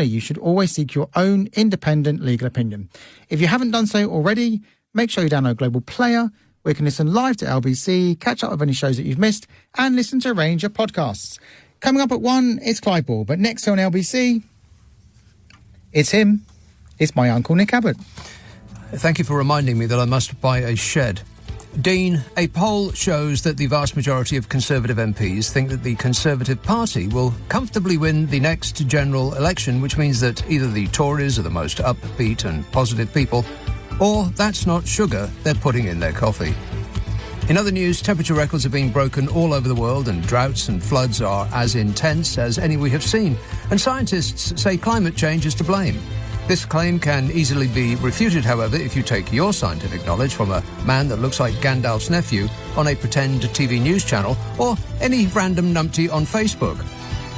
you should always seek your own independent legal opinion. If you haven't done so already, make sure you download Global Player, where you can listen live to LBC, catch up with any shows that you've missed, and listen to a range of podcasts. Coming up at 1, it's Clive Ball, but next on LBC, it's him. It's my uncle Nick Abbott. Thank you for reminding me that I must buy a shed. Dean, a poll shows that the vast majority of Conservative MPs think that the Conservative Party will comfortably win the next general election, which means that either the Tories are the most upbeat and positive people, or that's not sugar they're putting in their coffee. In other news, temperature records are being broken all over the world, and droughts and floods are as intense as any we have seen. And scientists say climate change is to blame. This claim can easily be refuted, however, if you take your scientific knowledge from a man that looks like Gandalf's nephew on a pretend TV news channel or any random numpty on Facebook.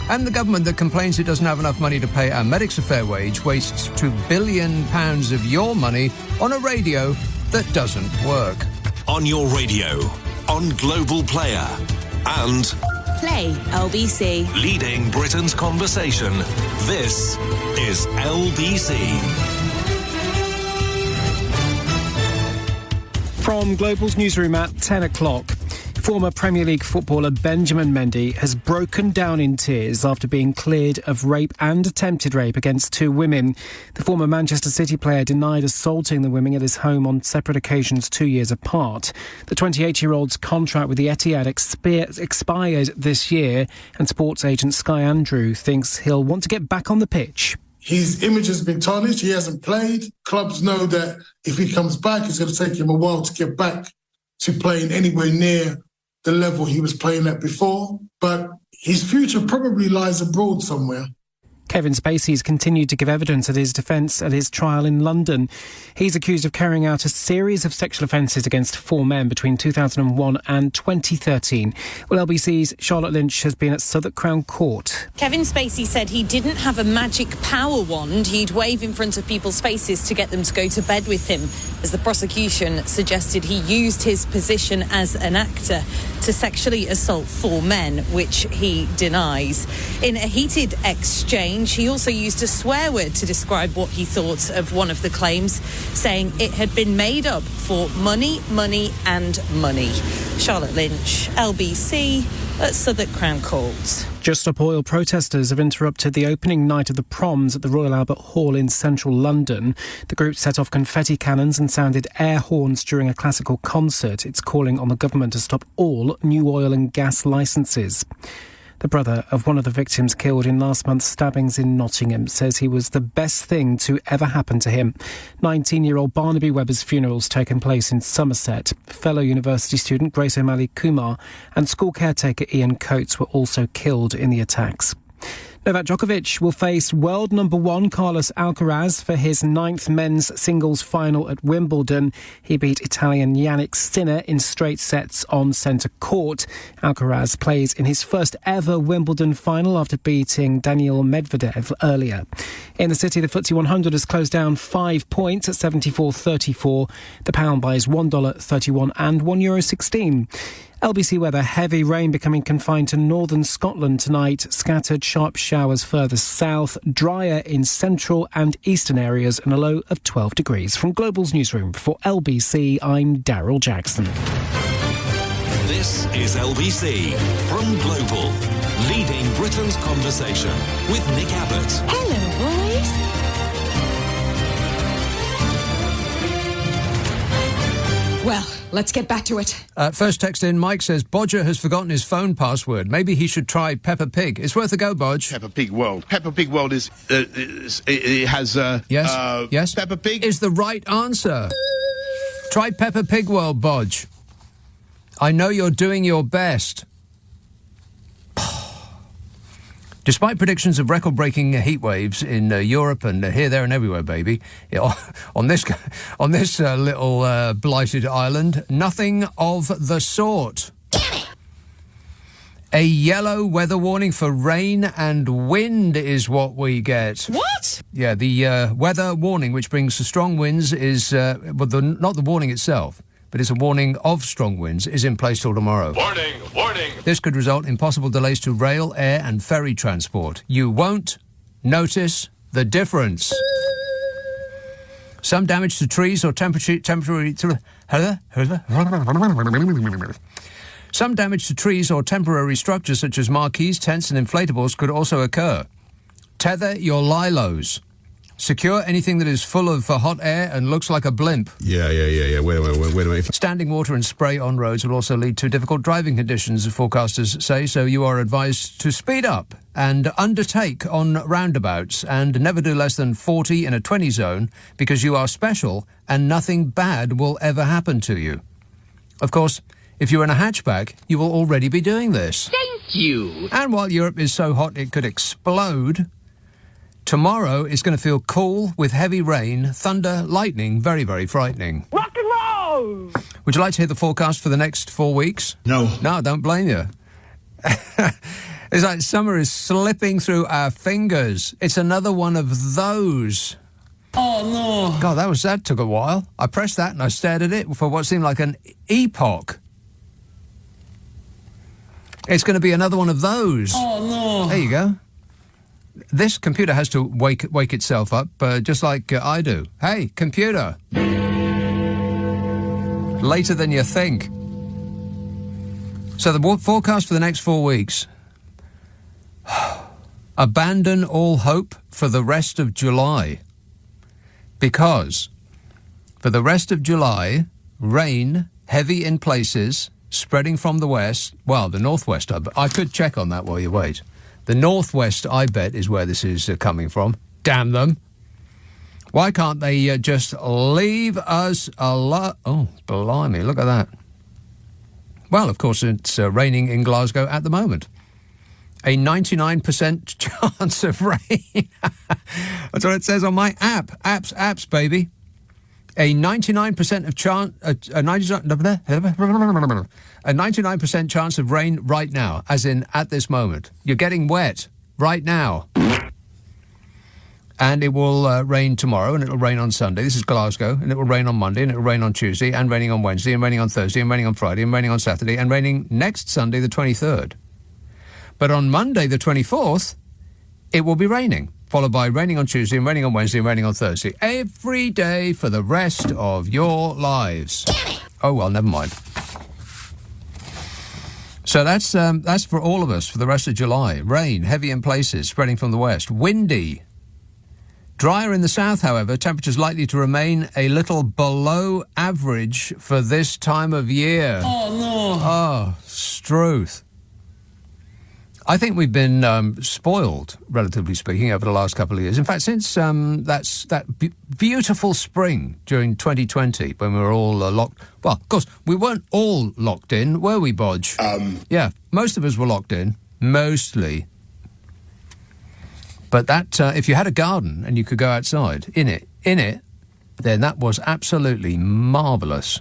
And the government that complains it doesn't have enough money to pay our medics a fair wage wastes £2 billion of your money on a radio that doesn't work. On your radio, on Global Player, and Play LBC. Leading Britain's conversation. This is LBC. From Global's newsroom at 10 o'clock. Former Premier League footballer Benjamin Mendy has broken down in tears after being cleared of rape and attempted rape against 2 women. The former Manchester City player denied assaulting the women at his home on separate occasions 2 years apart. The 28-year-old's contract with the Etihad expired this year, and sports agent Sky Andrew thinks he'll want to get back on the pitch. His image has been tarnished. He hasn't played. Clubs know that if he comes back, it's going to take him a while to get back to playing anywhere near the level he was playing at before, but his future probably lies abroad somewhere. Kevin Spacey's continued to give evidence at his defence at his trial in London. He's accused of carrying out a series of sexual offences against 4 men between 2001 and 2013. Well, LBC's Charlotte Lynch has been at Southwark Crown Court. Kevin Spacey said he didn't have a magic power wand. He'd wave in front of people's faces to get them to go to bed with him, as the prosecution suggested he used his position as an actor to sexually assault 4 men, which he denies. In a heated exchange, he also used a swear word to describe what he thought of one of the claims, saying it had been made up for money, money and money. Charlotte Lynch, LBC, at Southwark Crown Court. Just Stop Oil protesters have interrupted the opening night of the Proms at the Royal Albert Hall in central London. The group set off confetti cannons and sounded air horns during a classical concert. It's calling on the government to stop all new oil and gas licences. The brother of one of the victims killed in last month's stabbings in Nottingham says he was the best thing to ever happen to him. 19-year-old Barnaby Webber's funeral's taken place in Somerset. Fellow university student Grace O'Malley Kumar and school caretaker Ian Coates were also killed in the attacks. Novak Djokovic will face world number 1 Carlos Alcaraz for his 9th men's singles final at Wimbledon. He beat Italian Yannick Sinner in straight sets on centre court. Alcaraz plays in his first ever Wimbledon final after beating Daniil Medvedev earlier. In the city, the FTSE 100 has closed down 5 points at 74.34. The pound buys $1.31 and €1.16. LBC weather, heavy rain becoming confined to northern Scotland tonight. Scattered sharp showers further south, drier in central and eastern areas, and a low of 12 degrees. From Global's newsroom for LBC, I'm Daryl Jackson. This is LBC from Global, leading Britain's conversation with Nick Abbott. Hello, boys. Well, let's get back to it. First text in, Mike says, Bodger has forgotten his phone password. Maybe he should try Peppa Pig. It's worth a go, Bodge. Peppa Pig World. Peppa Pig World is it has... yes. Peppa Pig is the right answer. Try Peppa Pig World, Bodge. I know you're doing your best. Despite predictions of record-breaking heat waves in Europe and here, there and everywhere, baby, on this little blighted island, nothing of the sort. Damn it! A yellow weather warning for rain and wind is what we get. What? Yeah, the weather warning, which brings strong winds, is not the warning itself, but it's a warning of strong winds, is in place till tomorrow. Warning, warning. This could result in possible delays to rail, air and ferry transport. You won't notice the difference. Some damage to trees or Some damage to trees or temporary structures such as marquees, tents and inflatables could also occur. Tether your lilos. Secure anything that is full of hot air and looks like a blimp. Yeah. Wait a minute. Standing water and spray on roads will also lead to difficult driving conditions, forecasters say, so you are advised to speed up and undertake on roundabouts and never do less than 40 in a 20 zone because you are special and nothing bad will ever happen to you. Of course, if you're in a hatchback, you will already be doing this. Thank you. And while Europe is so hot it could explode, tomorrow is going to feel cool with heavy rain, thunder, lightning, very, very frightening. Rock and roll! Would you like to hear the forecast for the next 4 weeks? No. No, don't blame you. It's like summer is slipping through our fingers. It's another one of those. Oh, no. God, that took a while. I pressed that and I stared at it for what seemed like an epoch. It's going to be another one of those. Oh, no. There you go. This computer has to wake itself up, just like I do. Hey, computer. Later than you think. So the forecast for the next 4 weeks. Abandon all hope for the rest of July. Because for the rest of July, rain, heavy in places, spreading from the west. Well, the northwest. I could check on that while you wait. The northwest, I bet, is where this is coming from. Damn them. Why can't they just leave us alone? Oh, blimey, look at that. Well, of course, it's raining in Glasgow at the moment. A 99% chance of rain. That's what it says on my app. Apps, baby. A 99% of chance... a 99% chance of rain right now, as in at this moment. You're getting wet right now. And it will rain tomorrow, and it will rain on Sunday. This is Glasgow. And it will rain on Monday, and it will rain on Tuesday, and raining on Wednesday, and raining on Thursday, and raining on Friday, and raining on Saturday, and raining next Sunday, the 23rd. But on Monday, the 24th, it will be raining, followed by raining on Tuesday, and raining on Wednesday, and raining on Thursday. Every day for the rest of your lives. Oh, well, never mind. So that's for all of us for the rest of July. Rain, heavy in places, spreading from the west. Windy. Drier in the south, however, temperatures likely to remain a little below average for this time of year. Oh, no. Oh, Struth. I think we've been spoiled, relatively speaking, over the last couple of years. In fact, since that beautiful spring during 2020, when we were all locked... Well, of course, we weren't all locked in, were we, Bodge? Yeah, most of us were locked in, mostly. But that, if you had a garden and you could go outside in it, then that was absolutely marvellous.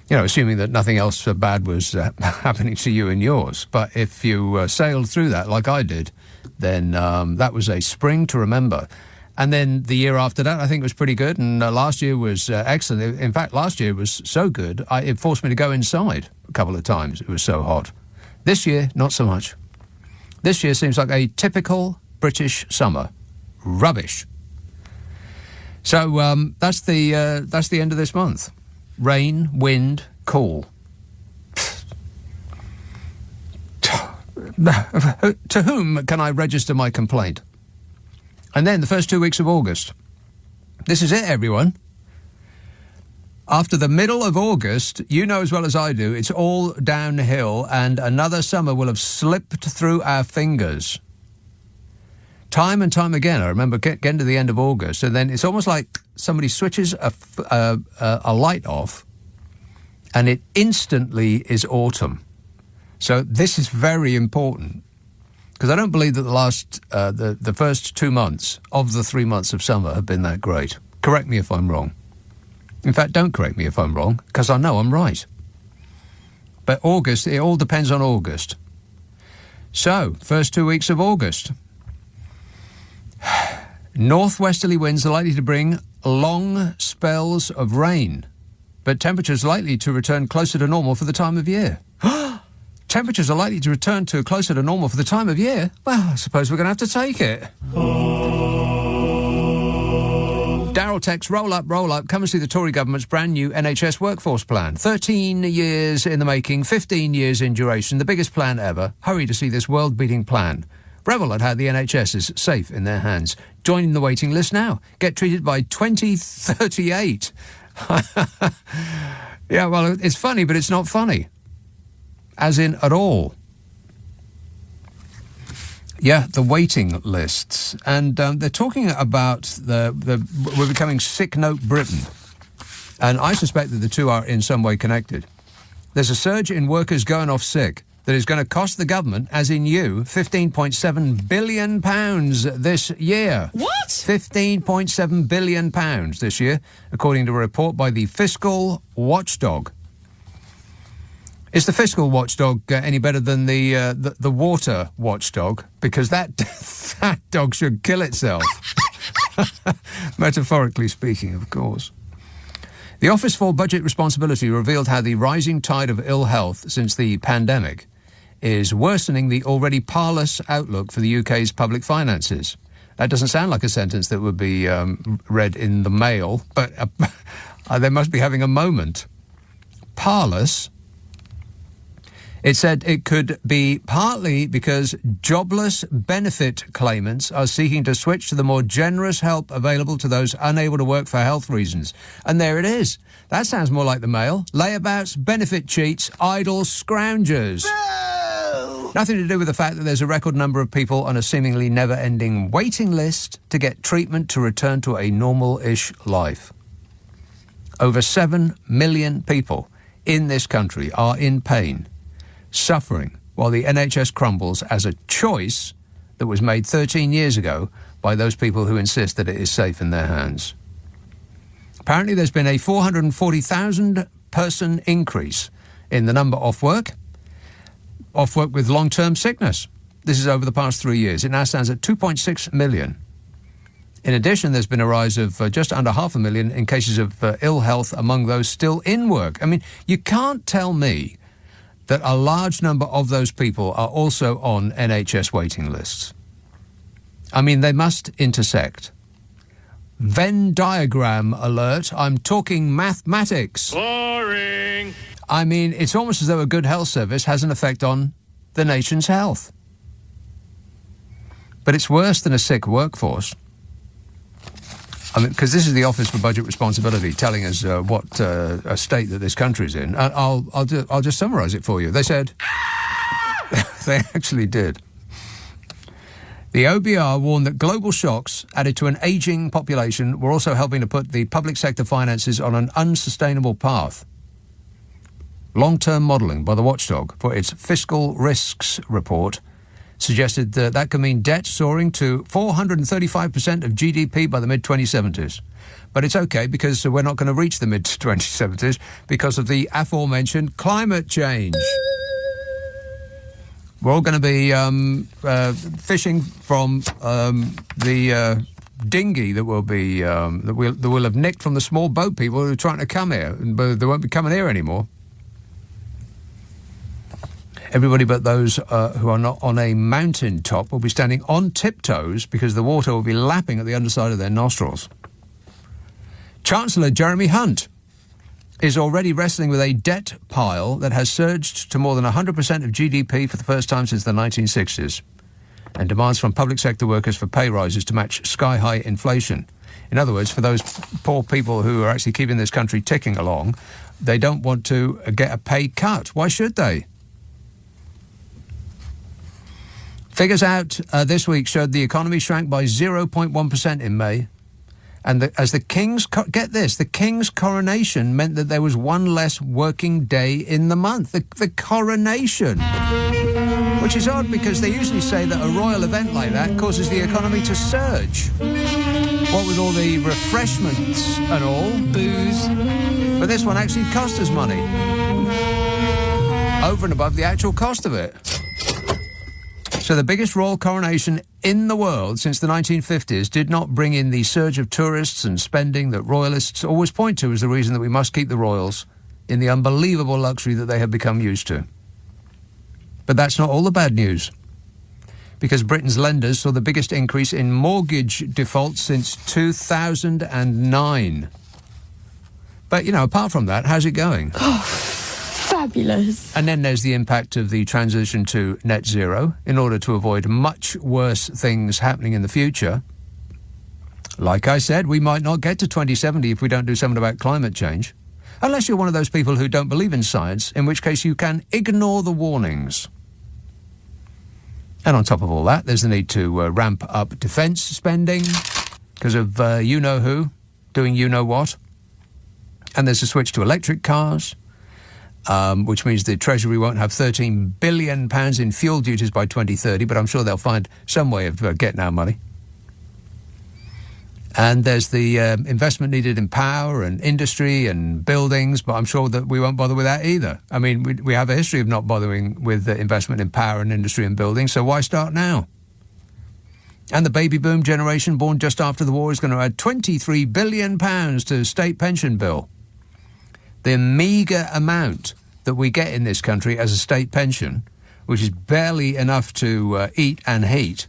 You know, assuming that nothing else bad was happening to you and yours. But if you sailed through that like I did, then that was a spring to remember. And then the year after that, I think, was pretty good. And last year was excellent. In fact, last year was so good, it forced me to go inside a couple of times. It was so hot. This year, not so much. This year seems like a typical British summer. Rubbish. So that's the end of this month. Rain, wind, cool. To whom can I register my complaint? And then the first 2 weeks of August. This is it, everyone. After the middle of August, you know as well as I do, it's all downhill and another summer will have slipped through our fingers. Time and time again, I remember getting to the end of August, and then it's almost like somebody switches a light off, and it instantly is autumn. So this is very important, because I don't believe that the first 2 months of the 3 months of summer have been that great. Correct me if I'm wrong. In fact, don't correct me if I'm wrong, because I know I'm right. But August, it all depends on August. So, first 2 weeks of August. Northwesterly winds are likely to bring long spells of rain, but temperatures likely to return closer to normal for the time of year. Temperatures are likely to return to closer to normal for the time of year? Well, I suppose we're going to have to take it. Darryl texts, roll up, come and see the Tory government's brand new NHS workforce plan. 13 years in the making, 15 years in duration, the biggest plan ever. Hurry to see this world-beating plan. Revel at how the NHS is safe in their hands. Join the waiting list now. Get treated by 2038. Yeah, well, it's funny, but it's not funny. As in, at all. Yeah, the waiting lists. And they're talking about we're becoming sick note Britain. And I suspect that the two are in some way connected. There's a surge in workers going off sick that is going to cost the government, as in you, £15.7 billion this year. What? £15.7 billion this year, according to a report by the Fiscal Watchdog. Is the Fiscal Watchdog any better than the Water Watchdog? Because that dog should kill itself. Metaphorically speaking, of course. The Office for Budget Responsibility revealed how the rising tide of ill health since the pandemic is worsening the already parlous outlook for the UK's public finances. That doesn't sound like a sentence that would be read in the Mail, but they must be having a moment. Parlous. It said it could be partly because jobless benefit claimants are seeking to switch to the more generous help available to those unable to work for health reasons. And there it is. That sounds more like the Mail. Layabouts, benefit cheats, idle scroungers. No! Nothing to do with the fact that there's a record number of people on a seemingly never-ending waiting list to get treatment to return to a normal-ish life. Over 7 million people in this country are in pain, suffering while the NHS crumbles as a choice that was made 13 years ago by those people who insist that it is safe in their hands. Apparently there's been a 440,000 person increase in the number off work with long-term sickness. This is over the past 3 years. It now stands at 2.6 million. In addition, there's been a rise of just under 500,000 in cases of ill health among those still in work. I mean, you can't tell me that a large number of those people are also on NHS waiting lists. I mean, they must intersect. Venn diagram alert. I'm talking mathematics. Boring. I mean, it's almost as though a good health service has an effect on the nation's health. But it's worse than a sick workforce. I mean, because this is the Office for Budget Responsibility telling us what a state that this country's in. I'll just summarise it for you. They said... they actually did. The OBR warned that global shocks added to an ageing population were also helping to put the public sector finances on an unsustainable path. Long-term modelling by the Watchdog for its Fiscal Risks report suggested that could mean debt soaring to 435% of GDP by the mid-2070s. But it's okay because we're not going to reach the mid-2070s because of the aforementioned climate change. We're all going to be fishing from the dinghy that will be that we'll have nicked from the small boat people who are trying to come here, but they won't be coming here anymore. Everybody but those who are not on a mountain top will be standing on tiptoes because the water will be lapping at the underside of their nostrils. Chancellor Jeremy Hunt is already wrestling with a debt pile that has surged to more than 100% of GDP for the first time since the 1960s, and demands from public sector workers for pay rises to match sky-high inflation. In other words, for those poor people who are actually keeping this country ticking along, they don't want to get a pay cut. Why should they? Figures out this week showed the economy shrank by 0.1% in May. And as the King's... get this, the King's coronation meant that there was one less working day in the month. The coronation. Which is odd because they usually say that a royal event like that causes the economy to surge. What with all the refreshments and all. Booze. But this one actually cost us money. Over and above the actual cost of it. So the biggest royal coronation in the world since the 1950s did not bring in the surge of tourists and spending that royalists always point to as the reason that we must keep the royals in the unbelievable luxury that they have become used to. But that's not all the bad news. because Britain's lenders saw the biggest increase in mortgage defaults since 2009. But, apart from that, how's it going? Oh, fabulous. And then there's the impact of the transition to net zero in order to avoid much worse things happening in the future. Like I said, we might not get to 2070 if we don't do something about climate change. Unless you're one of those people who don't believe in science, in which case you can ignore the warnings. And on top of all that, there's the need to ramp up defence spending because of you-know-who doing you-know-what. And there's a switch to electric cars, which means the Treasury won't have £13 billion in fuel duties by 2030, but I'm sure they'll find some way of getting our money. And there's the investment needed in power and industry and buildings, but I'm sure that we won't bother with that either. I mean, we have a history of not bothering with investment in power and industry and buildings, so why start now? And the baby boom generation born just after the war is going to add £23 billion to state pension bill. The meagre amount that we get in this country as a state pension, which is barely enough to eat and heat,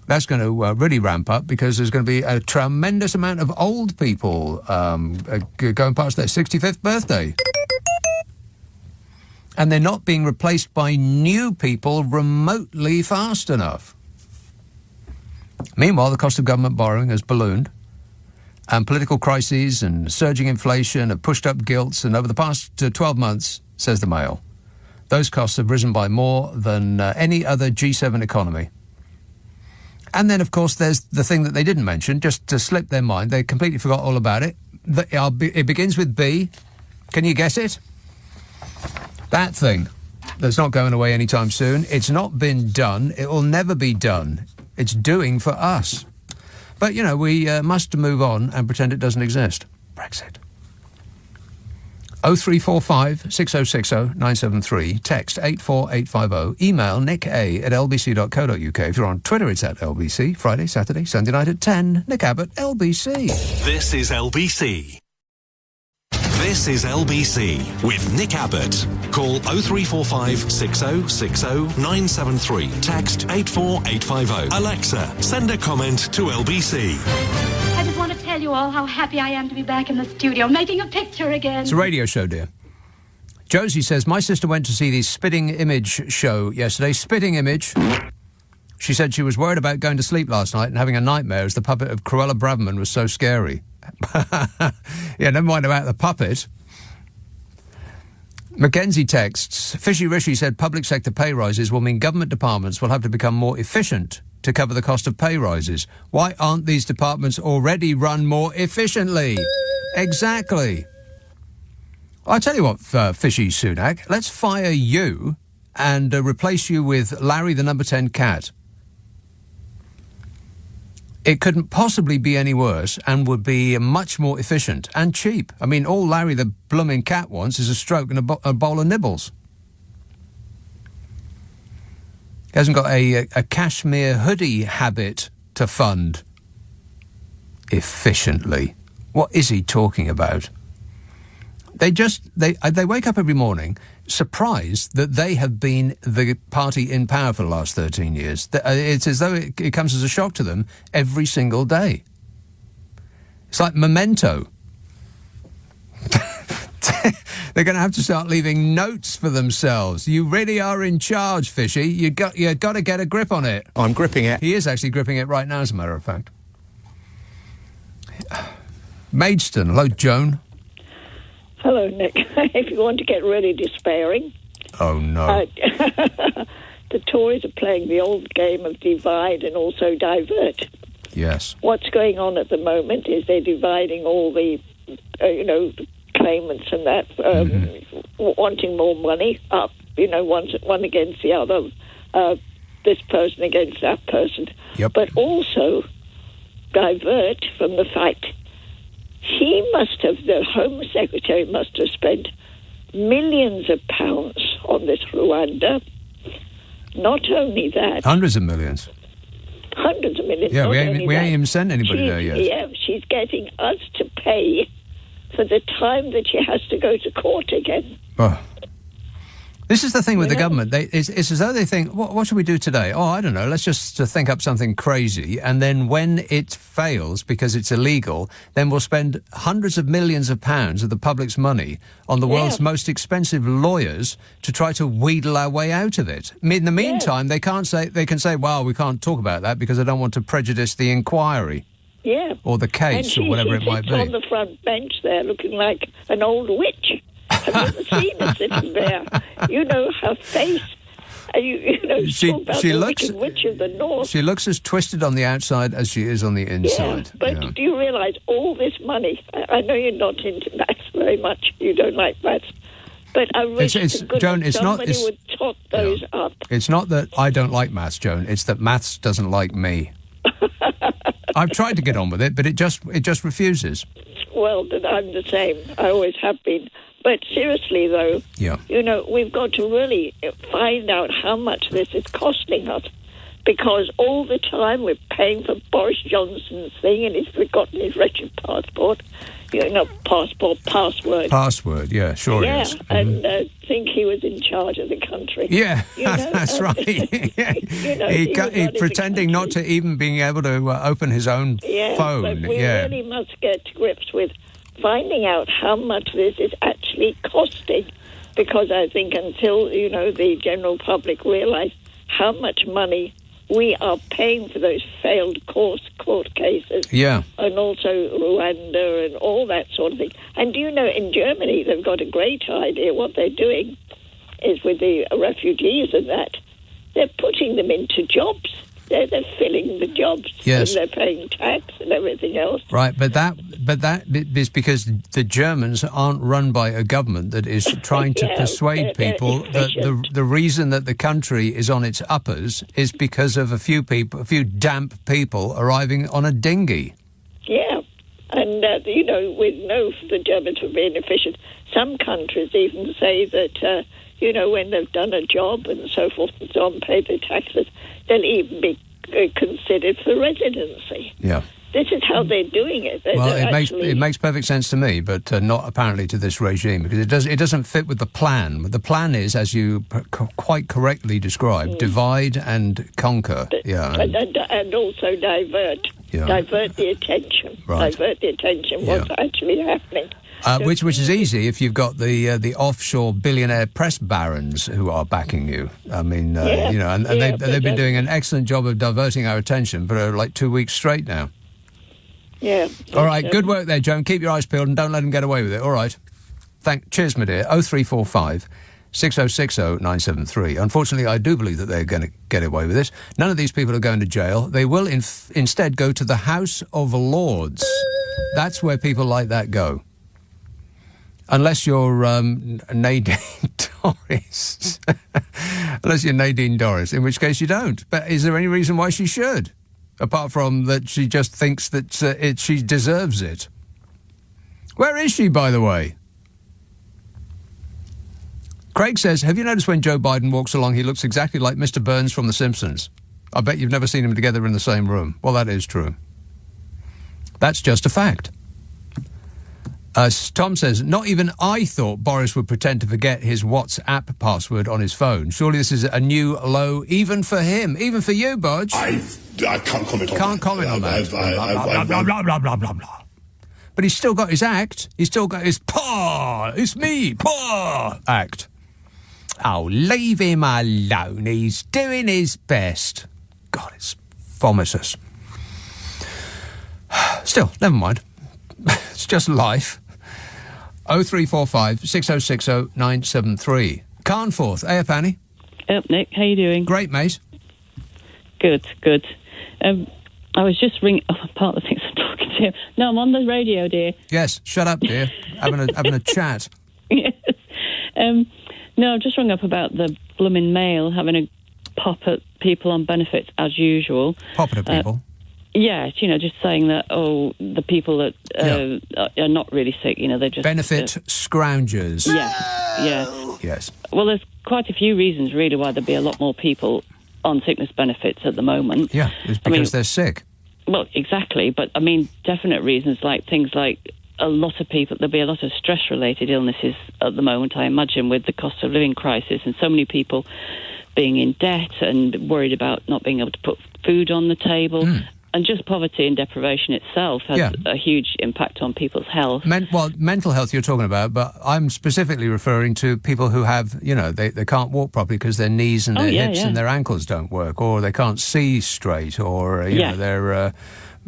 that's going to really ramp up because there's going to be a tremendous amount of old people going past their 65th birthday. And they're not being replaced by new people remotely fast enough. Meanwhile, the cost of government borrowing has ballooned, and political crises and surging inflation have pushed up gilts, and over the past 12 months, says the Mail, those costs have risen by more than any other G7 economy. And then, of course, there's the thing that they didn't mention, just to slip their mind. They completely forgot all about it. It begins with B. Can you guess it? That thing that's not going away anytime soon. It's not been done. It will never be done. It's doing for us. But, we must move on and pretend it doesn't exist. Brexit. 0345 6060 973. Text 84850. Email nick@lbc.co.uk. If you're on Twitter, it's at LBC. Friday, Saturday, Sunday night at 10. Nick Abbot, LBC. This is LBC. This is LBC with Nick Abbott. Call 0345 6060 973. Text 84850. Alexa, send a comment to LBC. I just want to tell you all how happy I am to be back in the studio, making a picture again. It's a radio show, dear. Josie says, my sister went to see the Spitting Image show yesterday. Spitting Image. She said she was worried about going to sleep last night and having a nightmare as the puppet of Cruella Braverman was so scary. Yeah, never mind about the puppet. Mackenzie texts, Fishy Rishi said public sector pay rises will mean government departments will have to become more efficient to cover the cost of pay rises. Why aren't these departments already run more efficiently? Exactly. Well, I tell you what, Fishy Sunak, let's fire you and replace you with Larry the number 10 cat. It couldn't possibly be any worse and would be much more efficient and cheap. I mean, all Larry the blooming cat wants is a stroke and a bowl of nibbles. He hasn't got a cashmere hoodie habit to fund efficiently. What is he talking about? They wake up every morning surprised that they have been the party in power for the last 13 years. It's as though it comes as a shock to them every single day. It's like Memento. They're going to have to start leaving notes for themselves. You really are in charge, Fishy. You got to get a grip on it. I'm gripping it. He is actually gripping it right now, as a matter of fact. Maidstone. Hello, Joan. Hello, Nick. If you want to get really despairing. Oh, no. The Tories are playing the old game of divide and also divert. Yes. What's going on at the moment is they're dividing all the, claimants and that, wanting more money up, one against the other, this person against that person. Yep. But also divert from the fact the Home Secretary must have spent millions of pounds on this Rwanda. Not only that... Hundreds of millions. Hundreds of millions. Yeah, we ain't even sent anybody there yet. Yeah, she's getting us to pay for the time that she has to go to court again. Oh. This is the thing with the government. It's as though they think, what should we do today? Oh, I don't know. Let's just think up something crazy. And then when it fails because it's illegal, then we'll spend hundreds of millions of pounds of the public's money on the world's most expensive lawyers to try to wheedle our way out of it. In the meantime, they can say, well, we can't talk about that because I don't want to prejudice the inquiry. Yeah. Or the case, or whatever it might be. She's on the front bench there looking like an old witch. I've never seen her sitting there. You know, her face. She looks witch of the north. She looks as twisted on the outside as she is on the inside. Yeah, but do you realise all this money? I know you're not into maths very much. You don't like maths. But I wish Joan, somebody would tot those up. It's not that I don't like maths, Joan. It's that maths doesn't like me. I've tried to get on with it, but it just refuses. Well, then I'm the same. I always have been. But seriously, though, you know, we've got to really find out how much this is costing us, because all the time we're paying for Boris Johnson's thing, and he's forgotten his wretched passport. Password. Password, yeah, sure he is. And think he was in charge of the country. Yeah, that's right. He's pretending not to even being able to open his own phone. But we really must get to grips with finding out how much this is actually costing, because I think until, you know, the general public realise how much money we are paying for those failed court cases. Yeah. And also Rwanda and all that sort of thing. And do you know, in Germany, they've got a great idea. What they're doing is with the refugees and that, they're putting them into jobs. They're filling the jobs. Yes. And they're paying tax and everything else. Right, but that is because the Germans aren't run by a government that is trying to persuade people that the reason that the country is on its uppers is because of a few damp people arriving on a dinghy. Yeah, and you know, we know the Germans are being efficient. Some countries even say that you know, when they've done a job and so forth and so on, paid their taxes, they'll even be considered for residency. Yeah. This is how they're doing it. It makes perfect sense to me, but not apparently to this regime, because it doesn't fit with the plan. The plan is, as you quite correctly described, divide and conquer. And also divert. Yeah. Divert the attention. Right. Divert the attention. What's actually happening. Which is easy if you've got the offshore billionaire press barons who are backing you. I mean, you know, and they've been doing an excellent job of diverting our attention for like 2 weeks straight now. Yeah. All right, good work there, Joan. Keep your eyes peeled and don't let them get away with it. All right. Cheers, my dear. 0345 6060 973. Unfortunately, I do believe that they're going to get away with this. None of these people are going to jail. They will instead go to the House of Lords. That's where people like that go. Unless you're Nadine Dorries. Unless you're Nadine Dorries, in which case you don't. But is there any reason why she should? Apart from that she just thinks that she deserves it. Where is she, by the way? Craig says, have you noticed when Joe Biden walks along, he looks exactly like Mr. Burns from The Simpsons? I bet you've never seen them together in the same room. Well, that is true. That's just a fact. Tom says, not even I thought Boris would pretend to forget his WhatsApp password on his phone. Surely this is a new low, even for him. Even for you, Bodge. I can't comment on that. Can't comment on that. Blah, blah, blah, blah, blah. But he's still got his act. He's still got his paw, it's me, paw act. Oh, leave him alone. He's doing his best. God, it's vomitous. Still, never mind. It's just life. 0345 6060 973. Carnforth, Panny. Nick, how you doing? Great, mate. Good. I was just ringing. Oh, part of the things I'm talking to you. No, I'm on the radio, dear. Yes, shut up, dear. having a chat. Yes. No, I've just rung up about the blooming Mail having a pop at people on benefits as usual. Popping at people? Yeah, you know, just saying that, the people that are not really sick, you know, they're just... Benefit scroungers. Yeah. Yes. Well, there's quite a few reasons, really, why there'd be a lot more people on sickness benefits at the moment. Yeah, it's because they're sick. Well, exactly, but, I mean, definite reasons, like things like a lot of people, there'll be a lot of stress-related illnesses at the moment, I imagine, with the cost of living crisis and so many people being in debt and worried about not being able to put food on the table. And just poverty and deprivation itself has a huge impact on people's health. Mental health you're talking about, but I'm specifically referring to people who have, they can't walk properly because their knees and their hips and their ankles don't work, or they can't see straight, or, they're...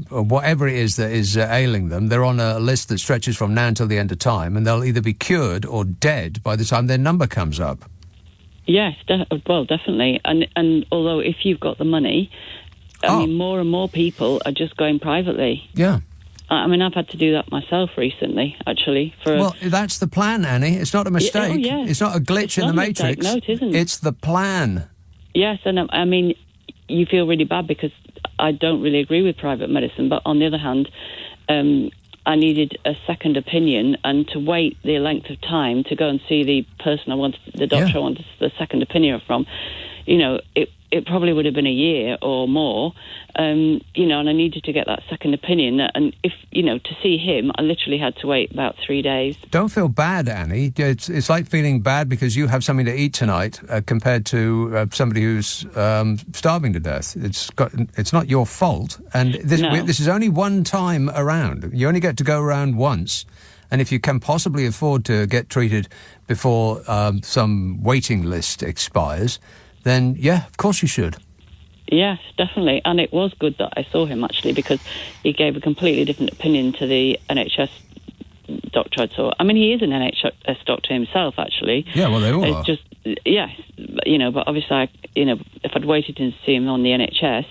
whatever it is that is ailing them, they're on a list that stretches from now until the end of time, and they'll either be cured or dead by the time their number comes up. Yes, definitely. And although if you've got the money, I mean, more and more people are just going privately. Yeah. I mean, I've had to do that myself recently, actually. Well, that's the plan, Annie. It's not a mistake. Yeah, It's not a glitch in the Matrix. No, it isn't. It's the plan. Yes, and I mean, you feel really bad because I don't really agree with private medicine, but on the other hand, I needed a second opinion, and to wait the length of time to go and see the person the doctor I wanted the second opinion from, it probably would have been a year or more, and I needed to get that second opinion. And if, to see him, I literally had to wait about 3 days. Don't feel bad, Annie. It's like feeling bad because you have something to eat tonight compared to somebody who's starving to death. It's not your fault. And this is only one time around. You only get to go around once. And if you can possibly afford to get treated before some waiting list expires, then, of course you should. Yes, definitely. And it was good that I saw him, actually, because he gave a completely different opinion to the NHS doctor I saw. I mean, he is an NHS doctor himself, actually. Yeah, well, they all are. But obviously, if I'd waited to see him on the NHS,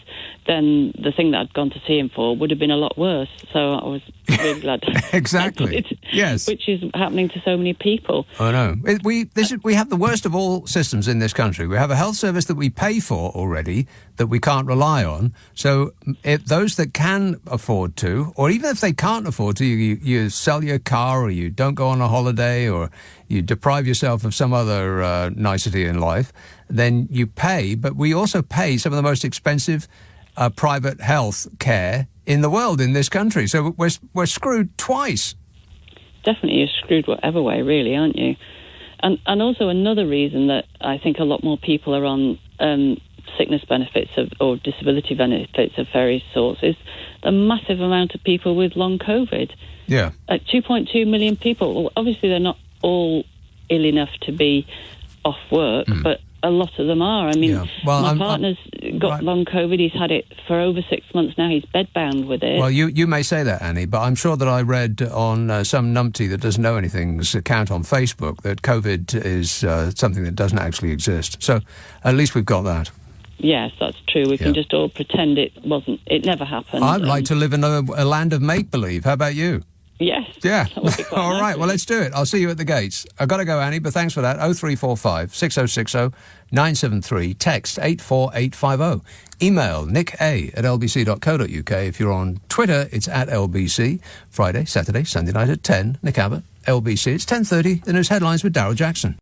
then the thing that I'd gone to see him for would have been a lot worse. So I was really glad. Exactly. Yes. Which is happening to so many people. I know. We have the worst of all systems in this country. We have a health service that we pay for already that we can't rely on. So if those that can afford to, or even if they can't afford to, you sell your car, or you don't go on a holiday, or you deprive yourself of some other nicety in life, then you pay. But we also pay some of the most expensive private health care in the world in this country. So we're screwed twice. Definitely, you're screwed whatever way, really, aren't you? And also another reason that I think a lot more people are on sickness benefits or disability benefits of various sorts is the massive amount of people with long COVID. Yeah. 2.2 million people. Well, obviously, they're not all ill enough to be off work, but a lot of them are. I mean, my partner's got long COVID. He's had it for over 6 months now. He's bedbound with it. Well, you may say that, Annie, but I'm sure that I read on some numpty that doesn't know anything's account on Facebook that COVID is something that doesn't actually exist. So at least we've got that. Yes, that's true. We can just all pretend it never happened. I'd like to live in a land of make-believe. How about you? Yes. Yeah. All nice, right, well, let's do it. I'll see you at the gates. I've got to go, Annie, but thanks for that. 0345 6060 973. Text 84850. Email nicka@lbc.co.uk. If you're on Twitter, it's @LBC. Friday, Saturday, Sunday night at 10. Nick Abbot, LBC. It's 10:30. The news headlines with Daryl Jackson.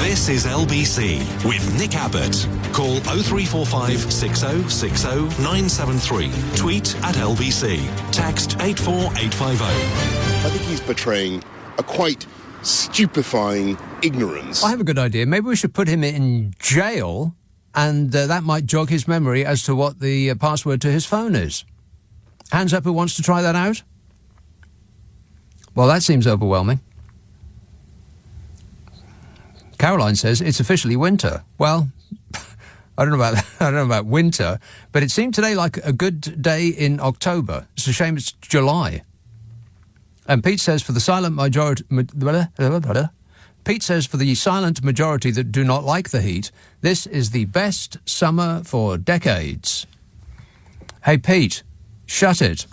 This is LBC with Nick Abbott. Call 0345 6060 973. Tweet @LBC. Text 84850. I think he's portraying a quite stupefying ignorance. I have a good idea. Maybe we should put him in jail, and that might jog his memory as to what the password to his phone is. Hands up who wants to try that out? Well, that seems overwhelming. Caroline says it's officially winter. Well, I don't know about winter, but it seemed today like a good day in October. It's a shame it's July. And Pete says for the silent majority that do not like the heat, this is the best summer for decades. Hey Pete, shut it.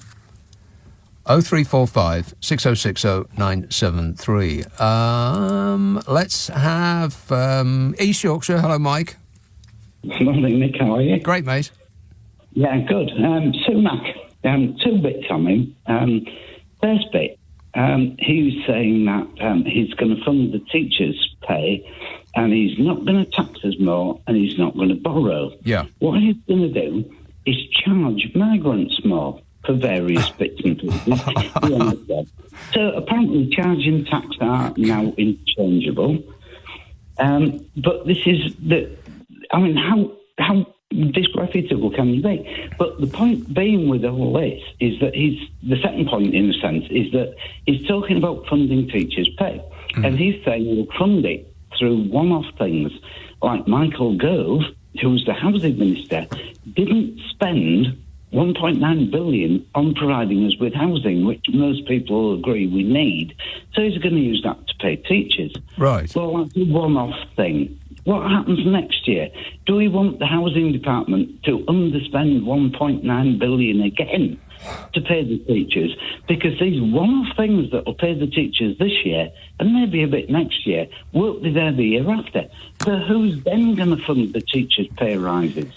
0345 6060 973. Let's have East Yorkshire. Hello, Mike. Morning, Nick. How are you? Great, mate. Yeah, good. Sunak, two bits on him. First bit, he was saying that he's going to fund the teachers' pay and he's not going to tax us more and he's not going to borrow. Yeah. What he's going to do is charge migrants more for various bits and pieces. So apparently charging tax are now interchangeable. But this is how disreputable can you be? But the point being with all this is that the second point, in a sense, is that he's talking about funding teachers' pay. And he's saying we'll fund it through one-off things. Like Michael Gove, who was the housing minister, didn't spend 1.9 billion on providing us with housing, which most people will agree we need. So he's going to use that to pay teachers. Right. Well, that's a one-off thing. What happens next year? Do we want the housing department to underspend 1.9 billion again to pay the teachers? Because these one-off things that will pay the teachers this year, and maybe a bit next year, won't be there the year after. So who's then going to fund the teachers' pay rises?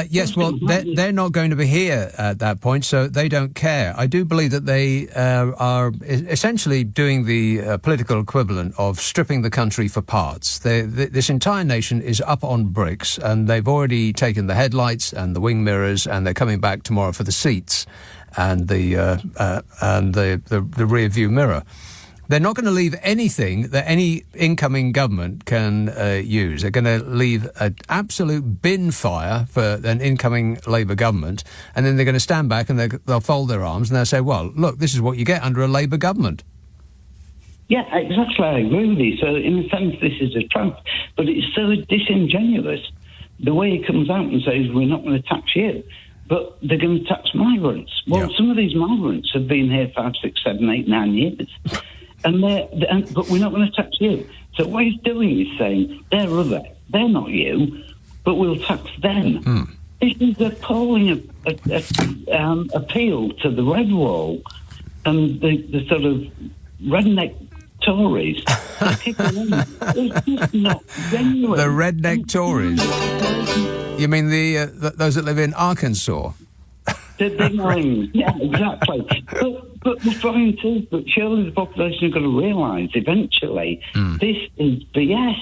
Yes, well, they're not going to be here at that point, so they don't care. I do believe that they are essentially doing the political equivalent of stripping the country for parts. This entire nation is up on bricks, and they've already taken the headlights and the wing mirrors, and they're coming back tomorrow for the seats and the rear view mirror. They're not going to leave anything that any incoming government can use. They're going to leave an absolute bin fire for an incoming Labour government, and then they're going to stand back and they'll fold their arms and they'll say, well, look, this is what you get under a Labour government. Yeah, exactly. I agree with you. So in a sense, this is a trap, but it's so disingenuous. The way he comes out and says, we're not going to tax you, but they're going to tax migrants. Well, some of these migrants have been here 5, 6, 7, 8, 9 years. But we're not going to tax you. So what he's doing is saying, they're not you, but we'll tax them. This is appalling appeal to the red wall and the sort of redneck Tories. It's just not genuine. The redneck Tories? You mean those that live in Arkansas? The big ones, yeah, exactly. But we're trying to. But surely the population are going to realise eventually this is BS.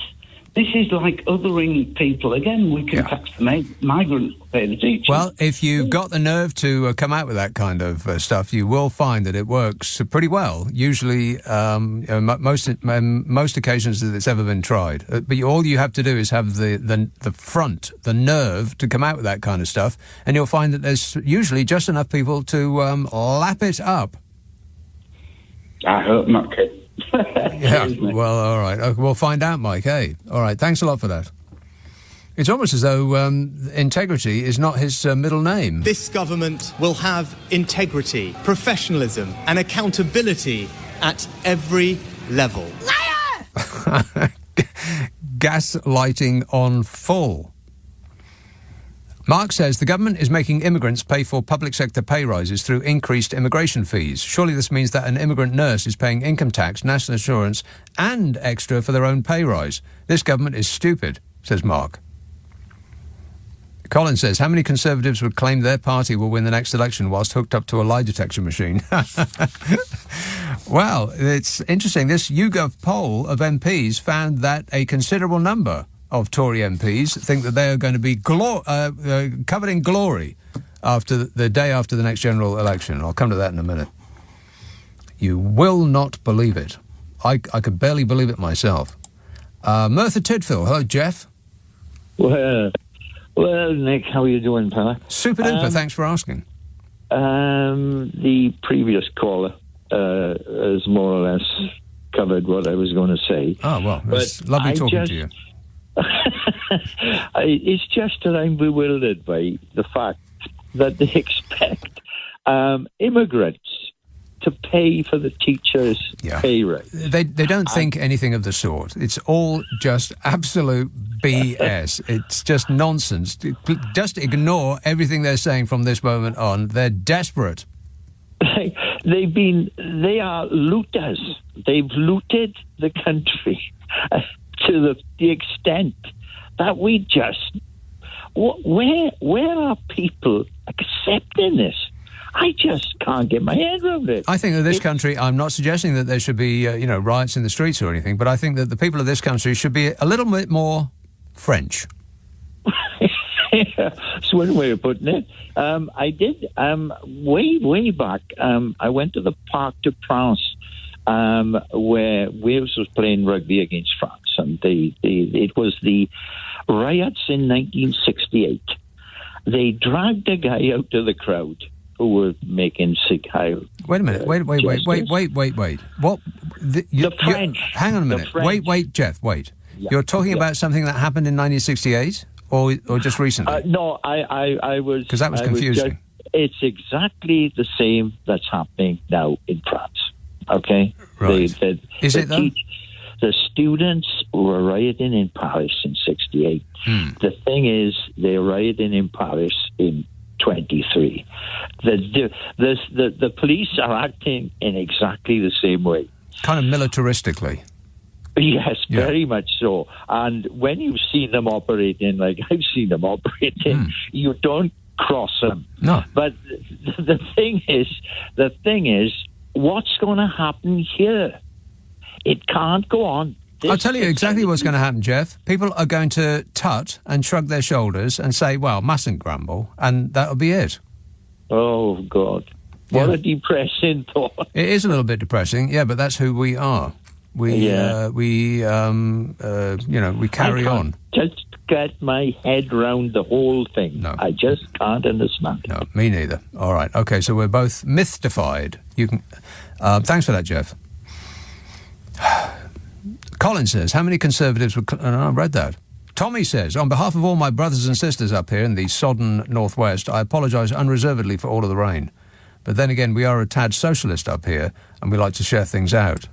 This is like othering people. Again, we can tax the migrants to pay the teachers. Well, if you've got the nerve to come out with that kind of stuff, you will find that it works pretty well. Usually, most occasions that it's ever been tried. But all you have to do is have the nerve to come out with that kind of stuff, and you'll find that there's usually just enough people to lap it up. I hope not, kid. Yeah, well, all right. We'll find out, Mike, eh? All right, thanks a lot for that. It's almost as though integrity is not his middle name. This government will have integrity, professionalism and accountability at every level. Liar! Gaslighting on full. Mark says the government is making immigrants pay for public sector pay rises through increased immigration fees. Surely this means that an immigrant nurse is paying income tax, national insurance and extra for their own pay rise. This government is stupid, says Mark. Colin says, how many Conservatives would claim their party will win the next election whilst hooked up to a lie detection machine? Well, it's interesting. This YouGov poll of MPs found that a considerable number of Tory MPs think that they are going to be covered in glory after the day after the next general election. I'll come to that in a minute. You will not believe it. I could barely believe it myself. Merthyr Tydfil. Hello, Jeff. Well, Nick, how are you doing, fella? Super duper. Thanks for asking. The previous caller has more or less covered what I was going to say. Oh, well, it's lovely talking to you. It's just that I'm bewildered by the fact that they expect immigrants to pay for the teachers' pay rate. They don't think anything of the sort. It's all just absolute BS. It's just nonsense. Just ignore everything they're saying from this moment on. They're desperate. They are looters. They've looted the country to the extent that we just... Where are people accepting this? I just can't get my head around it. I think that this country, I'm not suggesting that there should be, riots in the streets or anything, but I think that the people of this country should be a little bit more French. That's one way of putting it. I did way back. I went to the Parc de France, where Wales was playing rugby against France, and it was the riots in 1968. They dragged a guy out of the crowd who were making sick Heil. Wait a minute. Wait. What? The French. Hang on a minute. Wait, Jeff. Wait. Yeah. You're talking about something that happened in 1968, or just recently? No, I was, because that was confusing. It's exactly the same that's happening now in France. Okay, right? Is it though? The students were rioting in Paris in '68. The thing is, they're rioting in Paris in 23. The police are acting in exactly the same way. Kind of militaristically. Yes, very much so. And when you've seen them operating like I've seen them operating, you don't cross them. No. But the thing is, what's going to happen here? It can't go on. I'll tell you exactly what's going to happen, Jeff. People are going to tut and shrug their shoulders and say, well, mustn't grumble, and that'll be it. Oh, God. What a depressing thought. It is a little bit depressing, yeah, but that's who we are. We carry on. Just get my head round the whole thing. No. I just can't understand. No, me neither. All right. Okay, so we're both mystified. You can. Thanks for that, Jeff. Colin says, how many Conservatives were... I read that. Tommy says, on behalf of all my brothers and sisters up here in the sodden northwest, I apologise unreservedly for all of the rain. But then again, we are a tad socialist up here, and we like to share things out.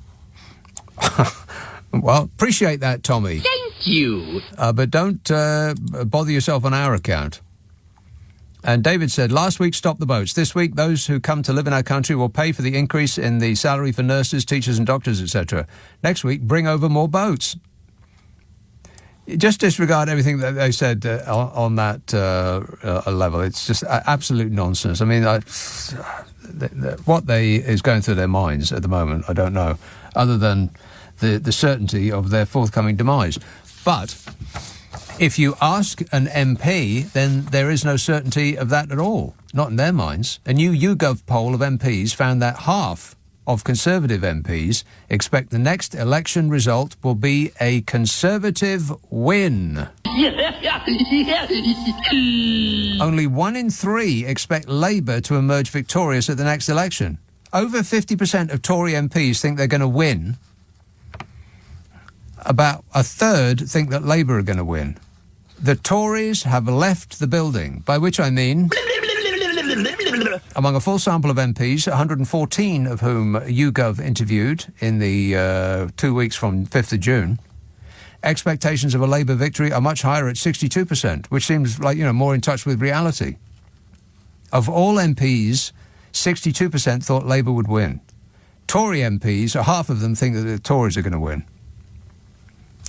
Well, appreciate that, Tommy. Thank you. But don't bother yourself on our account. And David said, last week, stop the boats. This week, those who come to live in our country will pay for the increase in the salary for nurses, teachers and doctors, etc. Next week, bring over more boats. Just disregard everything that they said on that level. It's just absolute nonsense. I mean, what is going through their minds at the moment, I don't know, other than the certainty of their forthcoming demise. But if you ask an MP, then there is no certainty of that at all, not in their minds. A new YouGov poll of MPs found that half of Conservative MPs expect the next election result will be a Conservative win. Only 1 in 3 expect Labour to emerge victorious at the next election. Over 50% of Tory MPs think they're going to win. About a third think that Labour are going to win. The Tories have left the building, by which I mean... Among a full sample of MPs, 114 of whom YouGov interviewed in the 2 weeks from 5th of June, expectations of a Labour victory are much higher at 62%, which seems like, more in touch with reality. Of all MPs, 62% thought Labour would win. Tory MPs, half of them think that the Tories are going to win.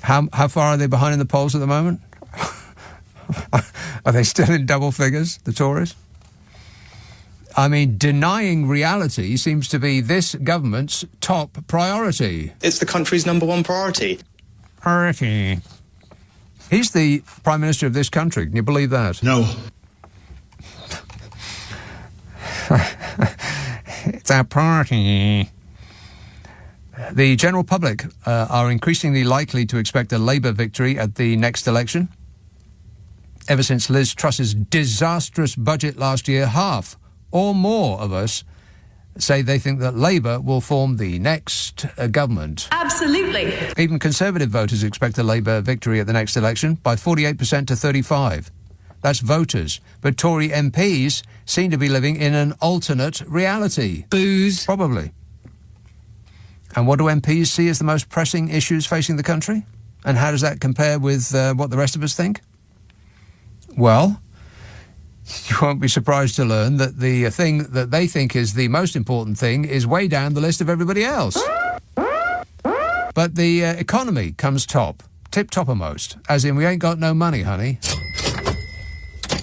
How far are they behind in the polls at the moment? Are they still in double figures, the Tories? I mean, denying reality seems to be this government's top priority. It's the country's number one priority. Priority. He's the Prime Minister of this country. Can you believe that? No. It's our priority. The general public are increasingly likely to expect a Labour victory at the next election. Ever since Liz Truss's disastrous budget last year, half or more of us say they think that Labour will form the next government. Absolutely. Even Conservative voters expect a Labour victory at the next election by 48% to 35%. That's voters. But Tory MPs seem to be living in an alternate reality. Booze. Probably. And what do MPs see as the most pressing issues facing the country? And how does that compare with what the rest of us think? Well, you won't be surprised to learn that the thing that they think is the most important thing is way down the list of everybody else. But the economy comes top, tip-toppermost, as in we ain't got no money, honey.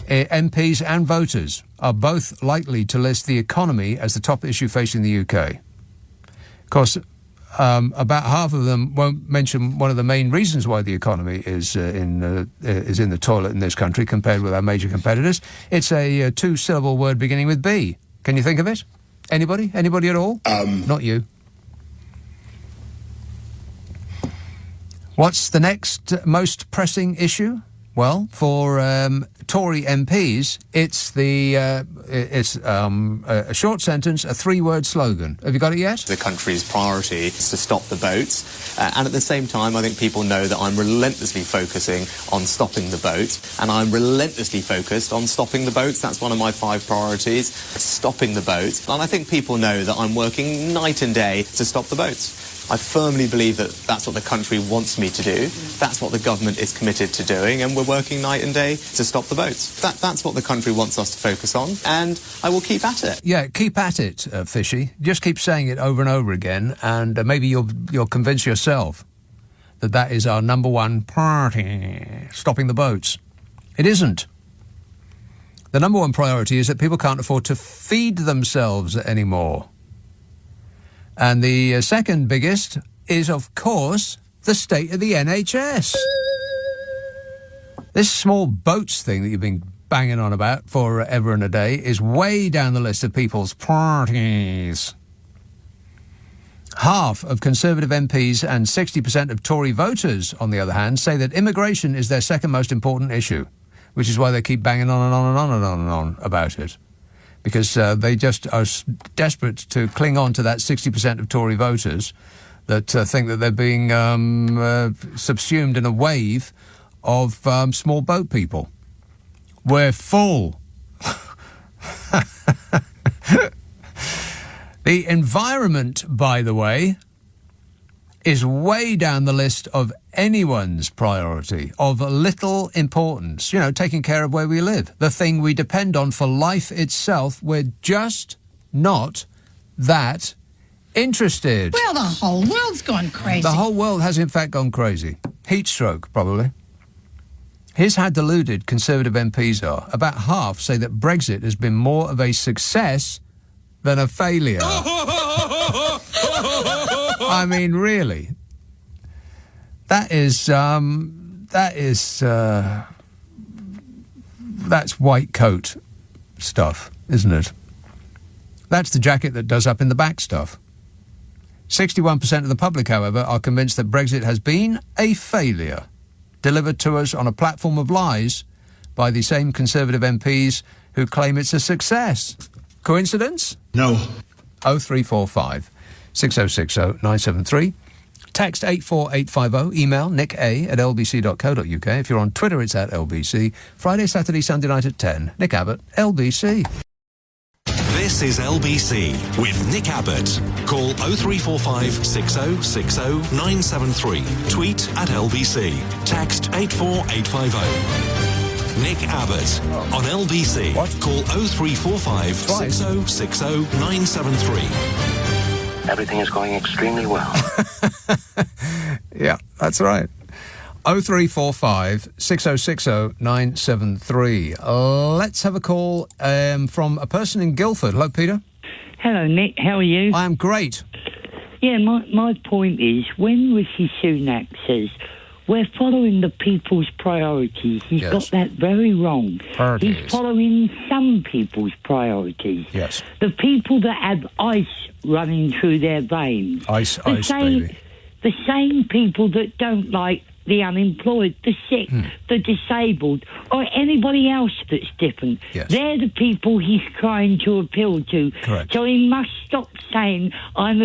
MPs and voters are both likely to list the economy as the top issue facing the UK. Of course, about half of them won't mention one of the main reasons why the economy is in the toilet in this country compared with our major competitors. It's a two-syllable word beginning with B. Can you think of it? Anybody? Anybody at all? Not you. What's the next most pressing issue? Well, for Tory MPs, it's a short sentence, a three-word slogan. Have you got it yet? The country's priority is to stop the boats. And at the same time, I think people know that I'm relentlessly focusing on stopping the boats. And I'm relentlessly focused on stopping the boats. That's one of my 5 priorities, stopping the boats. And I think people know that I'm working night and day to stop the boats. I firmly believe that that's what the country wants me to do. That's what the government is committed to doing, and we're working night and day to stop the boats. That's what the country wants us to focus on, and I will keep at it. Yeah, keep at it, Fishy. Just keep saying it over and over again, and maybe you'll convince yourself that that is our number one priority, stopping the boats. It isn't. The number one priority is that people can't afford to feed themselves anymore. And the second biggest is, of course, the state of the NHS. This small boats thing that you've been banging on about for ever and a day is way down the list of people's priorities. Half of Conservative MPs and 60% of Tory voters, on the other hand, say that immigration is their second most important issue, which is why they keep banging on and on and on and on and on about it. Because they just are desperate to cling on to that 60% of Tory voters that think that they're being subsumed in a wave of small boat people. We're full. The environment, by the way, is way down the list of anyone's priority, of little importance. You know, taking care of where we live, the thing we depend on for life itself. We're just not that interested. Well, the whole world's gone crazy. The whole world has, in fact, gone crazy. Heat stroke, probably. Here's how deluded Conservative MPs are. About half say that Brexit has been more of a success than a failure. I mean, really. That's white coat stuff, isn't it? That's the jacket that does up in the back stuff. 61% of the public, however, are convinced that Brexit has been a failure, delivered to us on a platform of lies by the same Conservative MPs who claim it's a success. Coincidence? No. 0345 6060 973. Text 84850. Email nick@lbc.co.uk. If you're on Twitter, it's @LBC. Friday, Saturday, Sunday night at 10. Nick Abbott, LBC. This is LBC with Nick Abbott. Call 0345 6060 973. Tweet @LBC. Text 84850. Nick Abbott on LBC. What? Call 0345 6060 973. Everything is going extremely well. Yeah, that's right. 0345 6060 973. Let's have a call from a person in Guildford. Hello, Peter. Hello, Nick. How are you? I am great. Yeah, my point is, when Rishi Sunak says, we're following the people's priorities, he's got that very wrong. Priorities. He's following some people's priorities. Yes. The people that have ice running through their veins. Ice, baby. The same people that don't like the unemployed, the sick, the disabled, or anybody else that's different. Yes. They're the people he's trying to appeal to. Correct. So he must stop saying, I'm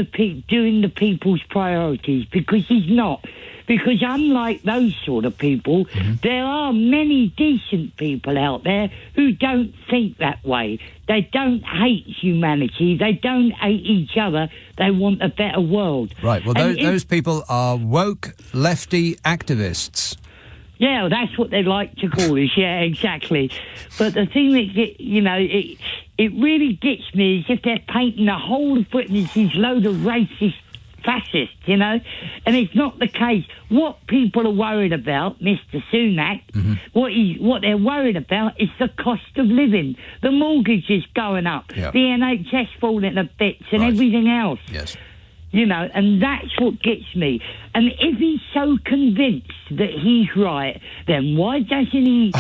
doing the people's priorities, because he's not. Because unlike those sort of people, there are many decent people out there who don't think that way. They don't hate humanity. They don't hate each other. They want a better world. Right, well, those people are woke lefty activists. Yeah, that's what they like to call us. Yeah, exactly. But the thing that, it really gets me is if they're painting the whole of Britain as this load of racist fascist, and it's not the case. What people are worried about, Mr. Sunak, what they're worried about is the cost of living. The mortgage is going up, the NHS falling to bits, and everything else. Yes. and that's what gets me. And if he's so convinced that he's right, then why doesn't he,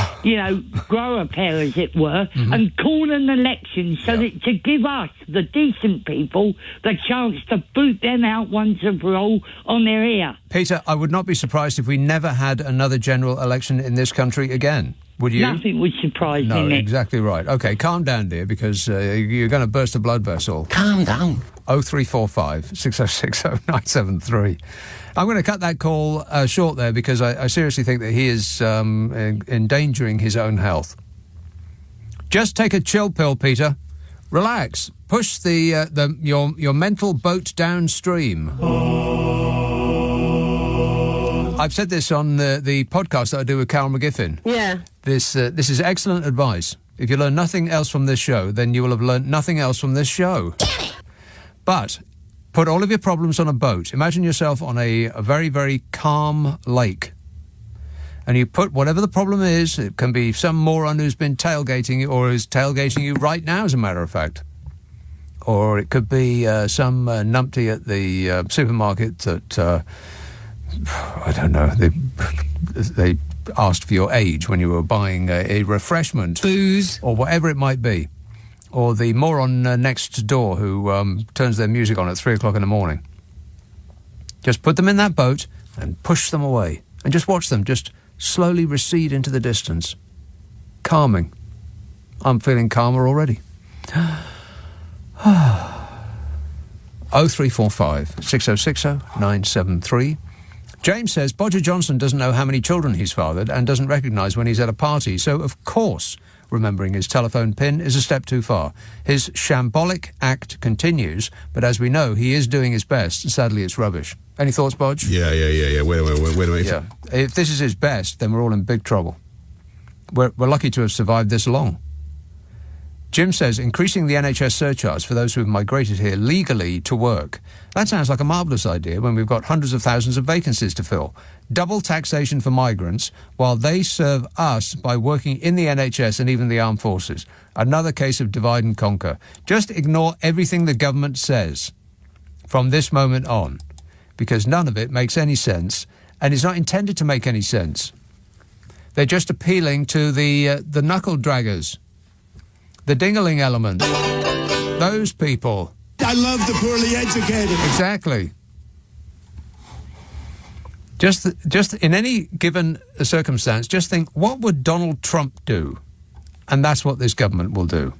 grow a pair, as it were, and call an election so that to give us, the decent people, the chance to boot them out once and for all on their ear? Peter, I would not be surprised if we never had another general election in this country again. Would you? Nothing would surprise me. No, Nick. exactly right. OK, calm down, dear, because you're going to burst a blood vessel. Calm down. 0345 6060 973. I'm going to cut that call short there because I seriously think that he is endangering his own health. Just take a chill pill, Peter. Relax. Push your mental boat downstream. I've said this on the podcast that I do with Carol McGiffin. Yeah. This is excellent advice. If you learn nothing else from this show, then you will have learned nothing else from this show. But put all of your problems on a boat. Imagine yourself on a very, very calm lake. And you put whatever the problem is, it can be some moron who's been tailgating you or is tailgating you right now, as a matter of fact. Or it could be some numpty at the supermarket that... I don't know. They asked for your age when you were buying a refreshment, booze, or whatever it might be, or the moron next door who turns their music on at 3 o'clock in the morning. Just put them in that boat and push them away, and just watch them just slowly recede into the distance. Calming. I'm feeling calmer already. 0345 6060 973. James says Bodger Johnson doesn't know how many children he's fathered and doesn't recognise when he's at a party, so of course remembering his telephone PIN is a step too far. His shambolic act continues, but as we know, he is doing his best. Sadly, it's rubbish. Any thoughts, Bodge? Yeah. Wait a minute. Yeah. If this is his best, then we're all in big trouble. We're lucky to have survived this long. Jim says, increasing the NHS surcharge for those who have migrated here legally to work. That sounds like a marvellous idea when we've got hundreds of thousands of vacancies to fill. Double taxation for migrants while they serve us by working in the NHS and even the armed forces. Another case of divide and conquer. Just ignore everything the government says from this moment on, because none of it makes any sense and is not intended to make any sense. They're just appealing to the knuckle draggers. The dingling element. Those people. I love the poorly educated. Exactly. Just in any given circumstance, just think, what would Donald Trump do? And that's what this government will do.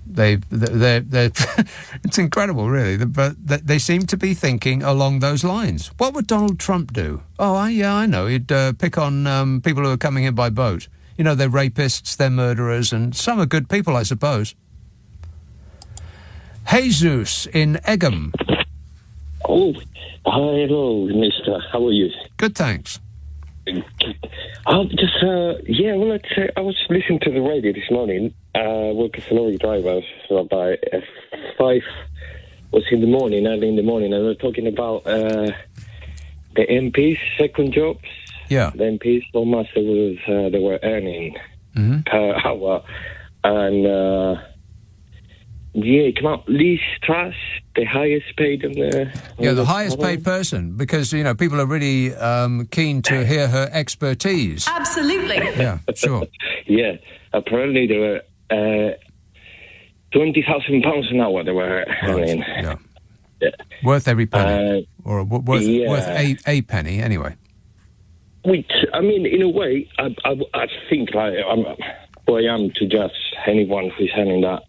They're it's incredible, really, but they seem to be thinking along those lines. What would Donald Trump do? Oh, I know. He'd pick on people who are coming in by boat. You know, they're rapists, they're murderers, and some are good people, I suppose. Jesus in Egham. Oh, hello, mister. How are you? Good, thanks. I wanted to say, I was listening to the radio this morning, working as a lorry driver, so about 5 was in the morning, early in the morning, and we were talking about the MPs' second jobs. Yeah. The MPs, how much they were earning per hour. And, come out, Liz Truss, the highest paid on the... the highest paid person, because, people are really keen to hear her expertise. Absolutely. Yeah, sure. Yeah, apparently they were £20,000 an hour they were earning. Yeah. Worth every penny. Or worth a penny, anyway. Which, I mean, in a way, I think I am to judge anyone who's having that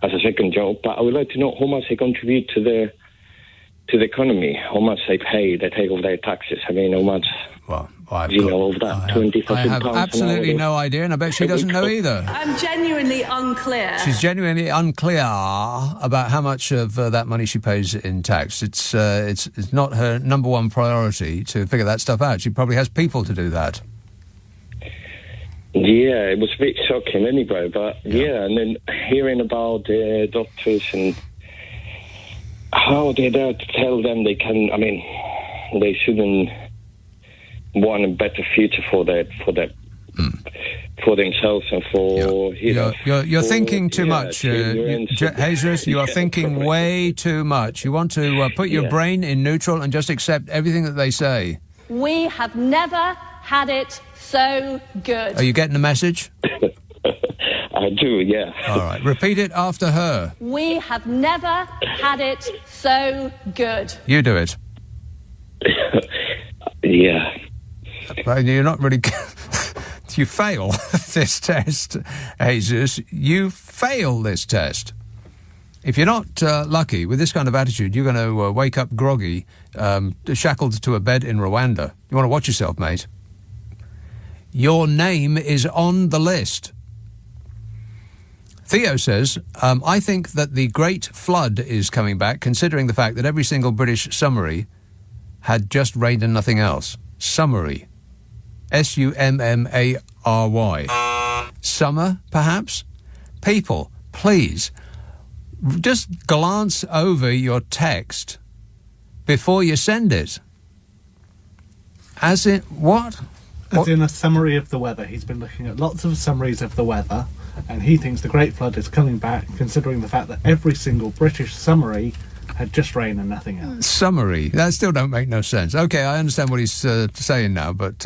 as a second job, but I would like to know how much they contribute to the economy, how much they pay, they take off their taxes. I mean, how much, of that, £20,000 I have absolutely no idea, and I bet she doesn't know either. I'm genuinely unclear. She's genuinely unclear about how much of that money she pays in tax. It's not her number one priority to figure that stuff out. She probably has people to do that. Yeah, it was a bit shocking anyway, but and then hearing about the doctors and how they dare to tell them they shouldn't want a better future for for themselves and for You're thinking too much, Jesus. You are thinking way too much. You want to put your brain in neutral and just accept everything that they say. We have never had it so good. Are you getting the message? I do, yeah. All right, repeat it after her. We have never had it so good. You do it. Yeah. But you're not really... You fail this test, Jesus. You fail this test. If you're not lucky with this kind of attitude, you're going to wake up groggy, shackled to a bed in Rwanda. You want to watch yourself, mate. Your name is on the list. Theo says, I think that the Great Flood is coming back, considering the fact that every single British summary had just rained and nothing else. Summary. Summary. Summer, perhaps? People, please, just glance over your text before you send it. As in, what? As in a summary of the weather. He's been looking at lots of summaries of the weather, and he thinks the Great Flood is coming back, considering the fact that every single British summary had just rain and nothing else. Summary. That still don't make no sense. Okay, I understand what he's saying now, but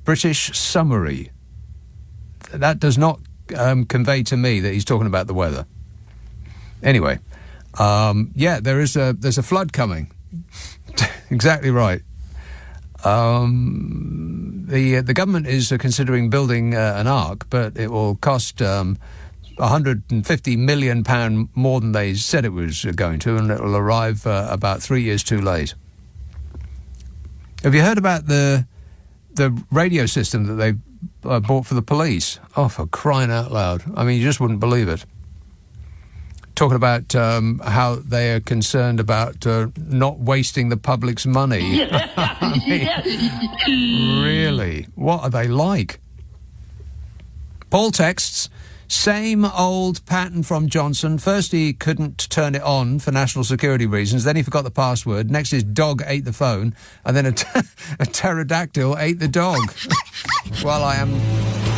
British summary. That does not convey to me that he's talking about the weather. Anyway, there's a flood coming. Exactly right. The government is considering building an ark, but it will cost £150 million more than they said it was going to, and it will arrive about 3 years too late. Have you heard about the radio system that they bought for the police? Oh, for crying out loud. I mean, you just wouldn't believe it. Talking about how they are concerned about not wasting the public's money. I mean, really? What are they like? Paul texts, same old pattern from Johnson. First he couldn't turn it on for national security reasons, then he forgot the password. Next his dog ate the phone, and then a pterodactyl ate the dog. Well, I am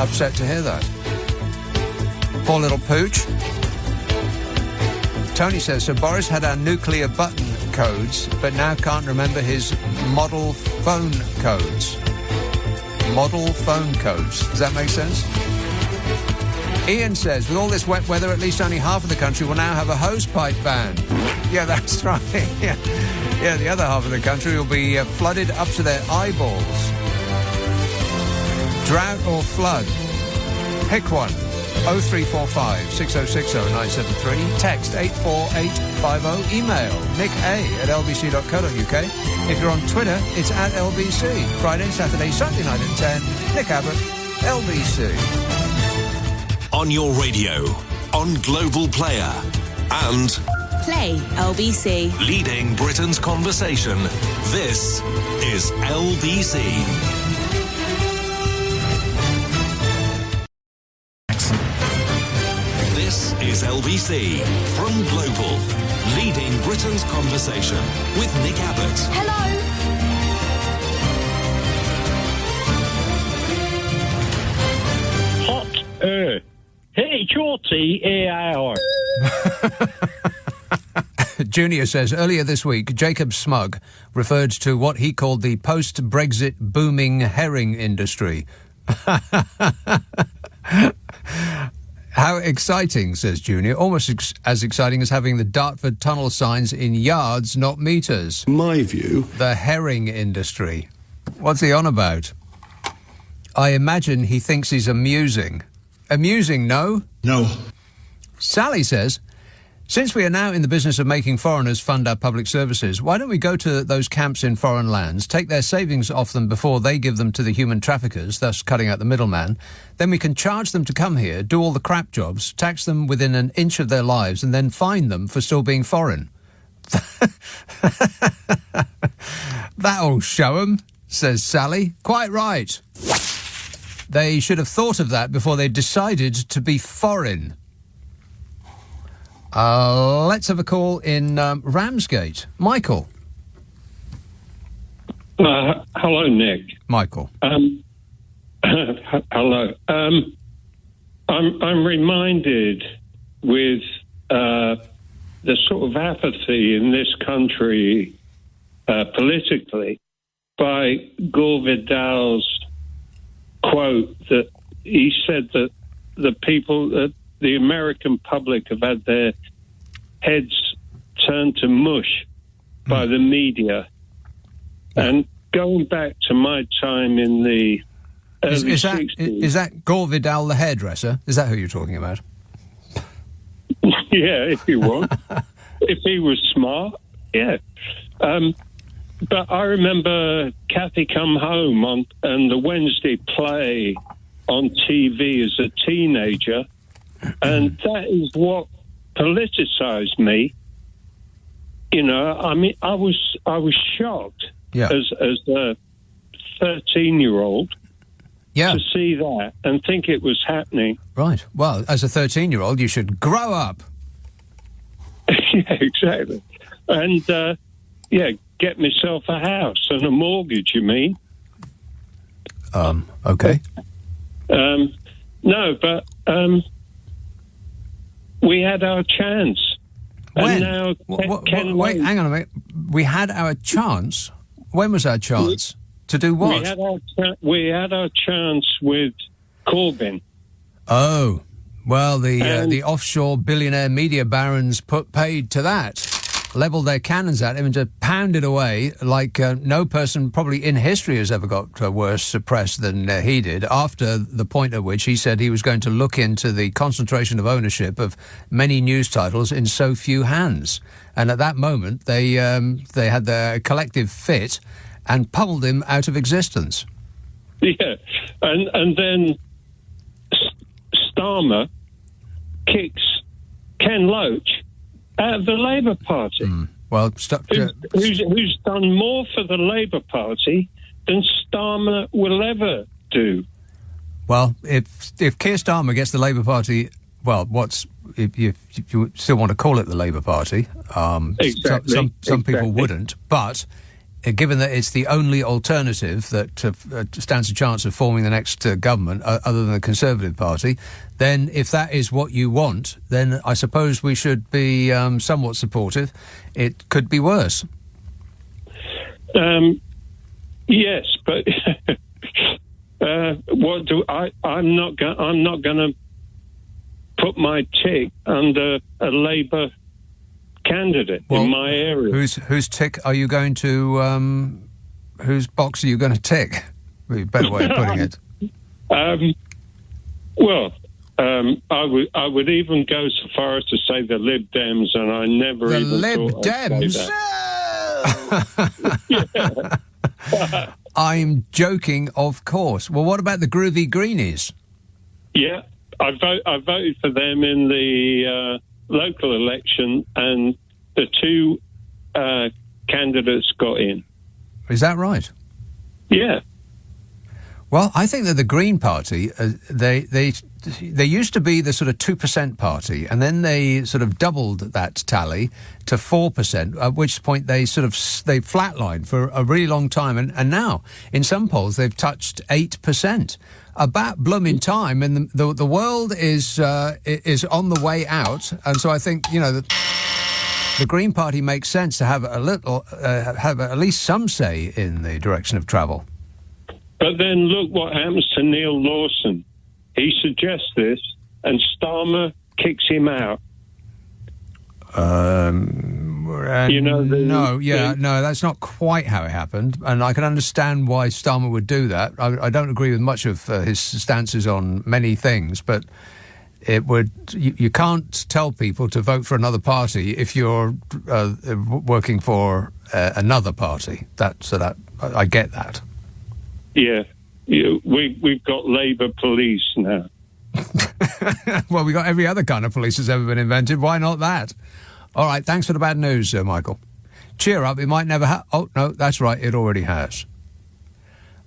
upset to hear that. Poor little pooch. Tony says, so Boris had our nuclear button codes, but now can't remember his model phone codes. Model phone codes. Does that make sense? Ian says, with all this wet weather, at least only half of the country will now have a hosepipe ban. Yeah, that's right. Yeah, the other half of the country will be flooded up to their eyeballs. Drought or flood? Pick one. 0345 6060 973. Text 84850. Email nick@lbc.co.uk. If you're on Twitter, it's @LBC. Friday, Saturday, Sunday night at 10. Nick Abbott, LBC. On your radio, on Global Player, and Play LBC. Leading Britain's conversation. This is LBC. This is LBC from Global, leading Britain's conversation with Nick Abbott. Hello. Hot H-O-T-A-I-R. Junior says, earlier this week, Jacob Smug referred to what he called the post-Brexit booming herring industry. How exciting, says Junior. Almost as exciting as having the Dartford tunnel signs in yards, not metres. My view. The herring industry. What's he on about? I imagine he thinks he's amusing. Amusing, no? No. Sally says, since we are now in the business of making foreigners fund our public services, why don't we go to those camps in foreign lands, take their savings off them before they give them to the human traffickers, thus cutting out the middleman. Then we can charge them to come here, do all the crap jobs, tax them within an inch of their lives, and then fine them for still being foreign. That'll show 'em, says Sally. Quite right. They should have thought of that before they decided to be foreign. Let's have a call in Ramsgate. Michael. Hello, Nick. Michael. Hello. I'm reminded with the sort of apathy in this country politically by Gore Vidal's quote that he said that the people, the American public have had their heads turned to mush by the media. And going back to my time in the early 60s... Is that Gore Vidal, the hairdresser? Is that who you're talking about? Yeah, if you want. If he was smart, yeah. But I remember Kathy Come Home and the Wednesday play on TV as a teenager, and that is what politicized me. You know, I mean, I was shocked as a 13-year-old to see that and think it was happening. Right. Well, as a 13-year-old, you should grow up. Yeah, exactly. And, get myself a house and a mortgage, you mean? Okay. No, but we had our chance. When? And now wait, hang on a minute. We had our chance? When was our chance? To do what? We had our chance with Corbyn. Oh, well, the offshore billionaire media barons paid to that. Leveled their cannons at him and just pounded away like no person probably in history has ever got worse press than he did, after the point at which he said he was going to look into the concentration of ownership of many news titles in so few hands. And at that moment, they had their collective fit and pummeled him out of existence. Yeah, and then Starmer kicks Ken Loach out of the Labour Party. Well, who's done more for the Labour Party than Starmer will ever do. Well, if Keir Starmer gets the Labour Party, well, if you still want to call it the Labour Party, exactly. Some people wouldn't, but given that it's the only alternative that stands a chance of forming the next government other than the Conservative Party, then if that is what you want, then I suppose we should be somewhat supportive. It could be worse. Yes, but what do I'm not going to put my tick under a Labour candidate in my area. Whose tick are you going to? Whose box are you going to tick? A better way of putting it. I would even go so far as to say the Lib Dems, and I never the even Lib thought I'd say that. I'm joking, of course. Well, what about the groovy Greenies? Yeah, I voted for them in the local election, and the two candidates got in. Is that right? Yeah. Well, I think that the Green Party, they used to be the sort of 2% party, and then they sort of doubled that tally to 4%, at which point they flatlined for a really long time, and now in some polls they've touched 8%. About blooming time, and the world is on the way out, and so I think the Green Party makes sense to have have at least some say in the direction of travel. But then look what happens to Neil Lawson. He suggests this, and Starmer kicks him out. No, that's not quite how it happened, and I can understand why Starmer would do that. I don't agree with much of his stances on many things, but it would. You can't tell people to vote for another party if you're working for another party. I get that. Yeah, we've got Labour police now. Well, we've got every other kind of police that's ever been invented. Why not that? All right, thanks for the bad news, Sir Michael. Cheer up, it might never have... Oh, no, that's right, it already has.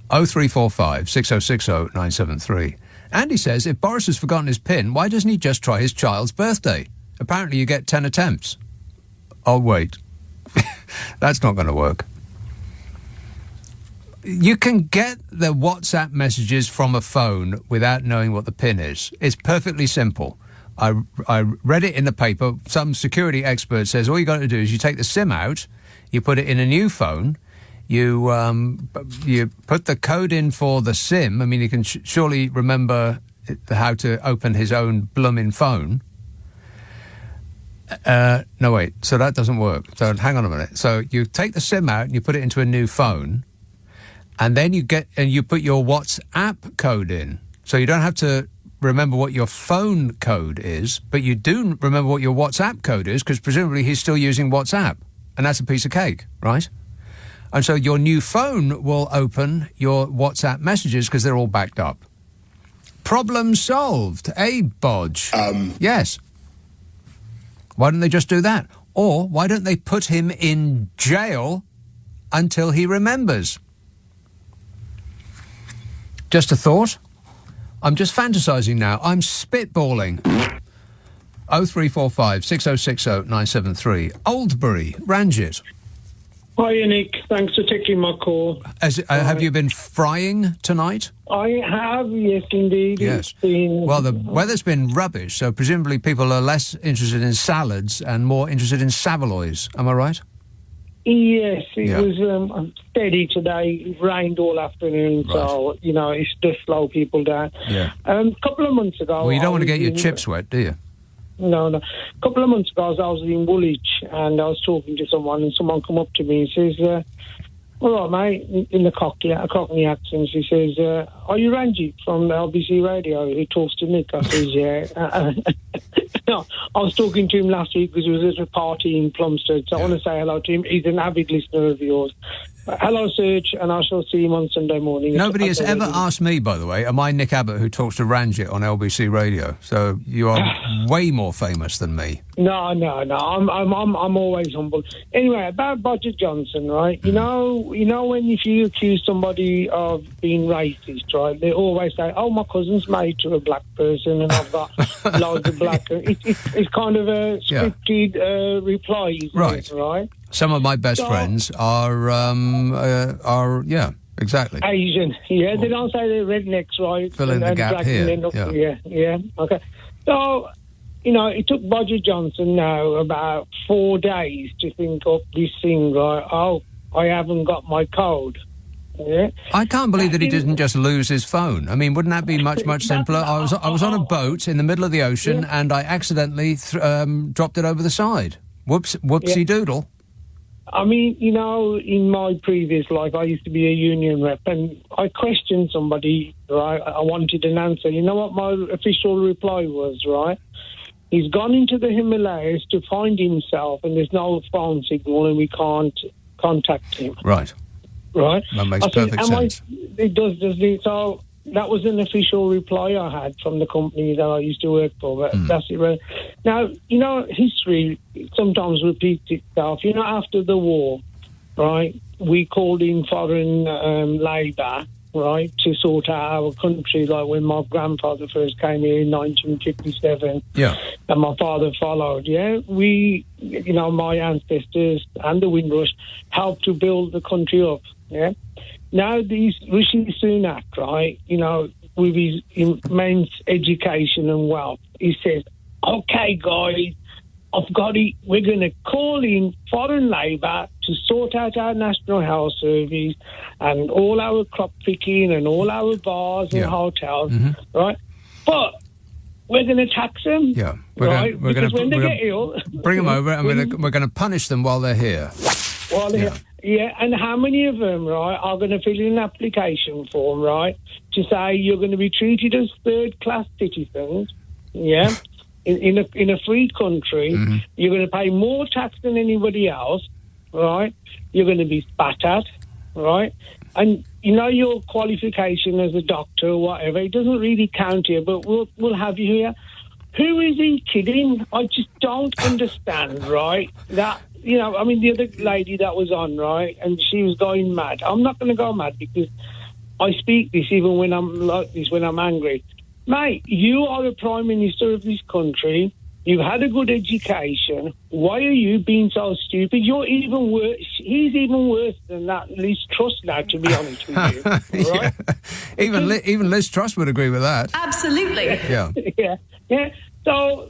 0345 6060 973. Andy says, if Boris has forgotten his PIN, why doesn't he just try his child's birthday? Apparently you get 10 attempts. Oh, wait. That's not going to work. You can get the WhatsApp messages from a phone without knowing what the PIN is. It's perfectly simple. I read it in the paper. Some security expert says all you got to do is you take the SIM out, you put it in a new phone, you put the code in for the SIM. I mean, you can surely remember how to open his own blooming phone. No, wait. So that doesn't work. So hang on a minute. So you take the SIM out and you put it into a new phone, and then you put your WhatsApp code in. So you don't have to remember what your phone code is, but you do remember what your WhatsApp code is, because presumably he's still using WhatsApp, and that's a piece of cake, right? And so your new phone will open your WhatsApp messages because they're all backed up. Problem solved. Bodge. Yes. Why don't they just do that? Or why don't they put him in jail until he remembers? Just a thought. I'm just fantasising now. I'm spitballing. 0345 6060 973. Oldbury, Ranjit. Hi, Nick. Thanks for taking my call. Have you been frying tonight? I have, yes, indeed. Yes. Well, the weather's been rubbish, so presumably people are less interested in salads and more interested in saveloys. Am I right? Yes, it was steady today. It rained all afternoon, so, it's just slow people down. Yeah. A couple of months ago... Well, you don't want to get your chips wet, do you? No. A couple of months ago, I was in Woolwich, and I was talking to someone, and someone come up to me and says, all right, mate, in the Cockney accent, he says, are you Ranjit from LBC Radio who talks to Nick? I says, yeah. No, I was talking to him last week because he was at a party in Plumstead, so I want to say hello to him. He's an avid listener of yours. Hello, Serge, and I shall see him on Sunday morning. Nobody has ever asked me, by the way, am I Nick Abbott who talks to Ranjit on LBC Radio? So you are way more famous than me. No. I'm always humble. Anyway, about Boris Johnson, right? You know when if you accuse somebody of being racist, right? They always say, "Oh, my cousin's married to a black person, and I've got loads of black." It's kind of a scripted reply, right? Right. Some of my best friends are exactly Asian. Yeah, they don't say they're rednecks, right? Fill in the gap here. Yeah. Okay. So, it took Boris Johnson now about 4 days to think up this thing, right? Oh, I haven't got my code. Yeah. I can't believe that he didn't just lose his phone. I mean, wouldn't that be much simpler? I was on a boat in the middle of the ocean and I accidentally dropped it over the side. Whoopsie doodle. I mean, in my previous life, I used to be a union rep, and I questioned somebody, right? I wanted an answer. You know what my official reply was, right? He's gone into the Himalayas to find himself, and there's no phone signal, and we can't contact him. Right. That makes perfect sense. It does, doesn't it? So that was an official reply I had from the company that I used to work for. But that's it. Right? Now, history sometimes repeats itself. After the war, right, we called in foreign labour, right, to sort out our country, like when my grandfather first came here in 1957. Yeah. And my father followed, We, my ancestors and the Windrush helped to build the country up, Now, Rishi Sunak, right, with his immense education and wealth, he says, okay, guys, I've got it. We're going to call in foreign labour to sort out our National Health Service and all our crop picking and all our bars and hotels, right? But we're going to tax them, Yeah, because when they get ill... Bring them over and we're going to punish them while they're here. Yeah, and how many of them, right, are going to fill in an application form, right, to say you're going to be treated as third-class citizens, in a free country, you're going to pay more tax than anybody else, right, you're going to be spat at, right, and your qualification as a doctor or whatever, it doesn't really count here, but we'll have you here. Who is he kidding? I just don't understand, right, that... the other lady that was on, right, and she was going mad. I'm not going to go mad because I speak this even when I'm like this, when I'm angry. Mate, you are the Prime Minister of this country. You've had a good education. Why are you being so stupid? You're even worse. He's even worse than that Liz Truss now, to be honest with you. Right? Even Liz Truss would agree with that. Absolutely. Yeah. Yeah. So,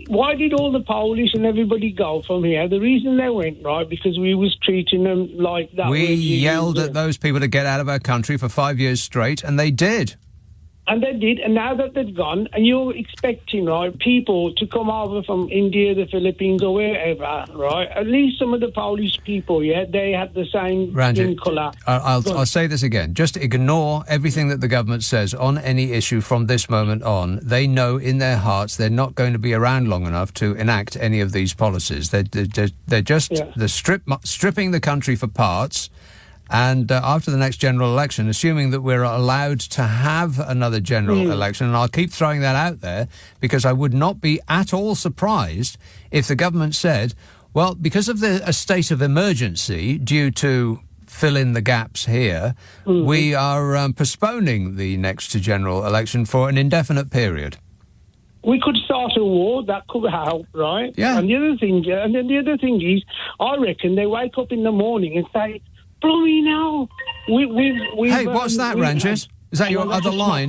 why did all the Polish and everybody go from here? The reason they went, right, because we was treating them like that. We yelled at those people to get out of our country for 5 years straight, and they did. And they did, and now that they've gone, and you're expecting, right, people to come over from India, the Philippines, or wherever, right? At least some of the Polish people, yeah, they had the same skin colour. I'll say this again. Just ignore everything that the government says on any issue from this moment on. They know in their hearts they're not going to be around long enough to enact any of these policies. They're stripping the country for parts. And after the next general election, assuming that we're allowed to have another general election, and I'll keep throwing that out there because I would not be at all surprised if the government said, well, because of a state of emergency due to fill in the gaps here, we are postponing the next general election for an indefinite period. We could start a war. That could help, right? Yeah. And the other thing is, I reckon they wake up in the morning and say, "Bloody now, Hey, what's that, Ranjit? Is that your other line?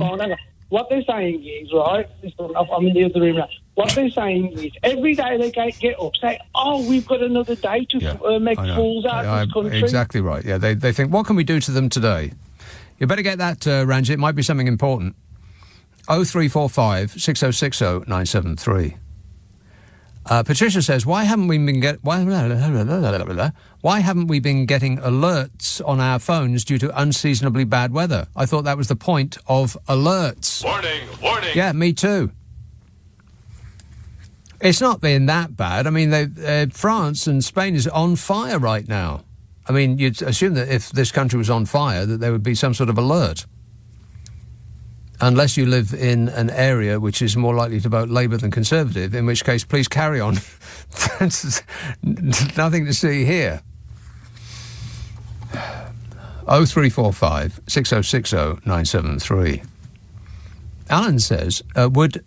What they're saying is, right, I'm in the other room now. What they're saying is, every day they get up, say, oh, we've got another day to make fools out of this country. Exactly right, yeah. They think, what can we do to them today? You better get that, Ranjit. It might be something important. 0345 6060 973. Patricia says, why haven't we been getting alerts on our phones due to unseasonably bad weather? I thought that was the point of alerts. Warning. Yeah, me too. It's not been that bad. I mean, France and Spain is on fire right now. I mean, you'd assume that if this country was on fire, that there would be some sort of alert. Unless you live in an area which is more likely to vote Labour than Conservative, in which case, please carry on. There's nothing to see here. 0345 6060 973. Alan says, would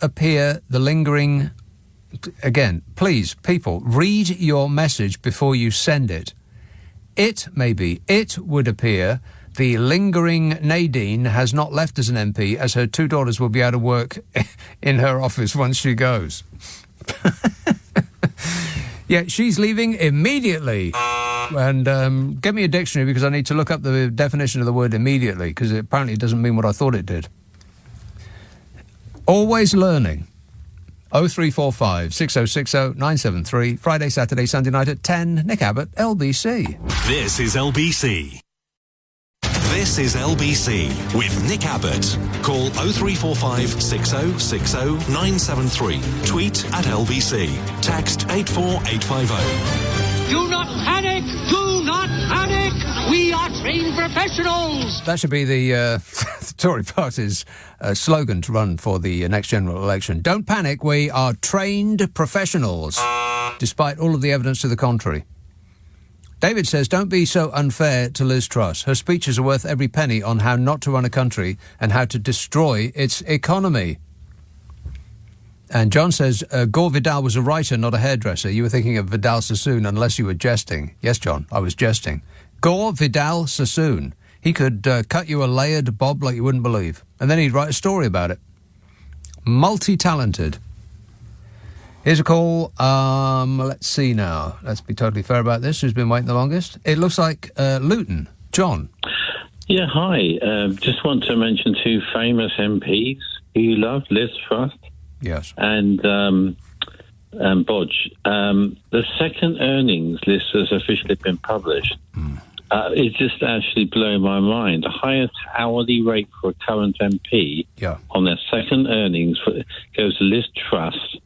appear the lingering... Again, please, people, read your message before you send it. It would appear... The lingering Nadine has not left as an MP, as her two daughters will be out of work in her office once she goes. Yeah, she's leaving immediately. And get me a dictionary because I need to look up the definition of the word immediately, because apparently it doesn't mean what I thought it did. Always learning. 0345 6060 973. Friday, Saturday, Sunday night at 10. Nick Abbot, LBC. This is LBC. This is LBC with Nick Abbott. Call 0345 6060 973. Tweet at LBC. Text 84850. Do not panic! Do not panic! We are trained professionals! That should be the Tory Party's slogan to run for the next general election. Don't panic, we are trained professionals, despite all of the evidence to the contrary. David says, don't be so unfair to Liz Truss. Her speeches are worth every penny on how not to run a country and how to destroy its economy. And John says, Gore Vidal was a writer, not a hairdresser. You were thinking of Vidal Sassoon unless you were jesting. Yes, John, I was jesting. Gore Vidal Sassoon. He could cut you a layered bob like you wouldn't believe. And then he'd write a story about it. Multi-talented. Here's a call. Let's see now. Let's be totally fair about this. Who's been waiting the longest? It looks like Luton. John. Yeah, hi. Just want to mention two famous MPs who you love, Liz Truss. Yes. And Bodge. The second earnings list has officially been published. It's just actually blowing my mind. The highest hourly rate for a current MP on their second earnings goes to Liz Truss,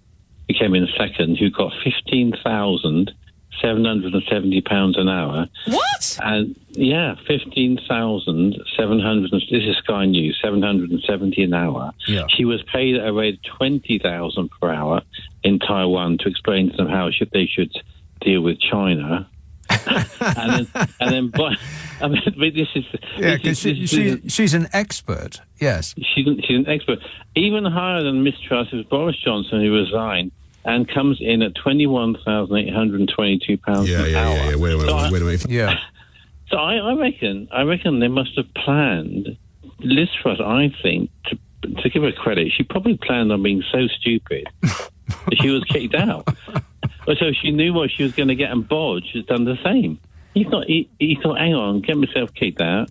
who came in second, who got £15,770 an hour. What? And yeah, 15,700. This is Sky News, 770 an hour. Yeah. She was paid at a rate of 20,000 per hour in Taiwan to explain to them how they should deal with China. and then I mean, this is... Yeah, because she's an expert, yes. She's an expert. Even higher than Miss Truss is Boris Johnson, who resigned and comes in at £21,822 an hour. Yeah. Wait a minute. Yeah. So I reckon they must have planned... Liz Truss, I think, to give her credit, she probably planned on being so stupid that she was kicked out. So she knew what she was going to get, and Bodge has done the same. He thought, hang on, get myself kicked out.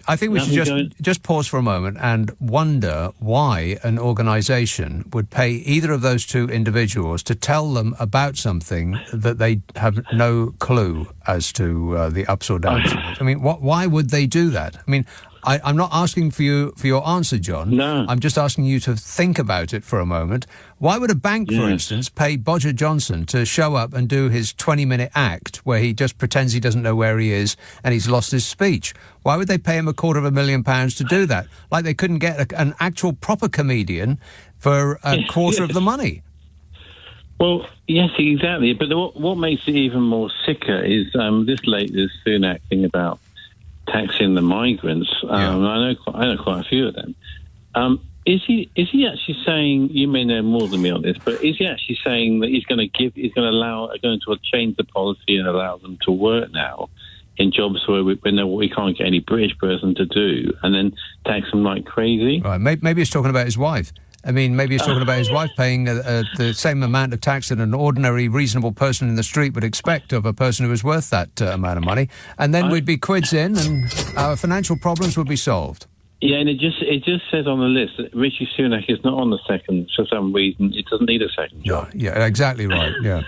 I think we should just pause for a moment and wonder why an organisation would pay either of those two individuals to tell them about something that they have no clue as to the ups or downs of it. I mean, why would they do that? I mean, I'm not asking for your answer, John. No. I'm just asking you to think about it for a moment. Why would a bank, for instance, pay Bodger Johnson to show up and do his 20-minute act where he just pretends he doesn't know where he is and he's lost his speech? Why would they pay him £250,000 to do that? Like they couldn't get an actual proper comedian for a quarter of the money. Well, yes, exactly. But what makes it even more sicker is this latest Sunak thing about taxing the migrants. I know quite a few of them. Is he actually saying? You may know more than me on this, but is he actually saying that he's going to change the policy and allow them to work now in jobs where we can't get any British person to do, and then tax them like crazy? Right. Maybe he's talking about his wife. I mean, maybe he's talking about his wife paying the same amount of tax that an ordinary, reasonable person in the street would expect of a person who is worth that amount of money, and then we'd be quids in, and our financial problems would be solved. Yeah, and it just says on the list that Rishi Sunak is not on the second for some reason. It doesn't need a second job. Yeah, exactly right. Yeah.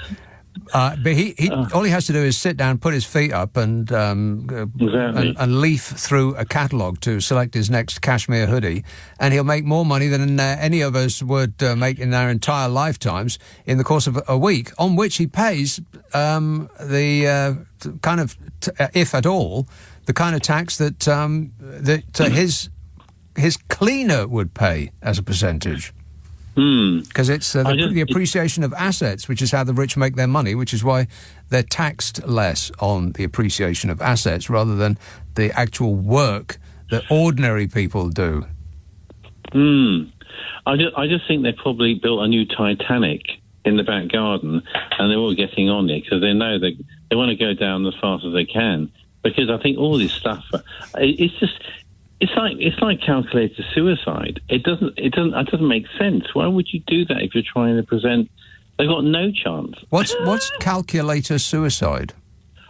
But he all he has to do is sit down, put his feet up, and leaf through a catalogue to select his next cashmere hoodie, and he'll make more money than any of us would make in our entire lifetimes in the course of a week, on which he pays the kind of, if at all, the kind of tax that his cleaner would pay as a percentage. Because it's the appreciation of assets, which is how the rich make their money, which is why they're taxed less on the appreciation of assets rather than the actual work that ordinary people do. I just think they probably built a new Titanic in the back garden, and they're all getting on it because they know they want to go down as fast as they can. Because I think all this stuff, It's like calculated suicide. It doesn't make sense. Why would you do that if you're trying to present? They've got no chance. What's calculator suicide?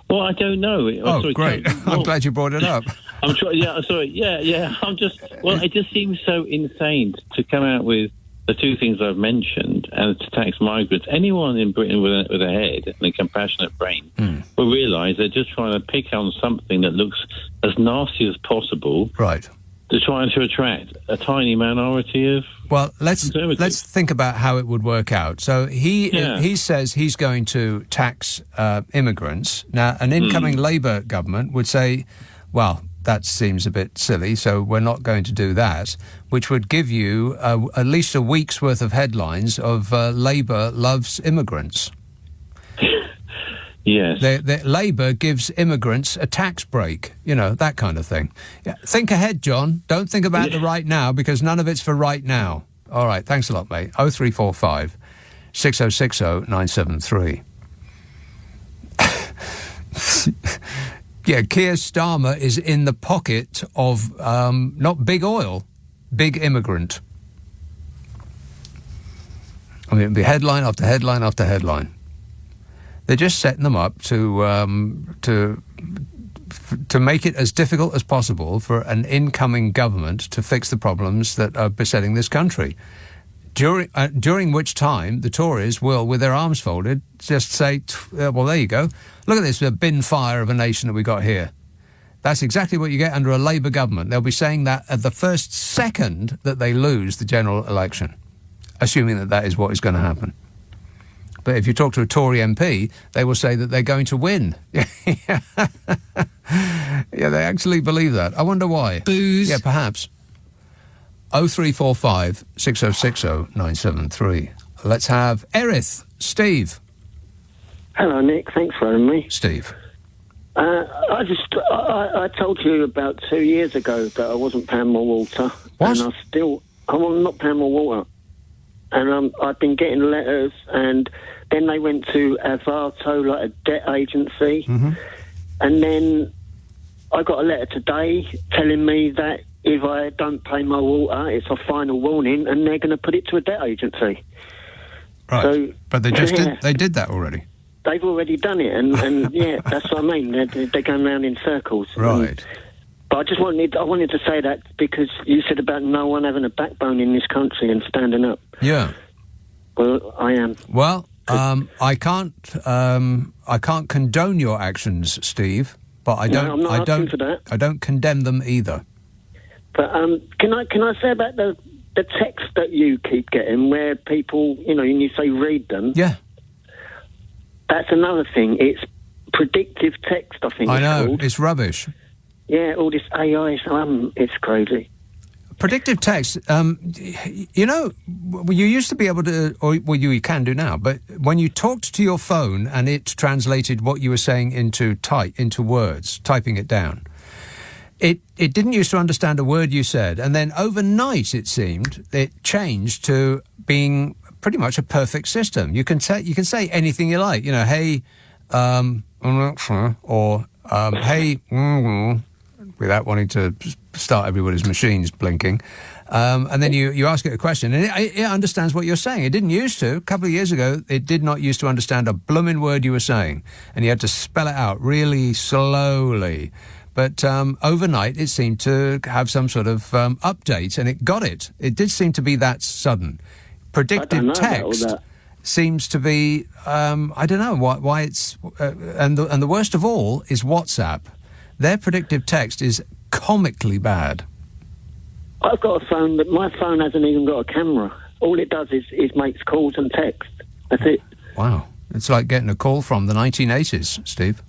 Well, I don't know. Sorry, great. I'm glad you brought it up. I'm trying. Yeah, sorry. Yeah. It just seems so insane to come out with the two things I've mentioned and to tax migrants. Anyone in Britain with a head and a compassionate brain will realise they're just trying to pick on something that looks as nasty as possible. Right. To try to attract a tiny minority of... Well, let's think about how it would work out. So he says he's going to tax immigrants. Now, an incoming Labour government would say, well, that seems a bit silly, so we're not going to do that, which would give you at least a week's worth of headlines of Labour loves immigrants. Yes. Labour gives immigrants a tax break, that kind of thing. Yeah. Think ahead, John. Don't think about the right now, because none of it's for right now. All right, thanks a lot, mate. 0345 6060 973. Yeah, Keir Starmer is in the pocket of not big oil, big immigrant. I mean, it'll be headline after headline after headline. They're just setting them up to make it as difficult as possible for an incoming government to fix the problems that are besetting this country. During which time the Tories will, with their arms folded, just say, well, there you go. Look at this bin fire of a nation that we got here. That's exactly what you get under a Labour government. They'll be saying that at the first second that they lose the general election, assuming that is what is going to happen. But if you talk to a Tory MP, they will say that they're going to win. Yeah, they actually believe that. I wonder why. Booze. Yeah, perhaps. 0345 6060 973. Let's have Erith. Steve. Hello, Nick. Thanks for having me. Steve. I told you about 2 years ago that I wasn't paying my water. What? And I'm not paying my water. And I've been getting letters, and then they went to Avato, like a debt agency. Mm-hmm. And then I got a letter today telling me that if I don't pay my water, it's a final warning, and they're going to put it to a debt agency. Right. So, but they just did that already. They've already done it, and yeah, that's what I mean. They're going round in circles. Right. But I wanted to say that because you said about no one having a backbone in this country and standing up. Yeah. Well, I am. Well, I can't condone your actions, Steve, but I don't condemn them either. But can I say about the text that you keep getting, where people, and you say read them? Yeah. That's another thing. It's predictive text, I think. I know, it's called. it's rubbish. Yeah, all this AI, it's crazy. Predictive text, you used to be able to, you can do now, but when you talked to your phone and it translated what you were saying into words, typing it down, it didn't used to understand a word you said, and then overnight, it seemed, it changed to being pretty much a perfect system. You can say anything you like, hey, or hey, without wanting to start everybody's machines blinking. And then you ask it a question, and it understands what you're saying. It didn't used to. A couple of years ago, it did not used to understand a blooming word you were saying, and you had to spell it out really slowly. But overnight, it seemed to have some sort of update, and it got it. It did seem to be that sudden. Predictive text seems to be, I don't know why it's... and the worst of all is WhatsApp. Their predictive text is comically bad. I've got a phone, but my phone hasn't even got a camera. All it does is makes calls and text. That's it. Wow. It's like getting a call from the 1980s, Steve.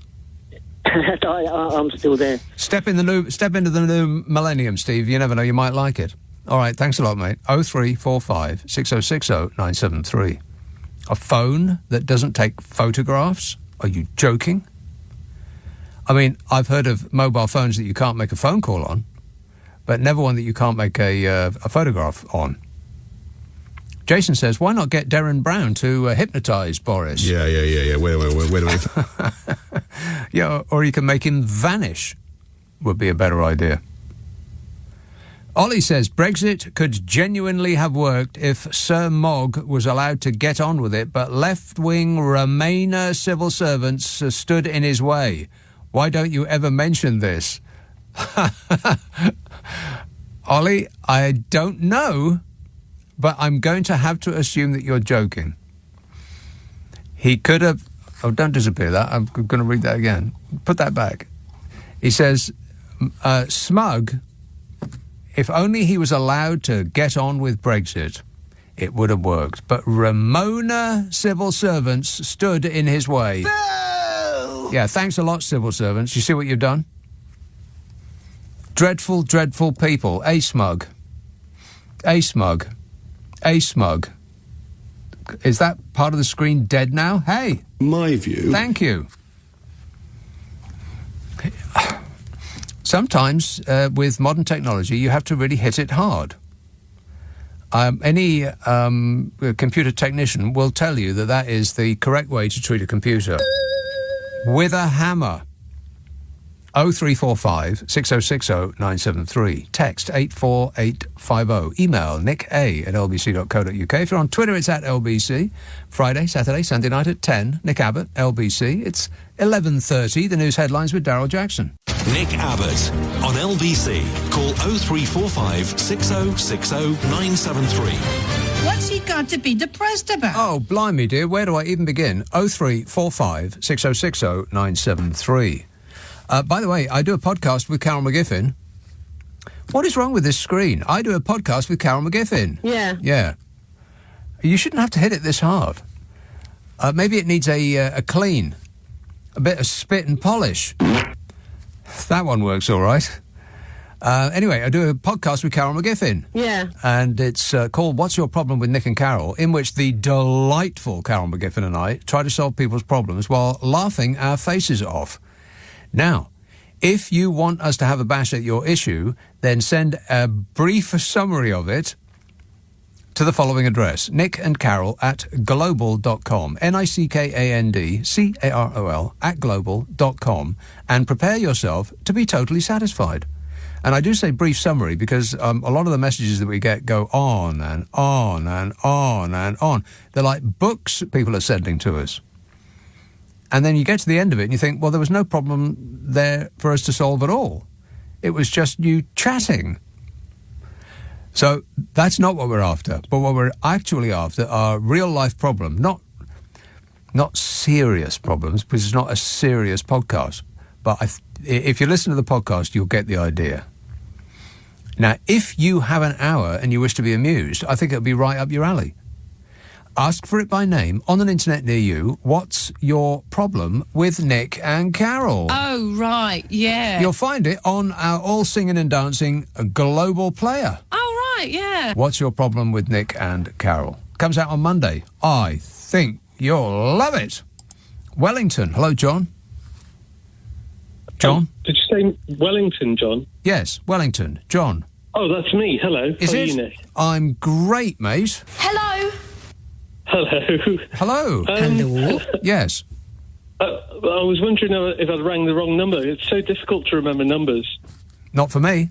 I'm still there. Step into the new millennium, Steve. You never know, you might like it. All right, thanks a lot, mate. 0345 6060 973. A phone that doesn't take photographs? Are you joking? I mean, I've heard of mobile phones that you can't make a phone call on, but never one that you can't make a photograph on. Jason says, why not get Darren Brown to hypnotise Boris? Yeah. Wait a minute. Yeah, or you can make him vanish. Would be a better idea. Ollie says, Brexit could genuinely have worked if Sir Mogg was allowed to get on with it, but left-wing Remainer civil servants stood in his way. Why don't you ever mention this? Ollie, I don't know, but I'm going to have to assume that you're joking. He could have... Oh, don't disappear that. I'm going to read that again. Put that back. He says, Smug, if only he was allowed to get on with Brexit, it would have worked. But Ramona civil servants stood in his way. Boo! Yeah, thanks a lot, civil servants. You see what you've done? Dreadful, dreadful people. A Smug. A Smug. A Smug. Is that part of the screen dead now? Hey. My view. Thank you. Sometimes, with modern technology, you have to really hit it hard. Any computer technician will tell you that that is the correct way to treat a computer. With a hammer. 0345 6060 973. Text 84850. Email nick@lbc.co.uk. If you're on Twitter, it's @LBC. Friday, Saturday, Sunday night at 10. Nick Abbott, LBC. It's 11:30. The news headlines with Daryl Jackson. Nick Abbott on LBC. Call 0345 6060 973. What's he got to be depressed about? Oh, blimey, dear. Where do I even begin? 0345 6060 973. By the way, I do a podcast with Carol McGiffin. What is wrong with this screen? I do a podcast with Carol McGiffin. Yeah. Yeah. You shouldn't have to hit it this hard. Maybe it needs a clean. A bit of spit and polish. That one works all right. Anyway, I do a podcast with Carol McGiffin. Yeah. And it's called What's Your Problem with Nick and Carol, in which the delightful Carol McGiffin and I try to solve people's problems while laughing our faces off. Now, if you want us to have a bash at your issue, then send a brief summary of it to the following address, nickandcarol@global.com, NICKANDCAROL @global.com, and prepare yourself to be totally satisfied. And I do say brief summary because a lot of the messages that we get go on and on and on and on. They're like books people are sending to us. And then you get to the end of it and you think, well, there was no problem there for us to solve at all. It was just you chatting. So that's not what we're after. But what we're actually after are real-life problems, not serious problems, because it's not a serious podcast. But if you listen to the podcast, you'll get the idea. Now, if you have an hour and you wish to be amused, I think it'll be right up your alley. Ask for it by name on an internet near you. What's your problem with Nick and Carol? Oh, right, yeah. You'll find it on our All Singing and Dancing Global Player. Oh, right, yeah. What's your problem with Nick and Carol? Comes out on Monday. I think you'll love it. Wellington. Hello, John. John? Did you say Wellington, John? Yes, Wellington. John. Oh, that's me. Hello. Is How are it? you, Nick? I'm great, mate. Hello. Hello. Hello. Hello. Yes. I was wondering if I'd rang the wrong number. It's so difficult to remember numbers. Not for me.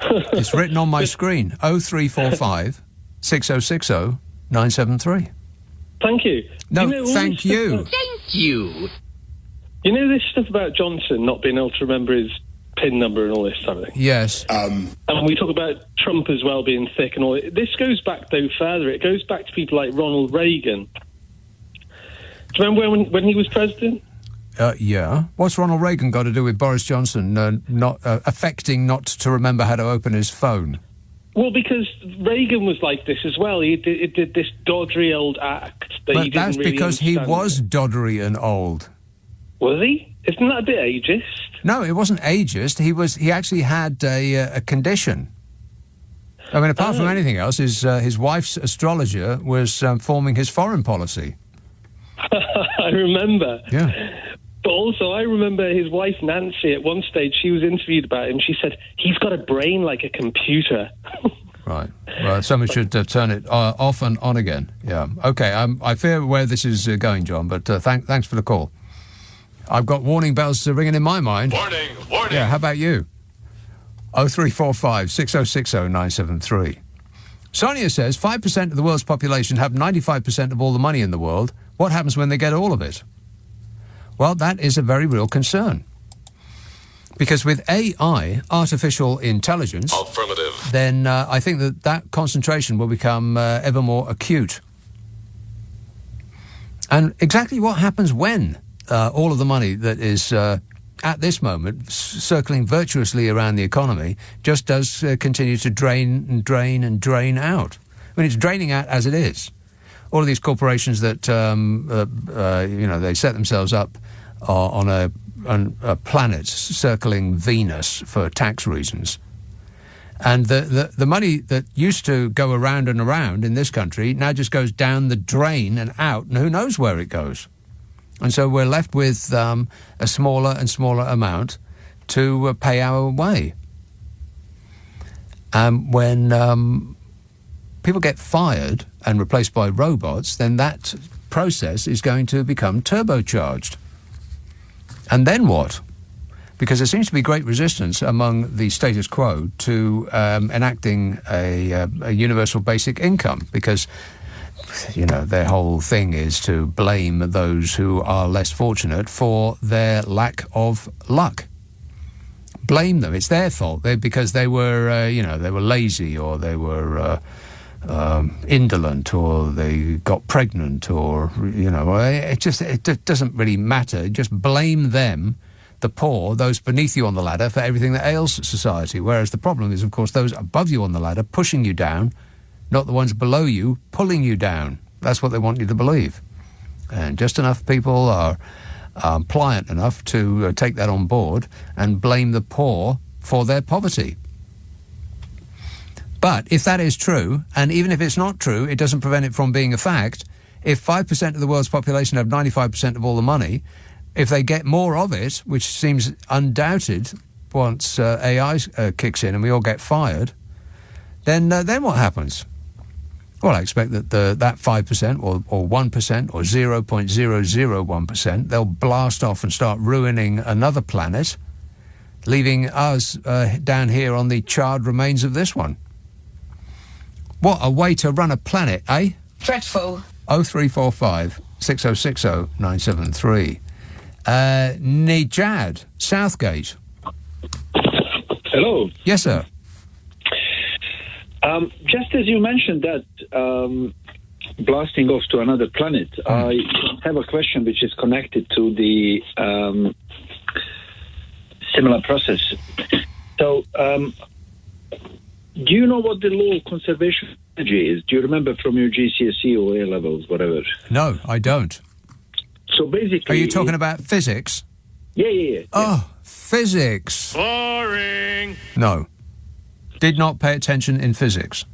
It's written on my screen. 0345 6060 973. Thank you. No, You know, all thank this you. stuff Thank you. You know this stuff about Johnson not being able to remember his PIN number and all this type of thing? Yes. And we talk about Trump as well being thick and all. This goes back, though, further. It goes back to people like Ronald Reagan. Do you remember when he was president? Yeah. What's Ronald Reagan got to do with Boris Johnson not affecting not to remember how to open his phone? Well, because Reagan was like this as well. He did this doddery old act that he But didn't that's really because he understand. was doddery and old. Was he? Isn't that a bit ageist? No, it wasn't ageist. He actually had a condition. I mean, apart from anything else, his wife's astrologer was forming his foreign policy. I remember. Yeah. But also, I remember his wife, Nancy, at one stage, she was interviewed about him. She said, he's got a brain like a computer. Right. Well, someone should turn it off and on again. Yeah. Okay. I fear where this is going, John, but thanks for the call. I've got warning bells ringing in my mind. Warning, warning. Yeah, how about you? 0345 6060 973. Sonia says 5% of the world's population have 95% of all the money in the world. What happens when they get all of it? Well, that is a very real concern. Because with AI, artificial intelligence, Affirmative. then I think that concentration will become ever more acute. And exactly what happens when all of the money that is at this moment circling virtuously around the economy just does continue to drain and drain and drain out. I mean, it's draining out as it is. All of these corporations that, they set themselves up on a planet circling Venus for tax reasons. And the money that used to go around and around in this country now just goes down the drain and out, and who knows where it goes. And so we're left with a smaller and smaller amount to pay our way. When people get fired and replaced by robots, then that process is going to become turbocharged. And then what? Because there seems to be great resistance among the status quo to enacting a universal basic income, because their whole thing is to blame those who are less fortunate for their lack of luck. Blame them. It's their fault. Because they were, they were lazy, or they were indolent, or they got pregnant, or it doesn't really matter. Just blame them, the poor, those beneath you on the ladder, for everything that ails society. Whereas the problem is, of course, those above you on the ladder pushing you down, not the ones below you pulling you down. That's what they want you to believe. And just enough people are pliant enough to take that on board and blame the poor for their poverty. But if that is true, and even if it's not true, it doesn't prevent it from being a fact. If 5% of the world's population have 95% of all the money, if they get more of it, which seems undoubted once AI kicks in and we all get fired, then what happens? Well, I expect that that 5% or 1% or 0.001%, they'll blast off and start ruining another planet, leaving us down here on the charred remains of this one. What a way to run a planet, eh? Dreadful. 0345 6060 973. Nijad, Southgate. Hello. Yes, sir. Just as you mentioned that blasting off to another planet, I have a question which is connected to the similar process. So, do you know what the law of conservation of energy is? Do you remember from your GCSE or A levels, whatever? No, I don't. So basically... Are you talking about physics? Yeah. Oh, physics. Boring. No. Did not pay attention in physics.